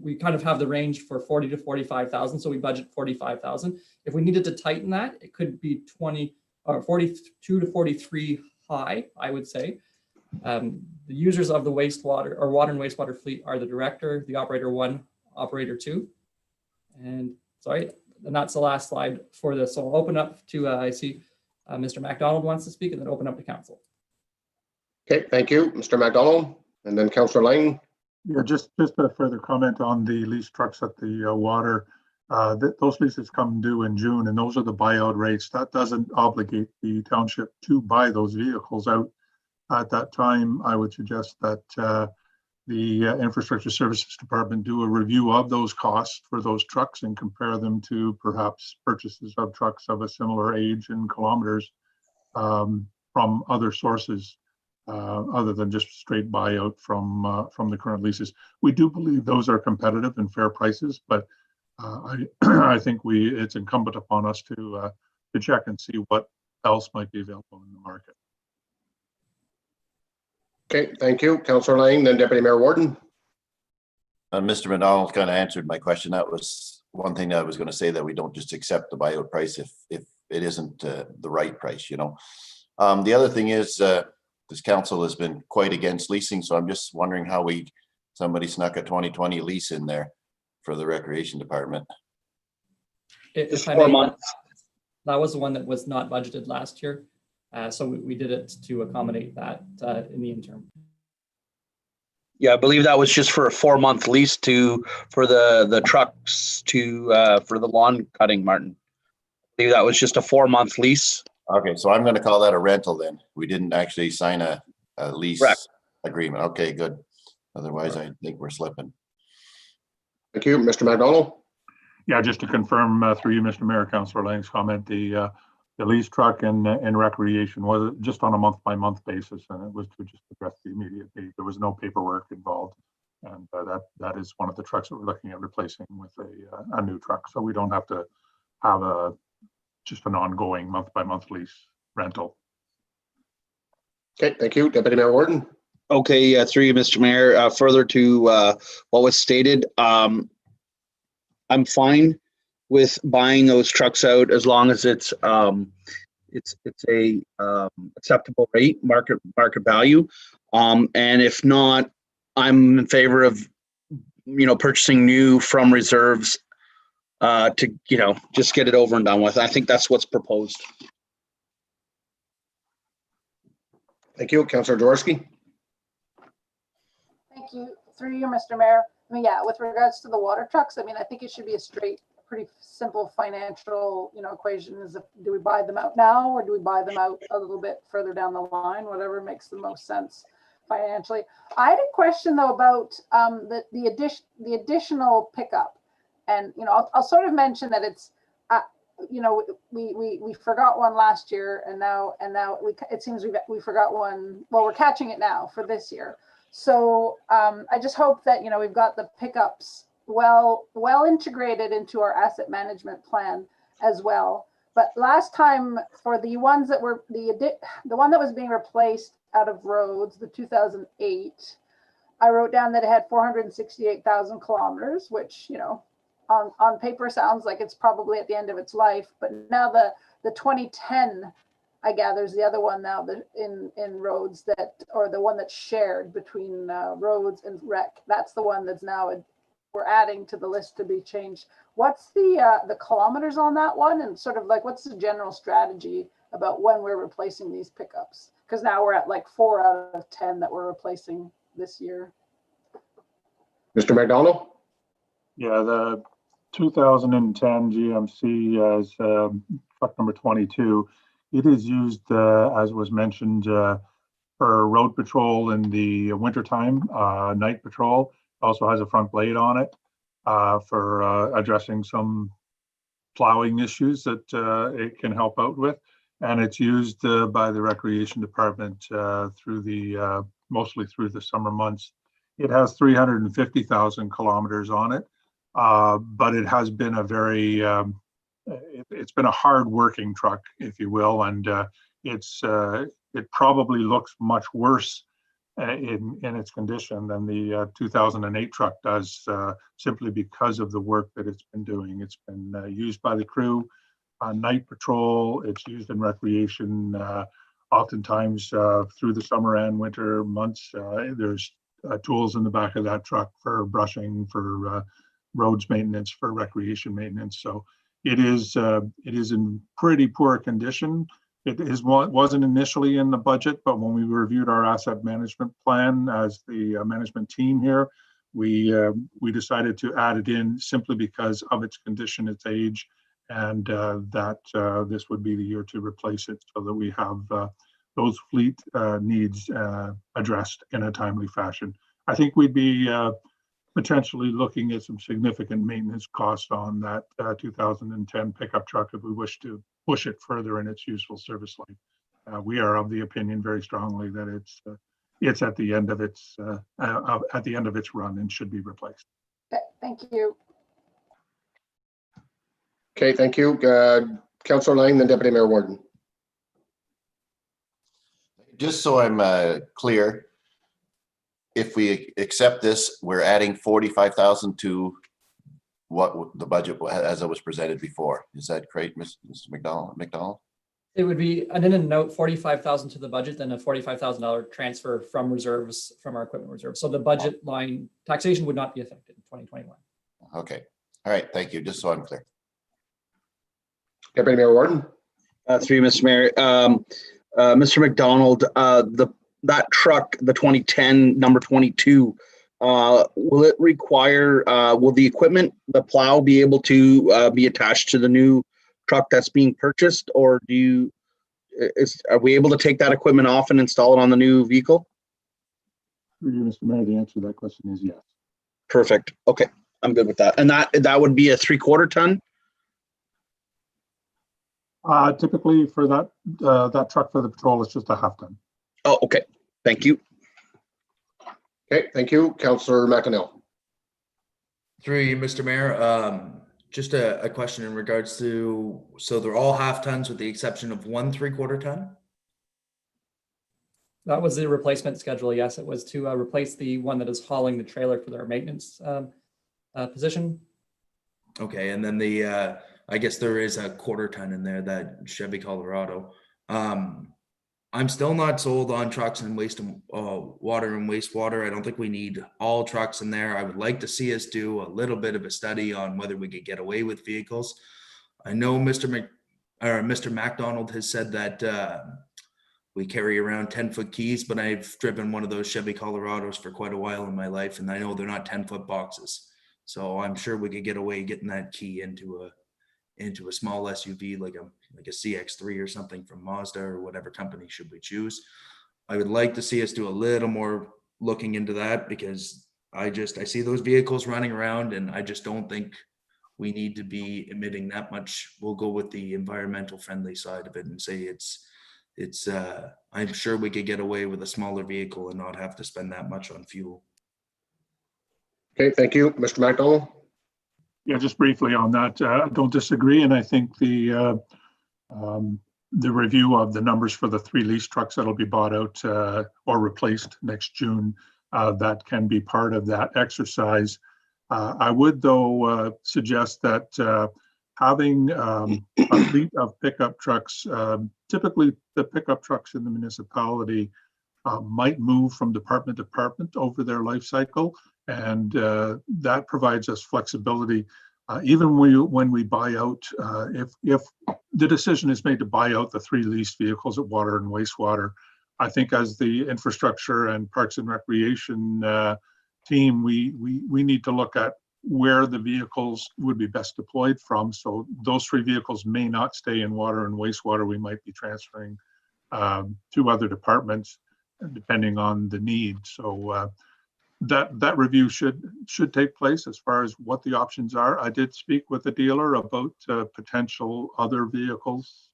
We kind of have the range for 40 to 45,000, so we budget 45,000. If we needed to tighten that, it could be 20 or 42 to 43 high, I would say. The users of the wastewater or water and wastewater fleet are the director, the operator 1, operator 2, and that's the last slide for this. So I'll open up to I see Mr. MacDonald wants to speak, and then open up to council. Okay, thank you, Mr. MacDonald, and then Councillor Lang. Yeah, just a further comment on the lease trucks at the water. Those leases come due in June, and those are the buyout rates. That doesn't obligate the township to buy those vehicles out at that time. I would suggest that the Infrastructure Services Department do a review of those costs for those trucks and compare them to perhaps purchases of trucks of a similar age and kilometers from other sources. Other than just straight buyout from the current leases. We do believe those are competitive and fair prices, but I think it's incumbent upon us to check and see what else might be available in the market. Okay, thank you, Councillor Lang, then Deputy Mayor Warden. Mr. McDonald kind of answered my question. That was one thing that I was going to say, that we don't just accept the buyout price if it isn't the right price, you know. The other thing is, this council has been quite against leasing, so I'm just wondering how somebody snuck a 2020 lease in there for the recreation department. Just 4 months. That was the one that was not budgeted last year, so we did it to accommodate that in the interim. Yeah, I believe that was just for a 4-month lease for the trucks for the lawn cutting, Martin. I believe that was just a 4-month lease. Okay, so I'm going to call that a rental then. We didn't actually sign a lease Correct. agreement. Okay, good. Otherwise, I think we're slipping. Thank you, Mr. MacDonald. Yeah, just to confirm through you, Mr. Mayor, Councillor Lang's comment, the lease truck and recreation was just on a month-by-month basis, and it was to just address the immediate need. There was no paperwork involved, and that is one of the trucks that we're looking at replacing with a new truck, so we don't have to have just an ongoing month-by-month lease rental. Okay, thank you, Deputy Mayor Warden. Okay, through you, Mr. Mayor. Further to what was stated, I'm fine with buying those trucks out as long as it's a acceptable rate, market value. And if not, I'm in favor of purchasing new from reserves to just get it over and done with. I think that's what's proposed. Thank you. Councillor Jaworski. Thank you. Through you, Mr. Mayor. I mean, yeah, with regards to the water trucks, I mean, I think it should be a pretty simple financial, equation. Is do we buy them out now, or do we buy them out a little bit further down the line? Whatever makes the most sense financially. I had a question though about the additional pickup, and I'll sort of mention that it's we forgot one last year, and now it seems we forgot one. Well, we're catching it now for this year. So I just hope that we've got the pickups well integrated into our asset management plan as well. But last time, for the ones that were the one that was being replaced out of roads, the 2008, I wrote down that it had 468,000 kilometers, which on paper sounds like it's probably at the end of its life. But now the 2010, I gather, is the other one now that in roads, or the one that's shared between roads and rec. That's the one that's now we're adding to the list to be changed. What's the kilometers on that one, and sort of like what's the general strategy about when we're replacing these pickups? Because now we're at like 4 out of 10 that we're replacing this year. Mr. McDonald. Yeah, the 2010 GMC as truck number 22. It is used, as was mentioned, for road patrol in the wintertime, night patrol. Also has a front blade on it for addressing some plowing issues that it can help out with. And it's used by the recreation department mostly through the summer months. It has 350,000 kilometers on it, but it has been it's been a hard working truck, if you will, and it probably looks much worse in its condition than the 2008 truck does, simply because of the work that it's been doing. It's been used by the crew on night patrol. It's used in recreation, oftentimes through the summer and winter months. There's tools in the back of that truck for brushing, for roads maintenance, for recreation maintenance. So it is in pretty poor condition. It wasn't initially in the budget, but when we reviewed our asset management plan as the management team here, we decided to add it in simply because of its condition, its age, and that this would be the year to replace it so that we have those fleet needs addressed in a timely fashion. I think we'd be potentially looking at some significant maintenance costs on that 2010 pickup truck if we wish to push it further in its useful service life. We are of the opinion very strongly that it's at the end of its run and should be replaced. Thank you. Okay, thank you. Councillor Lang, then Deputy Mayor Warden. Just so I'm clear, if we accept this, we're adding 45,000 to what the budget as it was presented before. Is that correct, Mr. McDonald? It would be an in and note 45,000 to the budget, then a $45,000 transfer from reserves, from our equipment reserve. So the budget line taxation would not be affected in 2021. Okay. All right. Thank you. Just so I'm clear. Deputy Mayor Warden. Through you, Mr. Mayor. Mr. McDonald, that truck, the 2010 number 22, will it require, will the equipment, the plow, be able to be attached to the new truck that's being purchased, or are we able to take that equipment off and install it on the new vehicle? Mr. Mayor, the answer to that question is yes. Perfect. Okay, I'm good with that. And that would be a 3/4 ton? Typically for that truck for the patrol, it's just a 1/2 ton. Oh, okay. Thank you. Okay, thank you. Councillor McInerney. Through you, Mr. Mayor, just a question in regards to, so they're all 1/2 tons with the exception of 1 3/4 ton? That was the replacement schedule. Yes, it was to replace the one that is hauling the trailer for their maintenance position. Okay, and then the I guess there is a quarter ton in there, that Chevy Colorado. I'm still not sold on trucks and water and wastewater. I don't think we need all trucks in there. I would like to see us do a little bit of a study on whether we could get away with vehicles. I know Mr. MacDonald has said that we carry around 10-foot keys, but I've driven one of those Chevy Colorados for quite a while in my life, and I know they're not 10-foot boxes. So I'm sure we could get away getting that key into a small SUV like a CX-3 or something from Mazda or whatever company should we choose. I would like to see us do a little more looking into that, because I see those vehicles running around, and I just don't think we need to be emitting that much. We'll go with the environmental friendly side of it and say I'm sure we could get away with a smaller vehicle and not have to spend that much on fuel. Okay, thank you. Mr. MacDonald? Yeah, just briefly on that, I don't disagree, and I think the review of the numbers for the 3 lease trucks that'll be bought out or replaced next June, that can be part of that exercise. I would, though, suggest that having a fleet of pickup trucks, typically the pickup trucks in the municipality might move from department to department over their life cycle, and that provides us flexibility. Even when we buy out, if the decision is made to buy out the 3 leased vehicles at Water and Wastewater, I think as the infrastructure and Parks and Recreation team, we need to look at where the vehicles would be best deployed from. So those 3 vehicles may not stay in Water and Wastewater. We might be transferring to other departments depending on the need. So that review should take place as far as what the options are. I did speak with the dealer about potential other vehicles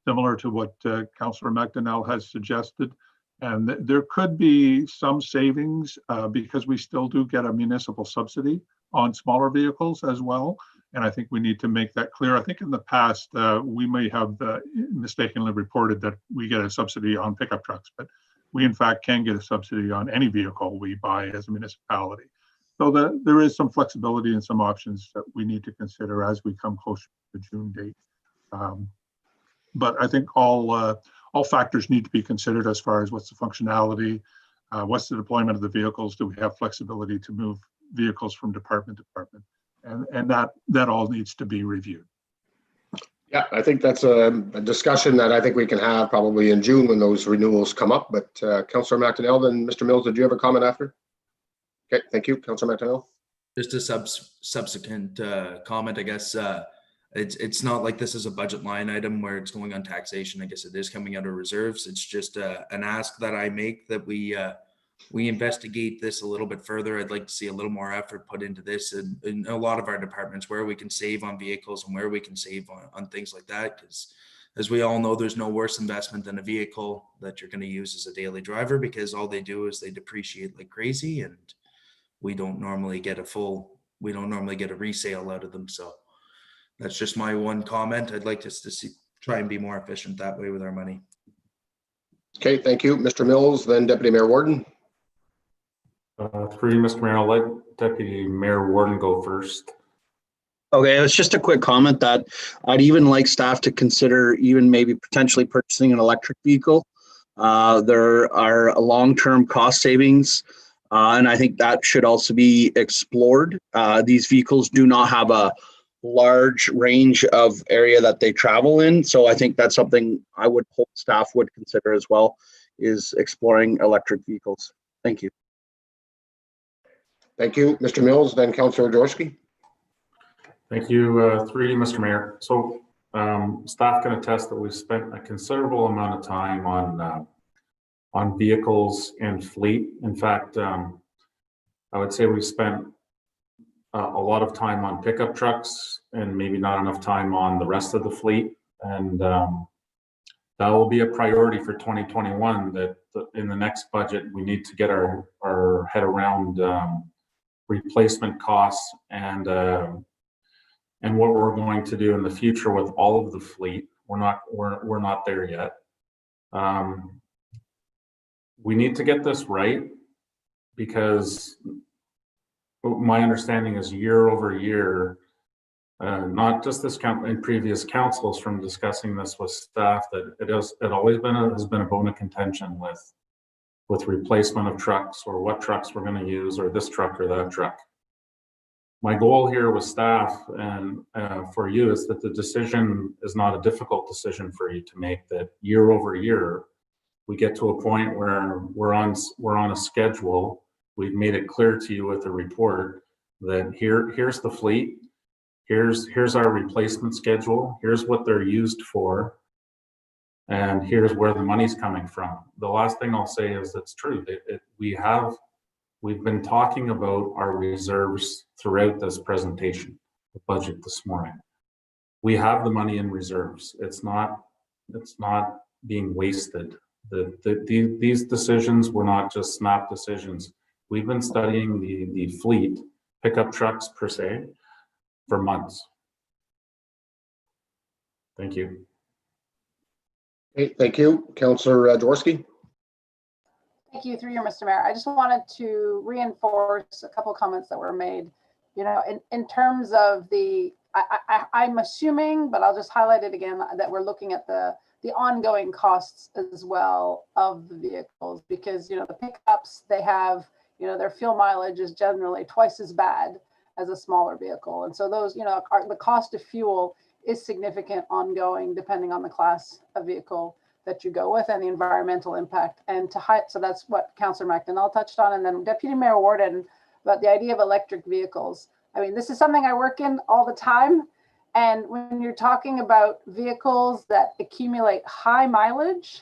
similar to what Councillor McDonnell has suggested. And there could be some savings because we still do get a municipal subsidy on smaller vehicles as well. And I think we need to make that clear. I think in the past, we may have mistakenly reported that we get a subsidy on pickup trucks, but we in fact can get a subsidy on any vehicle we buy as a municipality. So there is some flexibility and some options that we need to consider as we come closer to the June date. But I think all factors need to be considered as far as what's the functionality, what's the deployment of the vehicles, do we have flexibility to move vehicles from department to department, and that all needs to be reviewed. Yeah, I think that's a discussion that I think we can have probably in June when those renewals come up. But Councillor McDonnell and Mr. Mills, did you have a comment after? Okay, thank you. Councillor McDonnell. Just a subsequent comment, I guess. It's not like this is a budget line item where it's going on taxation. I guess it is coming out of reserves. It's just an ask that I make that we investigate this a little bit further. I'd like to see a little more effort put into this in a lot of our departments, where we can save on vehicles and where we can save on things like that. Because as we all know, there's no worse investment than a vehicle that you're going to use as a daily driver, because all they do is they depreciate like crazy, and we don't normally get a resale out of them. So that's just my one comment. I'd like us to try and be more efficient that way with our money. Okay, thank you. Mr. Mills, then Deputy Mayor Warden. Through you, Mr. Mayor, I'll let Deputy Mayor Warden go first. Okay, it's just a quick comment that I'd even like staff to consider even maybe potentially purchasing an electric vehicle. There are long-term cost savings, and I think that should also be explored. These vehicles do not have a large range of area that they travel in, so I think that's something I would hope staff would consider as well, is exploring electric vehicles. Thank you. Thank you, Mr. Mills, then Councillor Jaworski. Thank you, through you, Mr. Mayor. So staff can attest that we've spent a considerable amount of time on vehicles and fleet. In fact, I would say we've spent a lot of time on pickup trucks and maybe not enough time on the rest of the fleet. And that will be a priority for 2021, that in the next budget, we need to get our head around replacement costs and what we're going to do in the future with all of the fleet. We're not there yet. We need to get this right, because my understanding is year over year, not just this council, in previous councils from discussing this with staff, that it has always been a bone of contention with replacement of trucks, or what trucks we're going to use, or this truck or that truck. My goal here with staff and for you is that the decision is not a difficult decision for you to make, that year over year, we get to a point where we're on a schedule. We've made it clear to you with a report that here's the fleet, here's our replacement schedule, here's what they're used for, and here's where the money's coming from. The last thing I'll say is it's true. We've been talking about our reserves throughout this presentation, the budget this morning. We have the money in reserves. It's not being wasted. These decisions were not just snap decisions. We've been studying the fleet, pickup trucks per se, for months. Thank you. Okay, thank you. Councillor Jaworski. Thank you, through you, Mr. Mayor. I just wanted to reinforce a couple of comments that were made. You know, in terms of I'm assuming, but I'll just highlight it again, that we're looking at the ongoing costs as well of the vehicles, because, you know, the pickups, they have, you know, their fuel mileage is generally twice as bad as a smaller vehicle. And so those, you know, the cost of fuel is significant ongoing, depending on the class of vehicle that you go with and the environmental impact. And so that's what Councillor McDonnell touched on. And then Deputy Mayor Warden, about the idea of electric vehicles. I mean, this is something I work in all the time. And when you're talking about vehicles that accumulate high mileage,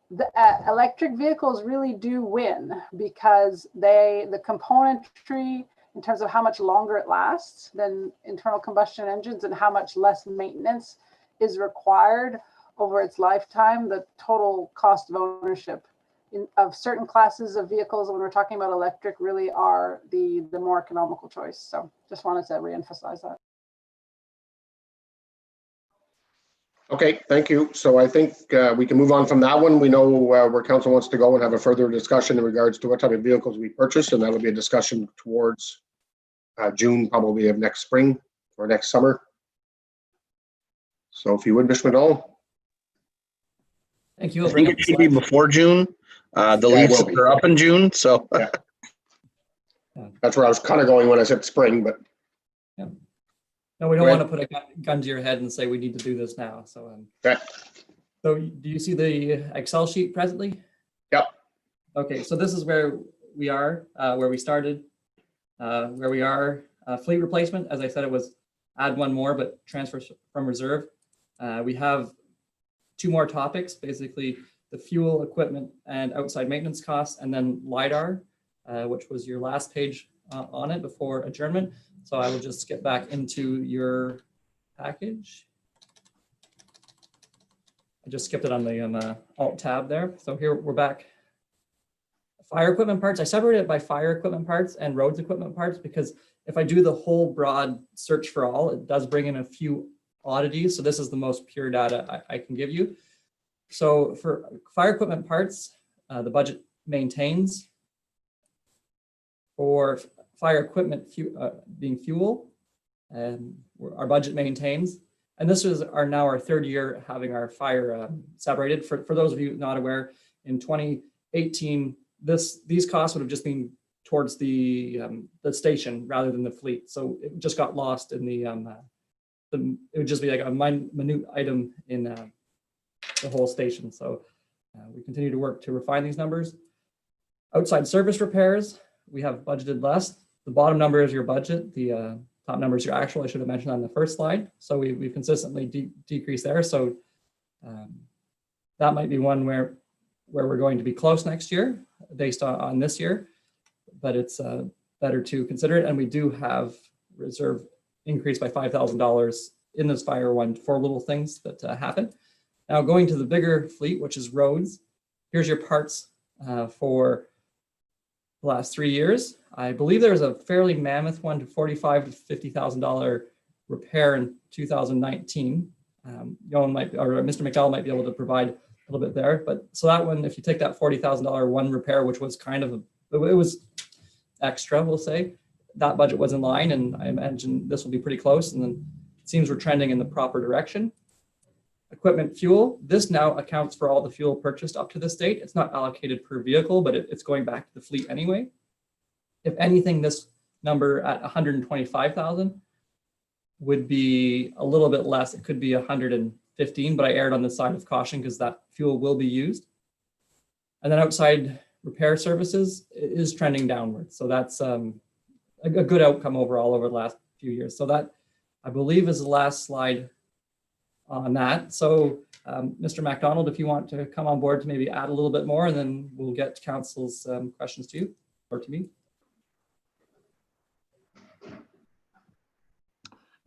the electric vehicles really do win, because the componentry in terms of how much longer it lasts than internal combustion engines and how much less maintenance is required over its lifetime, the total cost of ownership of certain classes of vehicles, when we're talking about electric, really are the more economical choice. So just wanted to reemphasize that. Okay, thank you. So I think we can move on from that one. We know where council wants to go and have a further discussion in regards to what type of vehicles we purchase, and that'll be a discussion towards June, probably, of next spring or next summer. So if you would, Mr. McDonnell. Thank you. I think it should be before June. The leaves are up in June, so. Yeah. That's where I was kind of going when I said spring, but. Yeah. No, we don't want to put a gun to your head and say we need to do this now. So, Okay. So do you see the Excel sheet presently? Yep. Okay, so this is where we are, where we started, where we are. Fleet replacement, as I said, it was add one more, but transfer from reserve. We have two more topics, basically the fuel, equipment, and outside maintenance costs, and then LiDAR, which was your last page on it before adjournment. So I will just get back into your package. I just skipped it on the Alt tab there. So here we're back. Fire equipment parts, I separated it by fire equipment parts and roads equipment parts, because if I do the whole broad search for all, it does bring in a few oddities. So this is the most pure data I can give you. So for fire equipment parts, the budget maintains. For fire equipment being fuel, and our budget maintains. And this is now our third year having our fire separated. For those of you not aware, in 2018, these costs would have just been towards the station rather than the fleet. So it just got lost in it would just be like a minute item in the whole station. So we continue to work to refine these numbers. Outside service repairs, we have budgeted less. The bottom number is your budget. The top number is your actual. I should have mentioned on the first slide. So we've consistently decreased there. So that might be one where we're going to be close next year based on this year, but it's better to consider it. And we do have reserve increased by $5,000 in this fire one for little things that happen. Now going to the bigger fleet, which is roads, here's your parts for the last 3 years. I believe there's a fairly mammoth one to $45,000 to $50,000 repair in 2019. Yoan might, or Mr. McDowell might be able to provide a little bit there. But so that one, if you take that $40,000 one repair, which was kind of it was extra, we'll say, that budget was in line, and I imagine this will be pretty close, and then it seems we're trending in the proper direction. Equipment fuel, this now accounts for all the fuel purchased up to this date. It's not allocated per vehicle, but it's going back to the fleet anyway. If anything, this number at 125,000 would be a little bit less. It could be 115, but I erred on the side of caution because that fuel will be used. And then outside repair services is trending downward. So that's a good outcome overall over the last few years. So that, I believe, is the last slide on that. So Mr. MacDonald, if you want to come on board to maybe add a little bit more, and then we'll get council's questions to you or to me.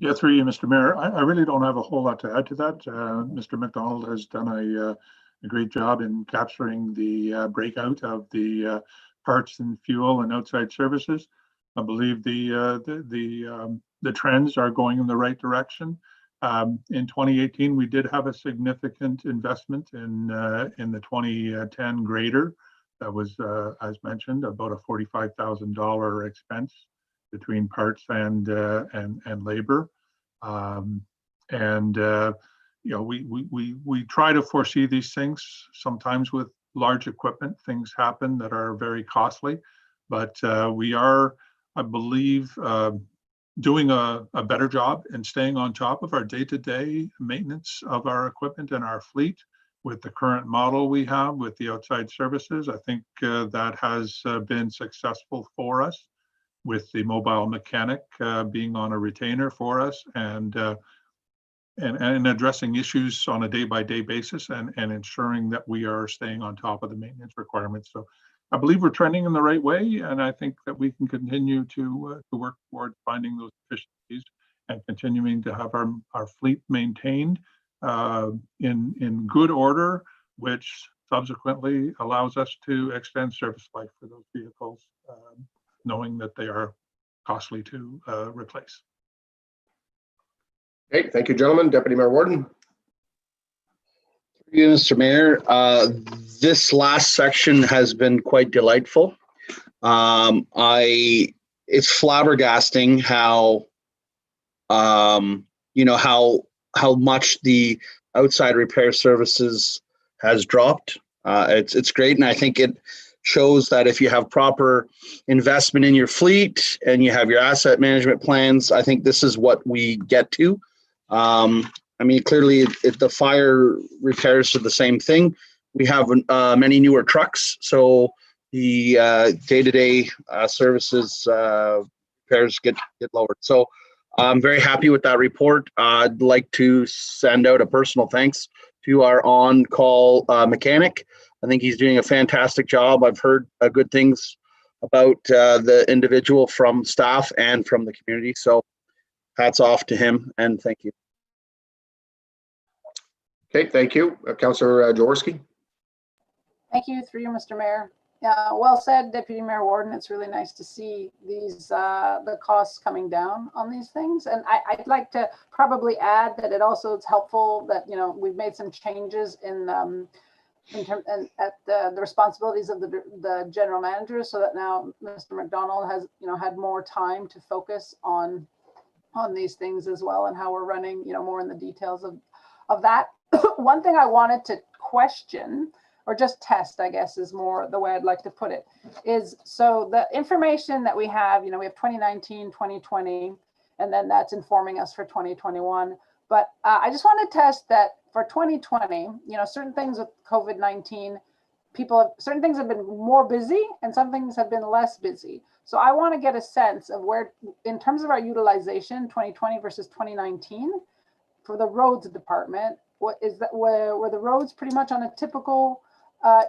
Yeah, through you, Mr. Mayor. I really don't have a whole lot to add to that. Mr. MacDonald has done a great job in capturing the breakout of the parts and fuel and outside services. I believe the trends are going in the right direction. In 2018, we did have a significant investment in the 2010 grader. That was, as mentioned, about a $45,000 expense between parts and labor. You know, we try to foresee these things. Sometimes with large equipment, things happen that are very costly, but we are, I believe, doing a better job and staying on top of our day-to-day maintenance of our equipment and our fleet with the current model we have with the outside services. I think that has been successful for us, with the mobile mechanic being on a retainer for us and addressing issues on a day-by-day basis and ensuring that we are staying on top of the maintenance requirements. So I believe we're trending in the right way, and I think that we can continue to work toward finding those efficiencies and continuing to have our fleet maintained in good order, which subsequently allows us to extend service life for those vehicles, knowing that they are costly to replace. Okay, thank you, gentlemen. Deputy Mayor Warden. Thank you, Mr. Mayor. This last section has been quite delightful. It's flabbergasting how you know how much the outside repair services has dropped. It's great, and I think it shows that if you have proper investment in your fleet and you have your asset management plans, I think this is what we get to. I mean, clearly the fire repairs are the same thing. We have many newer trucks, so the day-to-day services repairs get lowered. So I'm very happy with that report. I'd like to send out a personal thanks to our on-call mechanic. I think he's doing a fantastic job. I've heard good things about the individual from staff and from the community. So hats off to him, and thank you. Okay, thank you. Councillor Jaworski. Thank you, through you, Mr. Mayor. Yeah, well said, Deputy Mayor Warden. It's really nice to see these the costs coming down on these things. And I'd like to probably add that it also is helpful that, you know, we've made some changes in terms and at the responsibilities of the general manager, so that now Mr. MacDonald has, you know, had more time to focus on these things as well, and how we're running, you know, more in the details of that. One thing I wanted to question, or just test, I guess is more the way I'd like to put it, is so the information that we have, you know, we have 2019, 2020, and then that's informing us for 2021. But I just want to test that for 2020, you know, certain things with COVID-19, certain things have been more busy and some things have been less busy. So I want to get a sense of where, in terms of our utilization, 2020 versus 2019, for the roads department, what is that, were the roads pretty much on a typical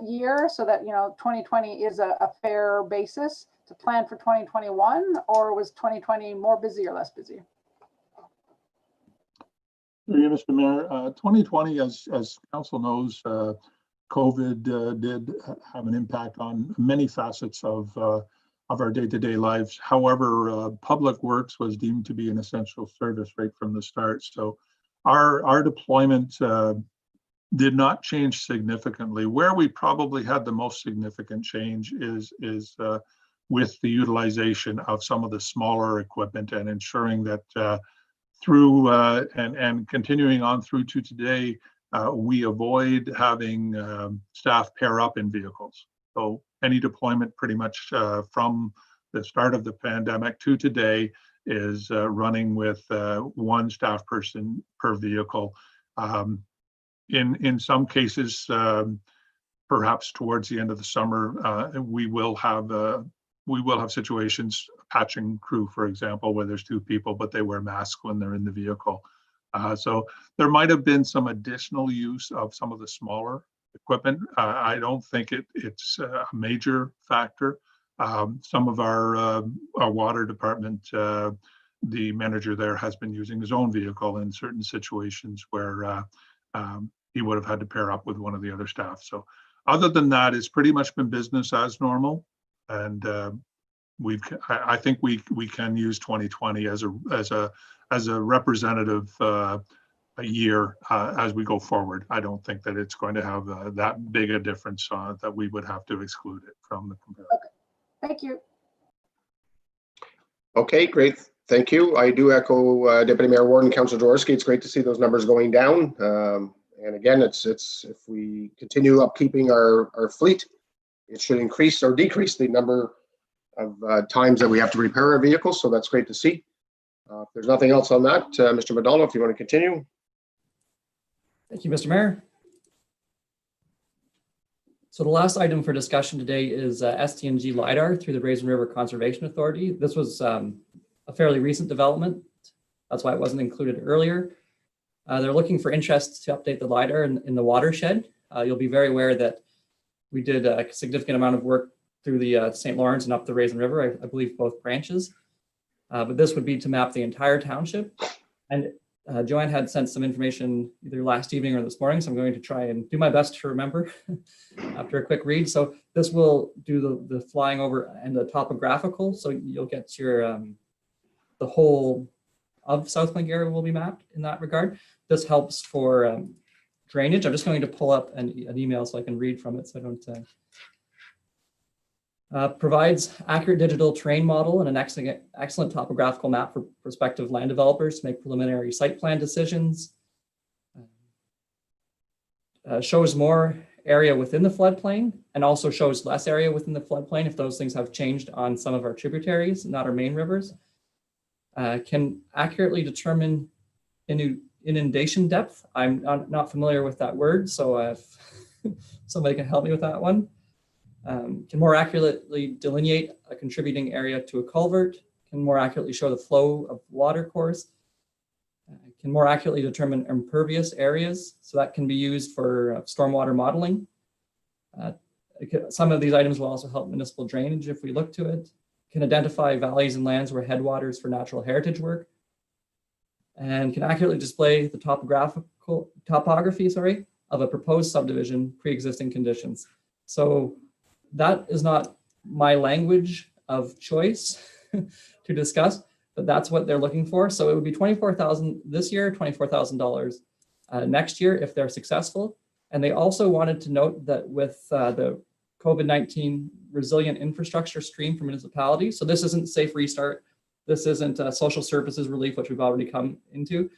year, so that, you know, 2020 is a fair basis to plan for 2021, or was 2020 more busy or less busy? Mr. Mayor, 2020, as council knows, COVID did have an impact on many facets of our day-to-day lives. However, public works was deemed to be an essential service right from the start. So our deployment did not change significantly. Where we probably had the most significant change is with the utilization of some of the smaller equipment and ensuring that through and continuing on through to today, we avoid having staff pair up in vehicles. So any deployment pretty much from the start of the pandemic to today is running with one staff person per vehicle. In some cases, perhaps towards the end of the summer, we will have situations, patching crew, for example, where there's two people, but they wear masks when they're in the vehicle. So there might have been some additional use of some of the smaller equipment. I don't think it's a major factor. Some of our water department, the manager there has been using his own vehicle in certain situations where he would have had to pair up with one of the other staff. So other than that, it's pretty much been business as normal. And I think we can use 2020 as a representative a year as we go forward. I don't think that it's going to have that big a difference that we would have to exclude it from the comparison. Okay. Thank you. Okay, great. Thank you. I do echo Deputy Mayor Warden, Councillor Jaworski. It's great to see those numbers going down. And again, it's if we continue upkeeping our fleet, it should increase or decrease the number of times that we have to repair our vehicles. So that's great to see. If there's nothing else on that, Mr. Madonna, if you want to continue. Thank you, Mr. Mayor. So the last item for discussion today is STNG LiDAR through the Brazen River Conservation Authority. This was a fairly recent development. That's why it wasn't included earlier. They're looking for interest to update the LiDAR in the watershed. You'll be very aware that we did a significant amount of work through the St. Lawrence and up the Brazen River, I believe both branches. But this would be to map the entire township. And Joanne had sent some information either last evening or this morning, so I'm going to try and do my best to remember after a quick read. So this will do the flying over and the topographical. So you'll get your, the whole of South Glengarry will be mapped in that regard. This helps for drainage. I'm just going to pull up an email so I can read from it so I don't provides accurate digital terrain model and an excellent topographical map for prospective land developers to make preliminary site plan decisions. Shows more area within the floodplain and also shows less area within the floodplain if those things have changed on some of our tributaries, not our main rivers. Can accurately determine inundation depth. I'm not familiar with that word, so if somebody can help me with that one. Can more accurately delineate a contributing area to a culvert, can more accurately show the flow of water course, can more accurately determine impervious areas, so that can be used for stormwater modeling. Some of these items will also help municipal drainage if we look to it, can identify valleys and lands where headwaters for natural heritage work, and can accurately display the topography of a proposed subdivision pre-existing conditions. So that is not my language of choice to discuss, but that's what they're looking for. So it would be $24,000 this year, $24,000 next year if they're successful. And they also wanted to note that with the COVID-19 resilient infrastructure stream for municipalities, so this isn't Safe Restart, this isn't social services relief, which we've already come into.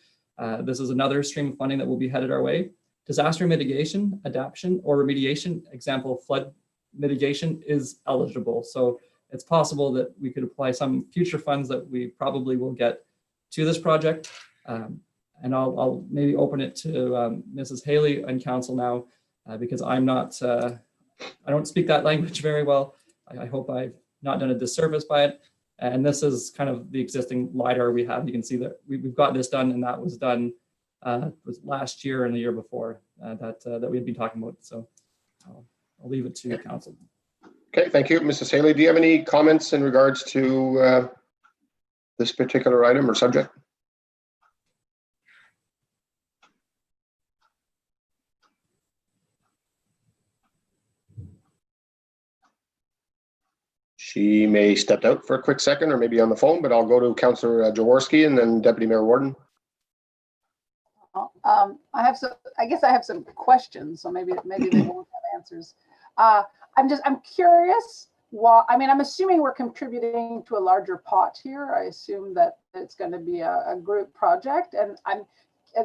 This is another stream of funding that will be headed our way. Disaster mitigation, adaptation, or remediation, example, flood mitigation is eligible. So it's possible that we could apply some future funds that we probably will get to this project. And I'll maybe open it to Mrs. Haley and council now, because I'm not, I don't speak that language very well. I hope I've not done a disservice by it. And this is kind of the existing LiDAR we have. You can see that we've got this done, and that was done was last year and the year before that we had been talking about. So I'll leave it to council. Okay, thank you. Mrs. Haley, do you have any comments in regards to this particular item or subject? She may step out for a quick second or maybe on the phone, but I'll go to Councillor Jaworski and then Deputy Mayor Warden. I guess I have some questions, so maybe they won't have answers. I'm curious. I mean, I'm assuming we're contributing to a larger pot here. I assume that it's going to be a group project, and I'm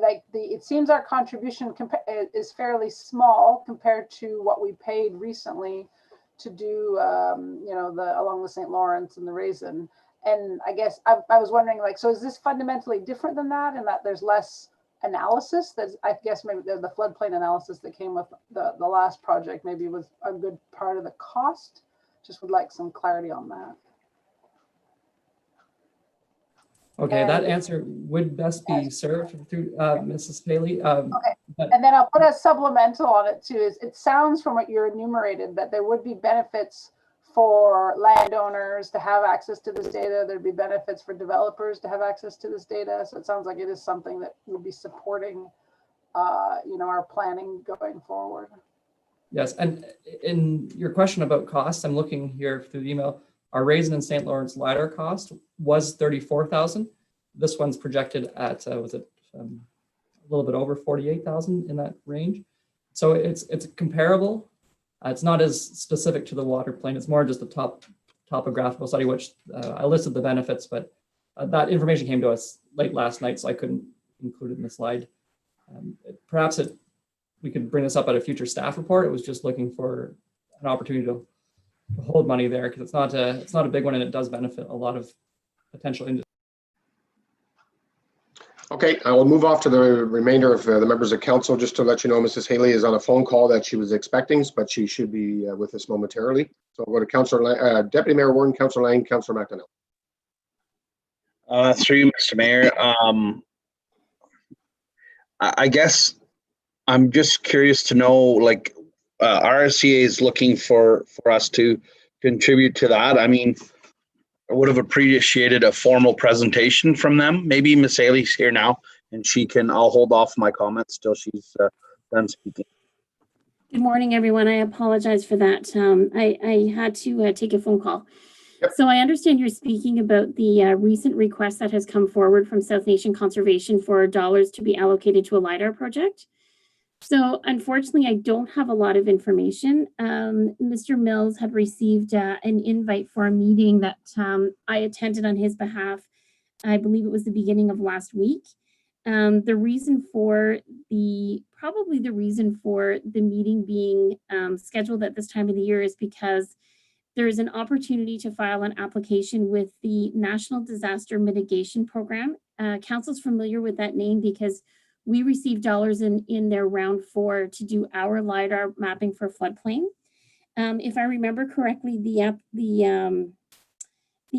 like it seems our contribution is fairly small compared to what we paid recently to do, you know, along the St. Lawrence and the Raisin. And I guess I was wondering, like, so is this fundamentally different than that, in that there's less analysis? That I guess maybe the floodplain analysis that came with the last project maybe was a good part of the cost. Just would like some clarity on that. Okay, that answer would best be served through Mrs. Paley. Okay, and then I'll put a supplemental on it too. It sounds from what you're enumerated that there would be benefits for landowners to have access to this data. There'd be benefits for developers to have access to this data. So it sounds like it is something that would be supporting, you know, our planning going forward. Yes, and in your question about costs, I'm looking here through the email. Our Raisin and St. Lawrence LiDAR cost was $34,000. This one's projected at was it a little bit over 48,000 in that range. So it's comparable. It's not as specific to the water plane. It's more just the topographical study, which I listed the benefits, but that information came to us late last night, so I couldn't include it in the slide. Perhaps we could bring this up at a future staff report. It was just looking for an opportunity to hold money there, because it's not a big one, and it does benefit a lot of potential industry. Okay, I will move off to the remainder of the members of council. Just to let you know, Mrs. Haley is on a phone call that she was expecting, but she should be with us momentarily. So I'll go to Councillor Deputy Mayor Warden, Councillor Lang, Councillor McDonnell. Through you, Mr. Mayor. I guess I'm just curious to know, like, RSCA is looking for us to contribute to that. I mean, I would have appreciated a formal presentation from them. Maybe Ms. Haley's here now, and I'll hold off my comments till she's done speaking. Good morning, everyone. I apologize for that. I had to take a phone call. Yep. So I understand you're speaking about the recent request that has come forward from South Nation Conservation for dollars to be allocated to a LiDAR project. So unfortunately, I don't have a lot of information. Mr. Mills had received an invite for a meeting that I attended on his behalf. I believe it was the beginning of last week. The reason for the meeting being scheduled at this time of the year is because there is an opportunity to file an application with the National Disaster Mitigation Program. Council's familiar with that name because we received dollars in their round 4 to do our LiDAR mapping for floodplain. If I remember correctly, the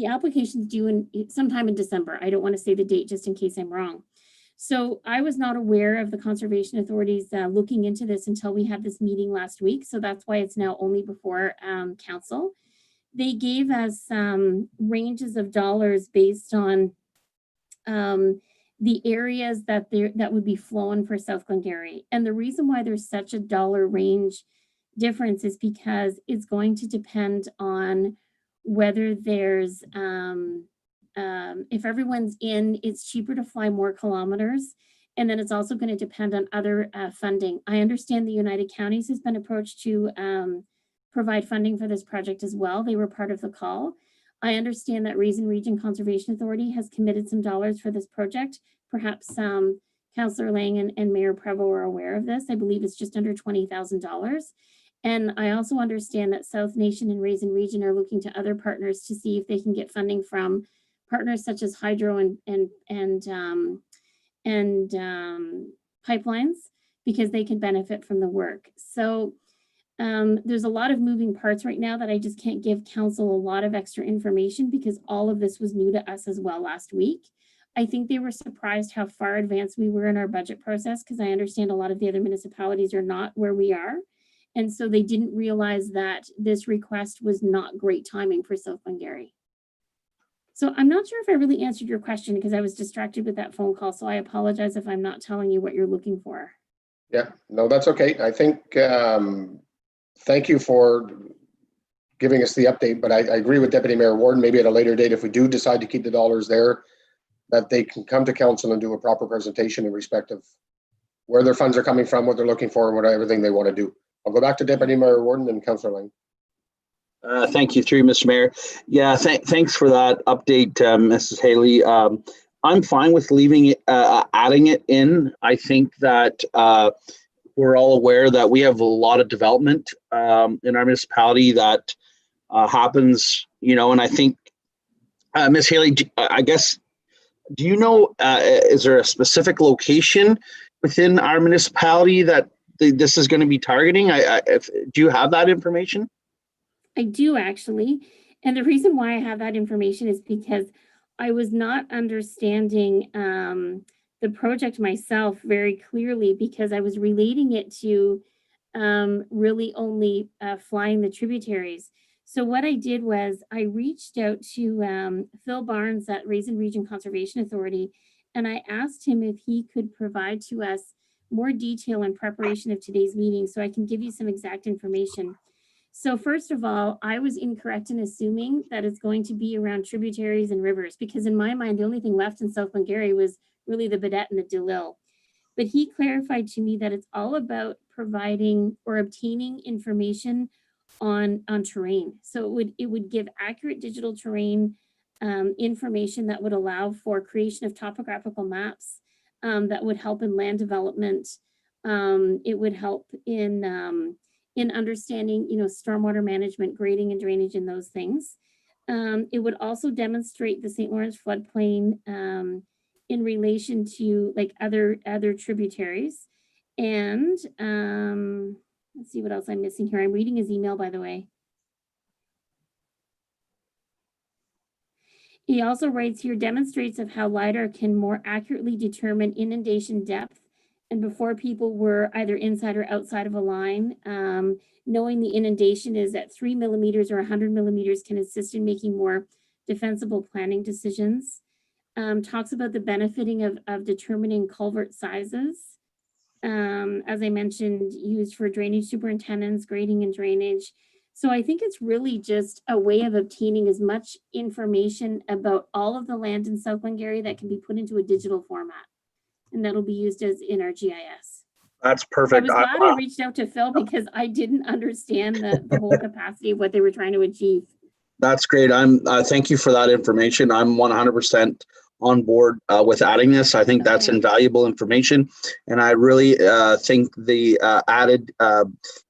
application's due sometime in December. I don't want to say the date just in case I'm wrong. So I was not aware of the conservation authorities looking into this until we had this meeting last week. So that's why it's now only before council. They gave us ranges of dollars based on the areas that would be flowing for South Glengarry. And the reason why there's such a dollar range difference is because it's going to depend on whether there's, if everyone's in, it's cheaper to fly more kilometers. And then it's also going to depend on other funding. I understand the United Counties has been approached to provide funding for this project as well. They were part of the call. I understand that Raisin Region Conservation Authority has committed some dollars for this project. Perhaps Councillor Lang and Mayor Prevost are aware of this. I believe it's just under $20,000. And I also understand that South Nation and Raisin Region are looking to other partners to see if they can get funding from partners such as hydro and pipelines, because they can benefit from the work. So there's a lot of moving parts right now that I just can't give council a lot of extra information because all of this was new to us as well last week. I think they were surprised how far advanced we were in our budget process, because I understand a lot of the other municipalities are not where we are. And so they didn't realize that this request was not great timing for South Glengarry. So I'm not sure if I really answered your question because I was distracted with that phone call. So I apologize if I'm not telling you what you're looking for. Yeah, no, that's okay. I think, thank you for giving us the update, but I agree with Deputy Mayor Warden, maybe at a later date, if we do decide to keep the dollars there, that they can come to council and do a proper presentation in respect of where their funds are coming from, what they're looking for, and what everything they want to do. I'll go back to Deputy Mayor Warden and Councillor Lang. Thank you, through Mr. Mayor. Yeah, thanks for that update, Mrs. Haley. I'm fine with leaving it, adding it in. I think that we're all aware that we have a lot of development in our municipality that happens, and I think, Ms. Haley, I guess, do you know, is there a specific location within our municipality that this is going to be targeting? Do you have that information? I do actually. And the reason why I have that information is because I was not understanding the project myself very clearly, because I was relating it to really only flying the tributaries. So what I did was I reached out to Phil Barnes at Raisin Region Conservation Authority, and I asked him if he could provide to us more detail in preparation of today's meeting so I can give you some exact information. So first of all, I was incorrect in assuming that it's going to be around tributaries and rivers, because in my mind, the only thing left in South Glengarry was really the Baudette and the DeLille. But he clarified to me that it's all about providing or obtaining information on terrain. So it would give accurate digital terrain information that would allow for creation of topographical maps that would help in land development. It would help in understanding, stormwater management, grading and drainage and those things. It would also demonstrate the St. Lawrence floodplain in relation to like other tributaries. And let's see what else I'm missing here. I'm reading his email, by the way. He also writes here, demonstrates of how LiDAR can more accurately determine inundation depth, and before people were either inside or outside of a line. Knowing the inundation is at 3 millimeters or 100 millimeters can assist in making more defensible planning decisions. Talks about the benefiting of determining culvert sizes. As I mentioned, used for drainage superintendents, grading and drainage. So I think it's really just a way of obtaining as much information about all of the land in South Glengarry that can be put into a digital format. And that'll be used as in our GIS. That's perfect. I was glad I reached out to Phil because I didn't understand the whole capacity of what they were trying to achieve. That's great. Thank you for that information. I'm 100% on board with adding this. I think that's invaluable information, and I really think the added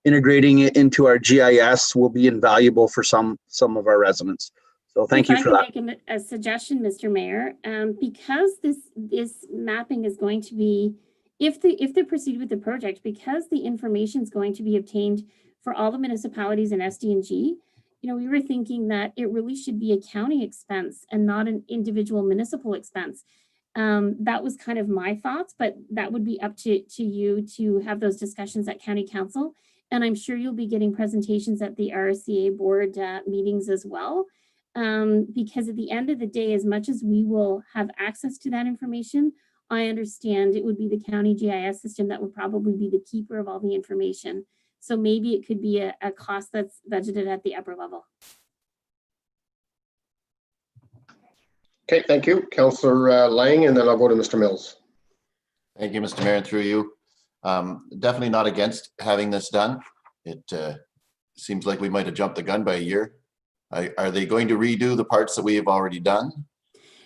integrating it into our GIS will be invaluable for some of our residents. So thank you for that. If I can make a suggestion, Mr. Mayor, because this mapping is going to be, if they proceed with the project, because the information is going to be obtained for all the municipalities in SD&G, we were thinking that it really should be a county expense and not an individual municipal expense. That was kind of my thoughts, but that would be up to you to have those discussions at County Council. And I'm sure you'll be getting presentations at the RCA board meetings as well. Because at the end of the day, as much as we will have access to that information, I understand it would be the county GIS system that would probably be the keeper of all the information. So maybe it could be a cost that's budgeted at the upper level. Okay, thank you. Councillor Lang, and then I'll go to Mr. Mills. Thank you, Mr. Mayor, through you. Definitely not against having this done. It seems like we might have jumped the gun by a year. Are they going to redo the parts that we have already done?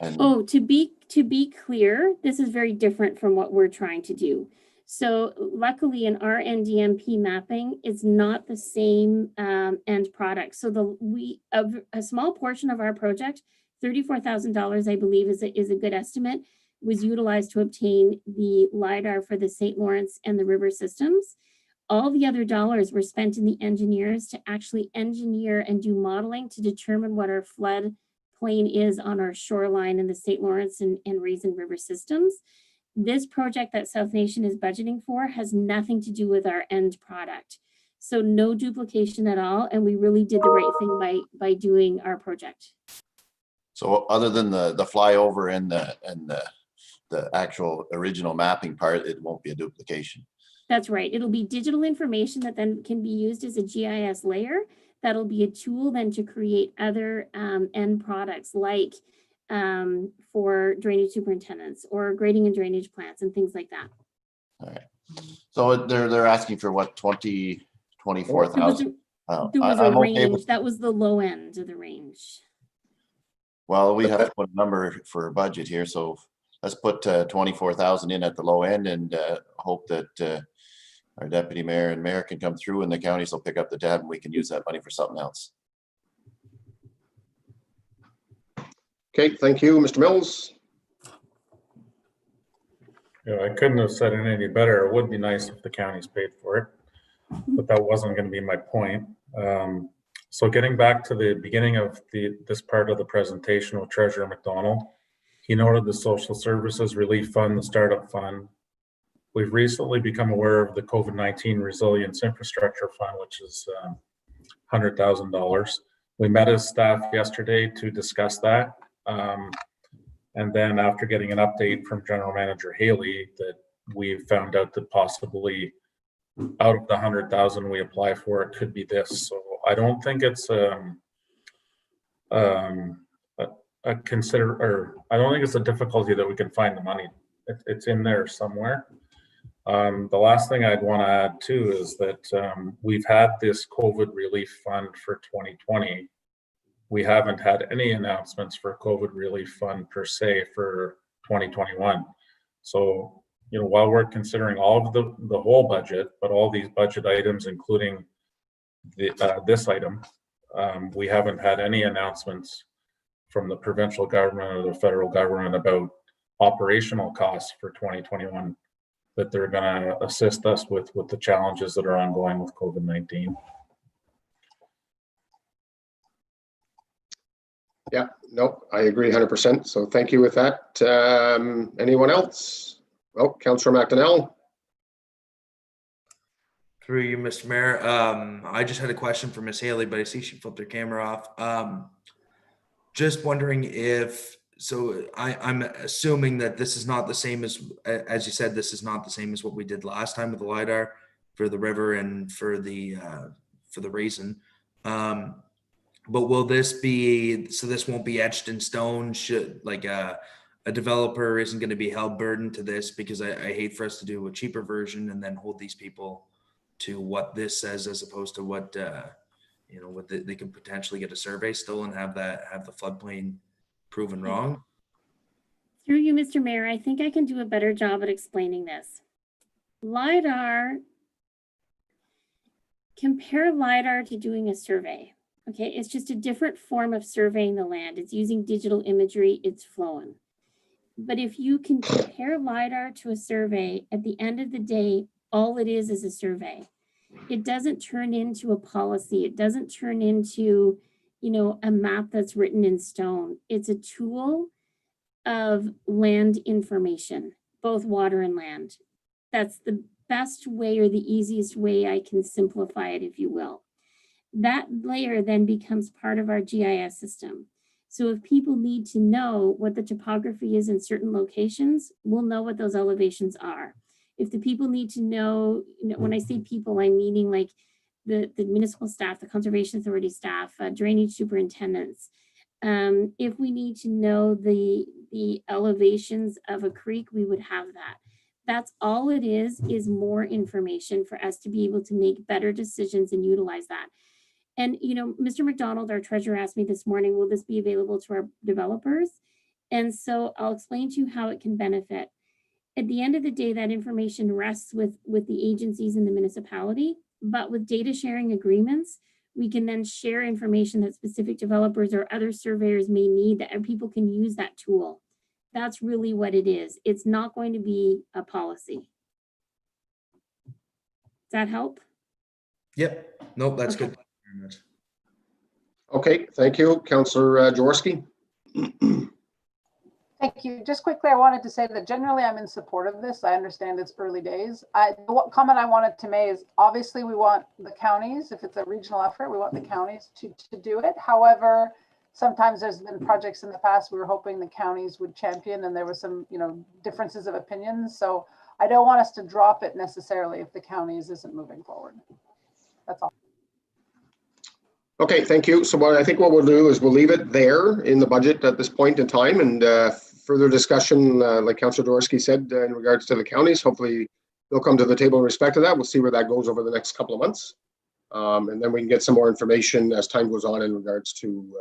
To be clear, this is very different from what we're trying to do. So luckily in our NDMP mapping, it's not the same end product. So a small portion of our project, $34,000, I believe is a good estimate, was utilized to obtain the LiDAR for the St. Lawrence and the river systems. All the other dollars were spent in the engineers to actually engineer and do modeling to determine what our flood plain is on our shoreline in the St. Lawrence and Raisin River systems. This project that South Nation is budgeting for has nothing to do with our end product. So no duplication at all. And we really did the right thing by doing our project. So other than the flyover and the actual original mapping part, it won't be a duplication. That's right. It'll be digital information that then can be used as a GIS layer. That'll be a tool then to create other end products like for drainage superintendents or grading and drainage plants and things like that. All right. So they're asking for what, 24,000? There was a I'm okay range. with, That was the low end of the range. well, we have to put a number for a budget here, so let's put 24,000 in at the low end and hope that our deputy mayor and mayor can come through and the counties will pick up the tab and we can use that money for something else. Okay, thank you, Mr. Mills. I couldn't have said it any better. It would be nice if the counties paid for it, but that wasn't going to be my point. So getting back to the beginning of this part of the presentation with Treasurer McDonald, he noted the Social Services Relief Fund, the Startup Fund. We've recently become aware of the COVID-19 Resilience Infrastructure Fund, which is $100,000. We met as staff yesterday to discuss that. And then after getting an update from General Manager Haley, that we found out that possibly out of the 100,000 we apply for, it could be this. So I don't think it's I don't think it's a difficulty that we can find the money. It's in there somewhere. The last thing I'd want to add too is that we've had this COVID relief fund for 2020. We haven't had any announcements for COVID relief fund per se for 2021. So, while we're considering all of the whole budget, but all these budget items, including this item, we haven't had any announcements from the provincial government or the federal government about operational costs for 2021 that they're going to assist us with the challenges that are ongoing with COVID-19. Yeah, no, I agree 100%. So thank you with that. Anyone else? Well, Councillor McDonnell. Through you, Mr. Mayor. I just had a question for Ms. Haley, but I see she flipped her camera off. Just wondering if, so I'm assuming that this is not the same as you said, this is not the same as what we did last time with the LiDAR for the river and for the raisin. But will this be, so this won't be etched in stone? Should like a developer isn't going to be held burdened to this, because I hate for us to do a cheaper version and then hold these people to what this says as opposed to what what they could potentially get a survey still and have the floodplain proven wrong. Through you, Mr. Mayor, I think I can do a better job at explaining this. LiDAR, compare LiDAR to doing a survey. Okay, it's just a different form of surveying the land. It's using digital imagery, it's flowing. But if you can compare LiDAR to a survey, at the end of the day, all it is a survey. It doesn't turn into a policy. It doesn't turn into, a map that's written in stone. It's a tool of land information, both water and land. That's the best way or the easiest way I can simplify it, if you will. That layer then becomes part of our GIS system. So if people need to know what the topography is in certain locations, we'll know what those elevations are. If the people need to know, when I say people, I'm meaning like the municipal staff, the conservation authority staff, drainage superintendents. If we need to know the elevations of a creek, we would have that. That's all it is more information for us to be able to make better decisions and utilize that. And, Mr. McDonald, our treasurer, asked me this morning, will this be available to our developers? And so I'll explain to you how it can benefit. At the end of the day, that information rests with the agencies in the municipality, but with data sharing agreements, we can then share information that specific developers or other surveyors may need, that people can use that tool. That's really what it is. It's not going to be a policy. Does that help? Yep. Nope, that's Okay. good. Thank you very much. Okay, thank you. Councillor Jaworski. Thank you. Just quickly, I wanted to say that generally I'm in support of this. I understand it's early days. The comment I wanted to make is obviously we want the counties, if it's a regional effort, we want the counties to do it. However, sometimes there's been projects in the past we were hoping the counties would champion, and there was some, differences of opinions. So I don't want us to drop it necessarily if the counties isn't moving forward. That's all. Okay, thank you. So I think what we'll do is we'll leave it there in the budget at this point in time, and further discussion, like Councillor Jaworski said, in regards to the counties. Hopefully they'll come to the table in respect to that. We'll see where that goes over the next couple of months. And then we can get some more information as time goes on in regards to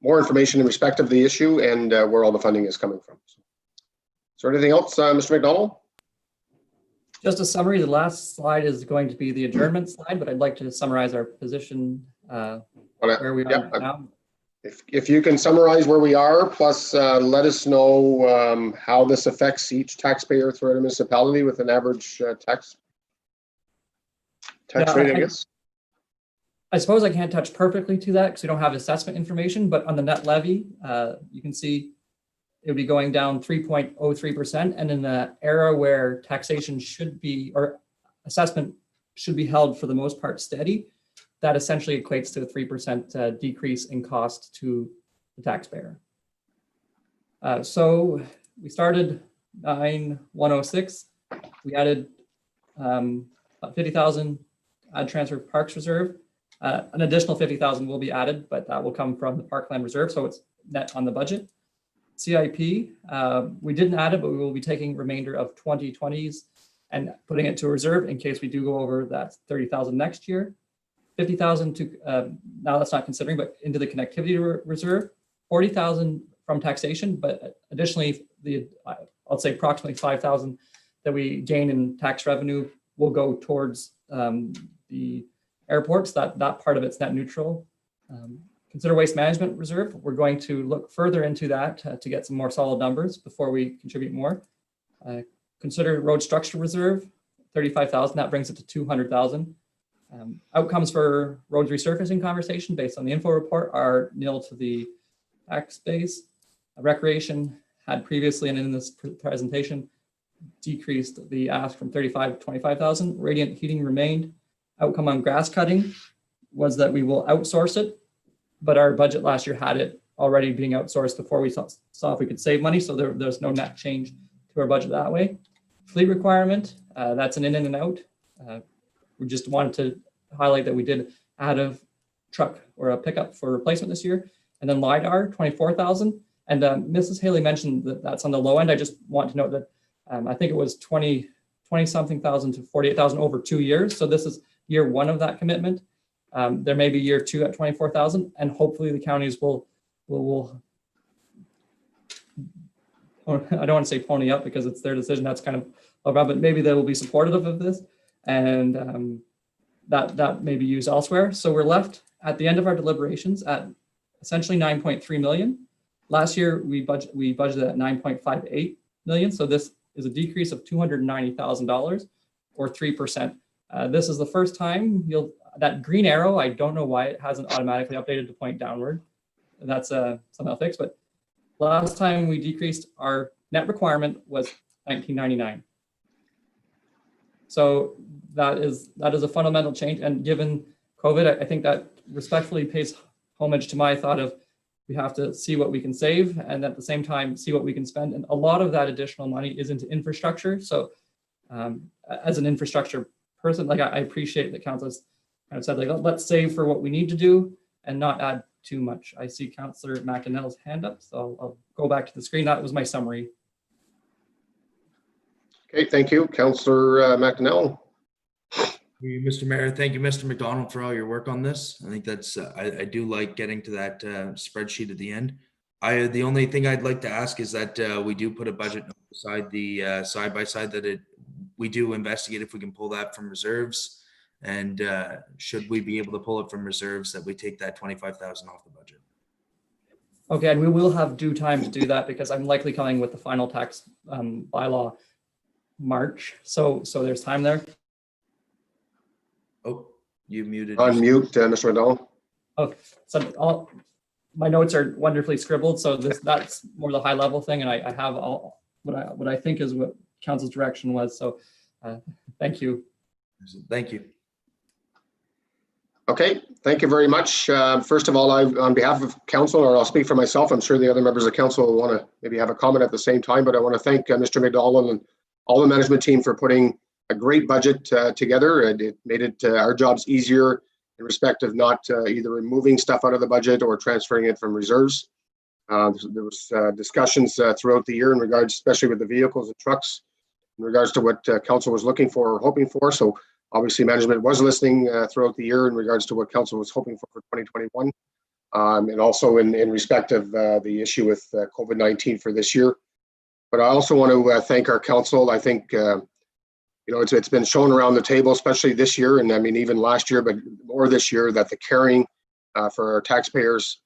more information in respect of the issue and where all the funding is coming from. So, is there anything else, Mr. McDonald? Just a summary. The last slide is going to be the adjournment slide, but I'd like to summarize our position where we are now. If you can summarize where we are, plus let us know how this affects each taxpayer throughout a municipality with an average tax rate, I guess. I suppose I can't touch perfectly to that because we don't have assessment information, but on the net levy, you can see it would be going down 3.03%. And in the era where taxation should be, or assessment should be held for the most part steady, that essentially equates to a 3% decrease in cost to the taxpayer. So we started 9,106. We added 50,000 transfer Parks Reserve. An additional 50,000 will be added, but that will come from the Parkland Reserve, so it's net on the budget. CIP, we didn't add it, but we will be taking remainder of 2020s and putting it to a reserve in case we do go over that 30,000 next year. 50,000 to, now that's not considering, but into the connectivity reserve, 40,000 from taxation, but additionally, I'll say approximately 5,000 that we gain in tax revenue will go towards the airports. That part of it's net neutral. Consider waste management reserve. We're going to look further into that to get some more solid numbers before we contribute more. Consider road structure reserve, 35,000. That brings it to 200,000. Outcomes for roads resurfacing conversation based on the info report are nil to the tax base. Recreation had previously and in this presentation decreased the ask from 35 to 25,000. Radiant heating remained. Outcome on grass cutting was that we will outsource it, but our budget last year had it already being outsourced before we saw if we could save money. So there's no net change to our budget that way. Fleet requirement, that's an in and out. We just wanted to highlight that we did add a truck or a pickup for replacement this year. And then LiDAR, 24,000. And Mrs. Haley mentioned that that's on the low end. I just want to note that I think it was 20 something thousand to 48,000 over 2 years. So this is year one of that commitment. There may be year two at 24,000, and hopefully the counties will I don't want to say pony up because it's their decision. That's kind of around, but maybe they will be supportive of this, and that may be used elsewhere. So we're left at the end of our deliberations at essentially 9.3 million. Last year we budgeted at 9.58 million. So this is a decrease of $290,000 or 3%. This is the first time that green arrow, I don't know why it hasn't automatically updated to point downward. That's something I'll fix, but last time we decreased our net requirement was 1999. So that is a fundamental change. And given COVID, I think that respectfully pays homage to my thought of we have to see what we can save and at the same time see what we can spend. And a lot of that additional money is into infrastructure. So as an infrastructure person, like I appreciate that council has kind of said, like, let's save for what we need to do and not add too much. I see Councillor McInerney's hand up, so I'll go back to the screen. That was my summary. Okay, thank you, Councillor McInerney. Thank you, Mr. Mayor. Thank you, Mr. McDonald, for all your work on this. I think that's I do like getting to that spreadsheet at the end. The only thing I'd like to ask is that we do put a budget beside the side by side that we do investigate if we can pull that from reserves, and should we be able to pull it from reserves, that we take that 25,000 off the budget. Okay, and we will have due time to do that because I'm likely coming with the final tax bylaw March. So there's time there. Oh, you muted. Unmute, Mr. McDonald. Okay, so my notes are wonderfully scribbled. So that's more the high level thing, and I have all what I think is what council's direction was. So thank you. Thank you. Okay, thank you very much. First of all, on behalf of council, or I'll speak for myself, I'm sure the other members of council will want to maybe have a comment at the same time, but I want to thank Mr. McDonald and all the management team for putting a great budget together. It made our jobs easier in respect of not either removing stuff out of the budget or transferring it from reserves. There was discussions throughout the year in regards, especially with the vehicles and trucks, in regards to what council was looking for or hoping for. So Obviously, management was listening throughout the year in regards to what council was hoping for 2021. And also in respect of the issue with COVID-19 for this year. But I also want to thank our council. I think, it's been shown around the table, especially this year, and I mean, even last year, but more this year, that the caring for our taxpayers,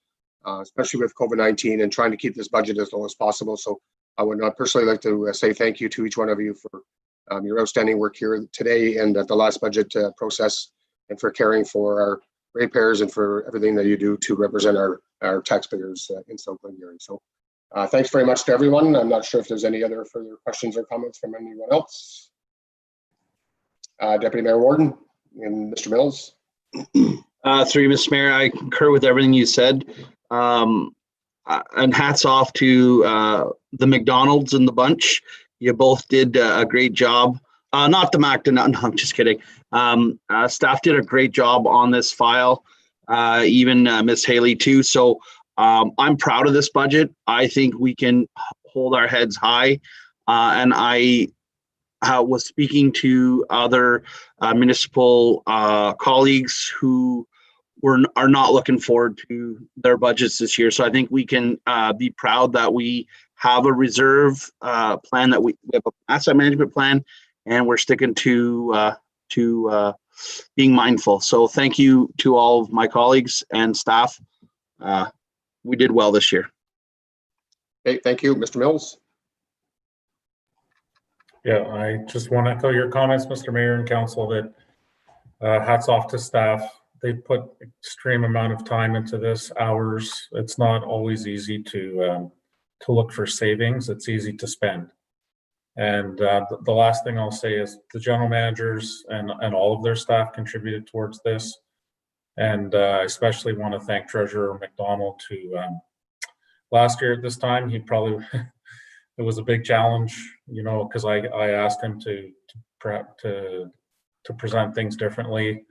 especially with COVID-19, and trying to keep this budget as low as possible. So I would personally like to say thank you to each one of you for your outstanding work here today and at the last budget process, and for caring for our ratepayers and for everything that you do to represent our taxpayers in South Glengarry. So thanks very much to everyone. I'm not sure if there's any other further questions or comments from anyone else. Deputy Mayor Warden and Mr. Mills. Through you, Mr. Mayor, I concur with everything you said. And hats off to the McDonald's and the bunch. You both did a great job. Not the McDonald's, no, I'm just kidding. Staff did a great job on this file, even Miss Haley too. So I'm proud of this budget. I think we can hold our heads high. And I was speaking to other municipal colleagues who are not looking forward to their budgets this year. So I think we can be proud that we have a reserve plan, that we have an asset management plan, and we're sticking to being mindful. So thank you to all of my colleagues and staff. We did well this year. Okay, thank you, Mr. Mills. Yeah, I just want to echo your comments, Mr. Mayor and Council, that hats off to staff. They put extreme amount of time into this, hours. It's not always easy to look for savings. It's easy to spend. And the last thing I'll say is the general managers and all of their staff contributed towards this. And I especially want to thank Treasurer McDonald last year at this time. He probably, it was a big challenge, because I asked him to present things differently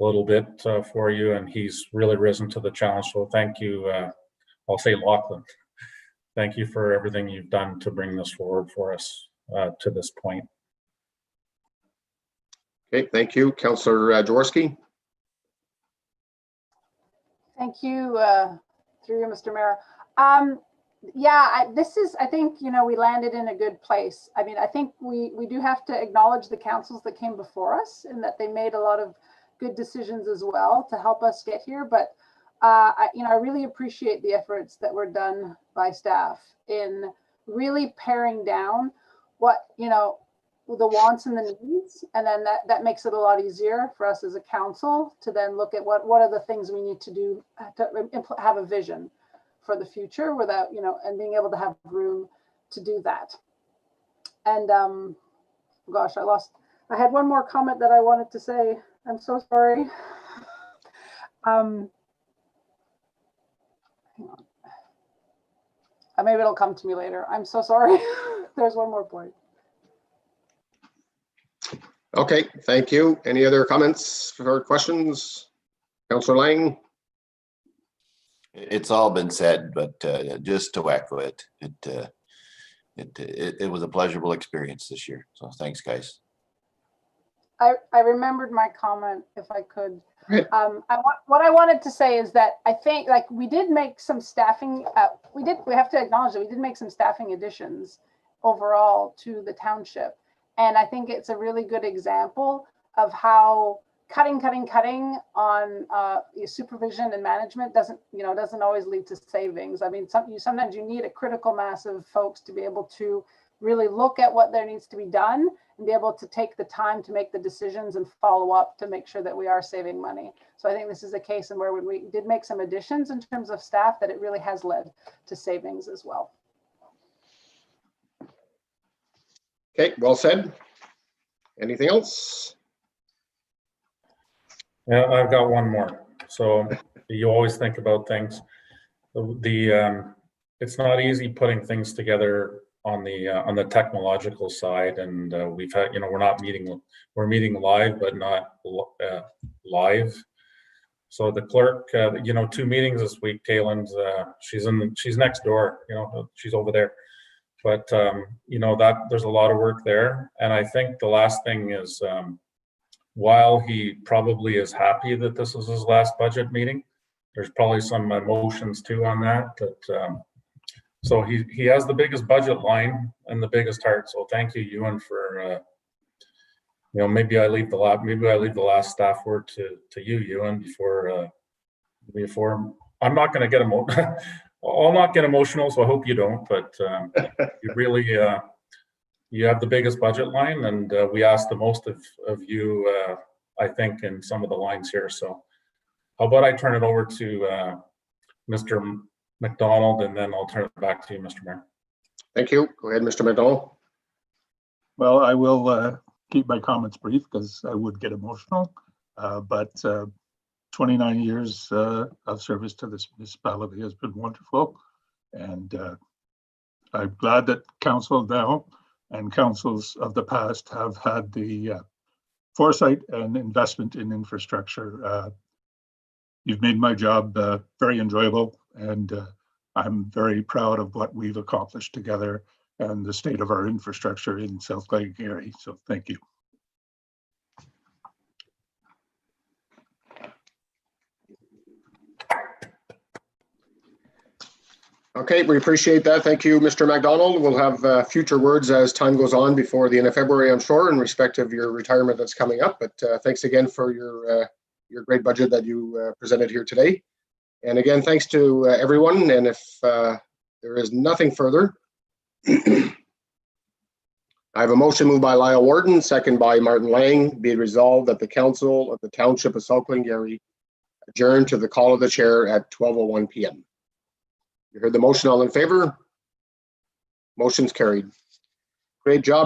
a little bit for you, and he's really risen to the challenge. So thank you. I'll say Lachlan, thank you for everything you've done to bring this forward for us to this point. Okay, thank you, Councillor Jaworski. Thank you, through you, Mr. Mayor. Yeah, I think, we landed in a good place. I mean, I think we do have to acknowledge the councils that came before us, and that they made a lot of good decisions as well to help us get here. But, I really appreciate the efforts that were done by staff in really paring down what, the wants and the needs, and then that makes it a lot easier for us as a council to then look at what are the things we need to do to have a vision for the future without, and being able to have room to do that. And gosh, I had one more comment that I wanted to say. I'm so sorry. Hang on. Maybe it'll come to me later. I'm so sorry. There's one more point. Okay, thank you. Any other comments or questions? Councillor Lang? It's all been said, but just to echo it, it was a pleasurable experience this year. So thanks, guys. I remembered my comment, if I could. What I wanted to say is that I think, we did make some staffing. We have to acknowledge that we did make some staffing additions overall to the township, and I think it's a really good example of how cutting on supervision and management doesn't always lead to savings. I mean, sometimes you need a critical mass of folks to be able to really look at what there needs to be done and be able to take the time to make the decisions and follow up to make sure that we are saving money. So I think this is a case in where when we did make some additions in terms of staff, that it really has led to savings as well. Okay, well said. Anything else? Yeah, I've got one more. So you always think about things. It's not easy putting things together on the technological side, and we've had, we're meeting live, but not live. So the clerk, 2 meetings this week. Kaylin's, she's next door. She's over there. But that there's a lot of work there, and I think the last thing is while he probably is happy that this is his last budget meeting, there's probably some emotions too on that. So he has the biggest budget line and the biggest heart. So thank you, Ewan, for maybe I leave the last staff word to you, Ewan, before I'm not going to get I'll not get emotional, so I hope you don't. But you really you have the biggest budget line, and we ask the most of you, I think, in some of the lines here. So how about I turn it over to Mr. McDonald, and then I'll turn it back to you, Mr. Mayor. Thank you. Go ahead, Mr. McDonald. Well, I will keep my comments brief because I would get emotional, but 29 years of service to this municipality has been wonderful. And I'm glad that council now and councils of the past have had the foresight and investment in infrastructure. You've made my job very enjoyable, and I'm very proud of what we've accomplished together and the state of our infrastructure in South Glengarry. So thank you. Okay, we appreciate that. Thank you, Mr. McDonald. We'll have future words as time goes on before the end of February, I'm sure, in respect of your retirement that's coming up. But thanks again for your great budget that you presented here today. And again, thanks to everyone. And if there is nothing further, I have a motion moved by Lyle Warden, second by Martin Lang. Be it resolved that the Council of the Township of South Glengarry adjourn to the call of the chair at 12:01 p.m. You heard the motion. All in favor? Motion's carried. Great job,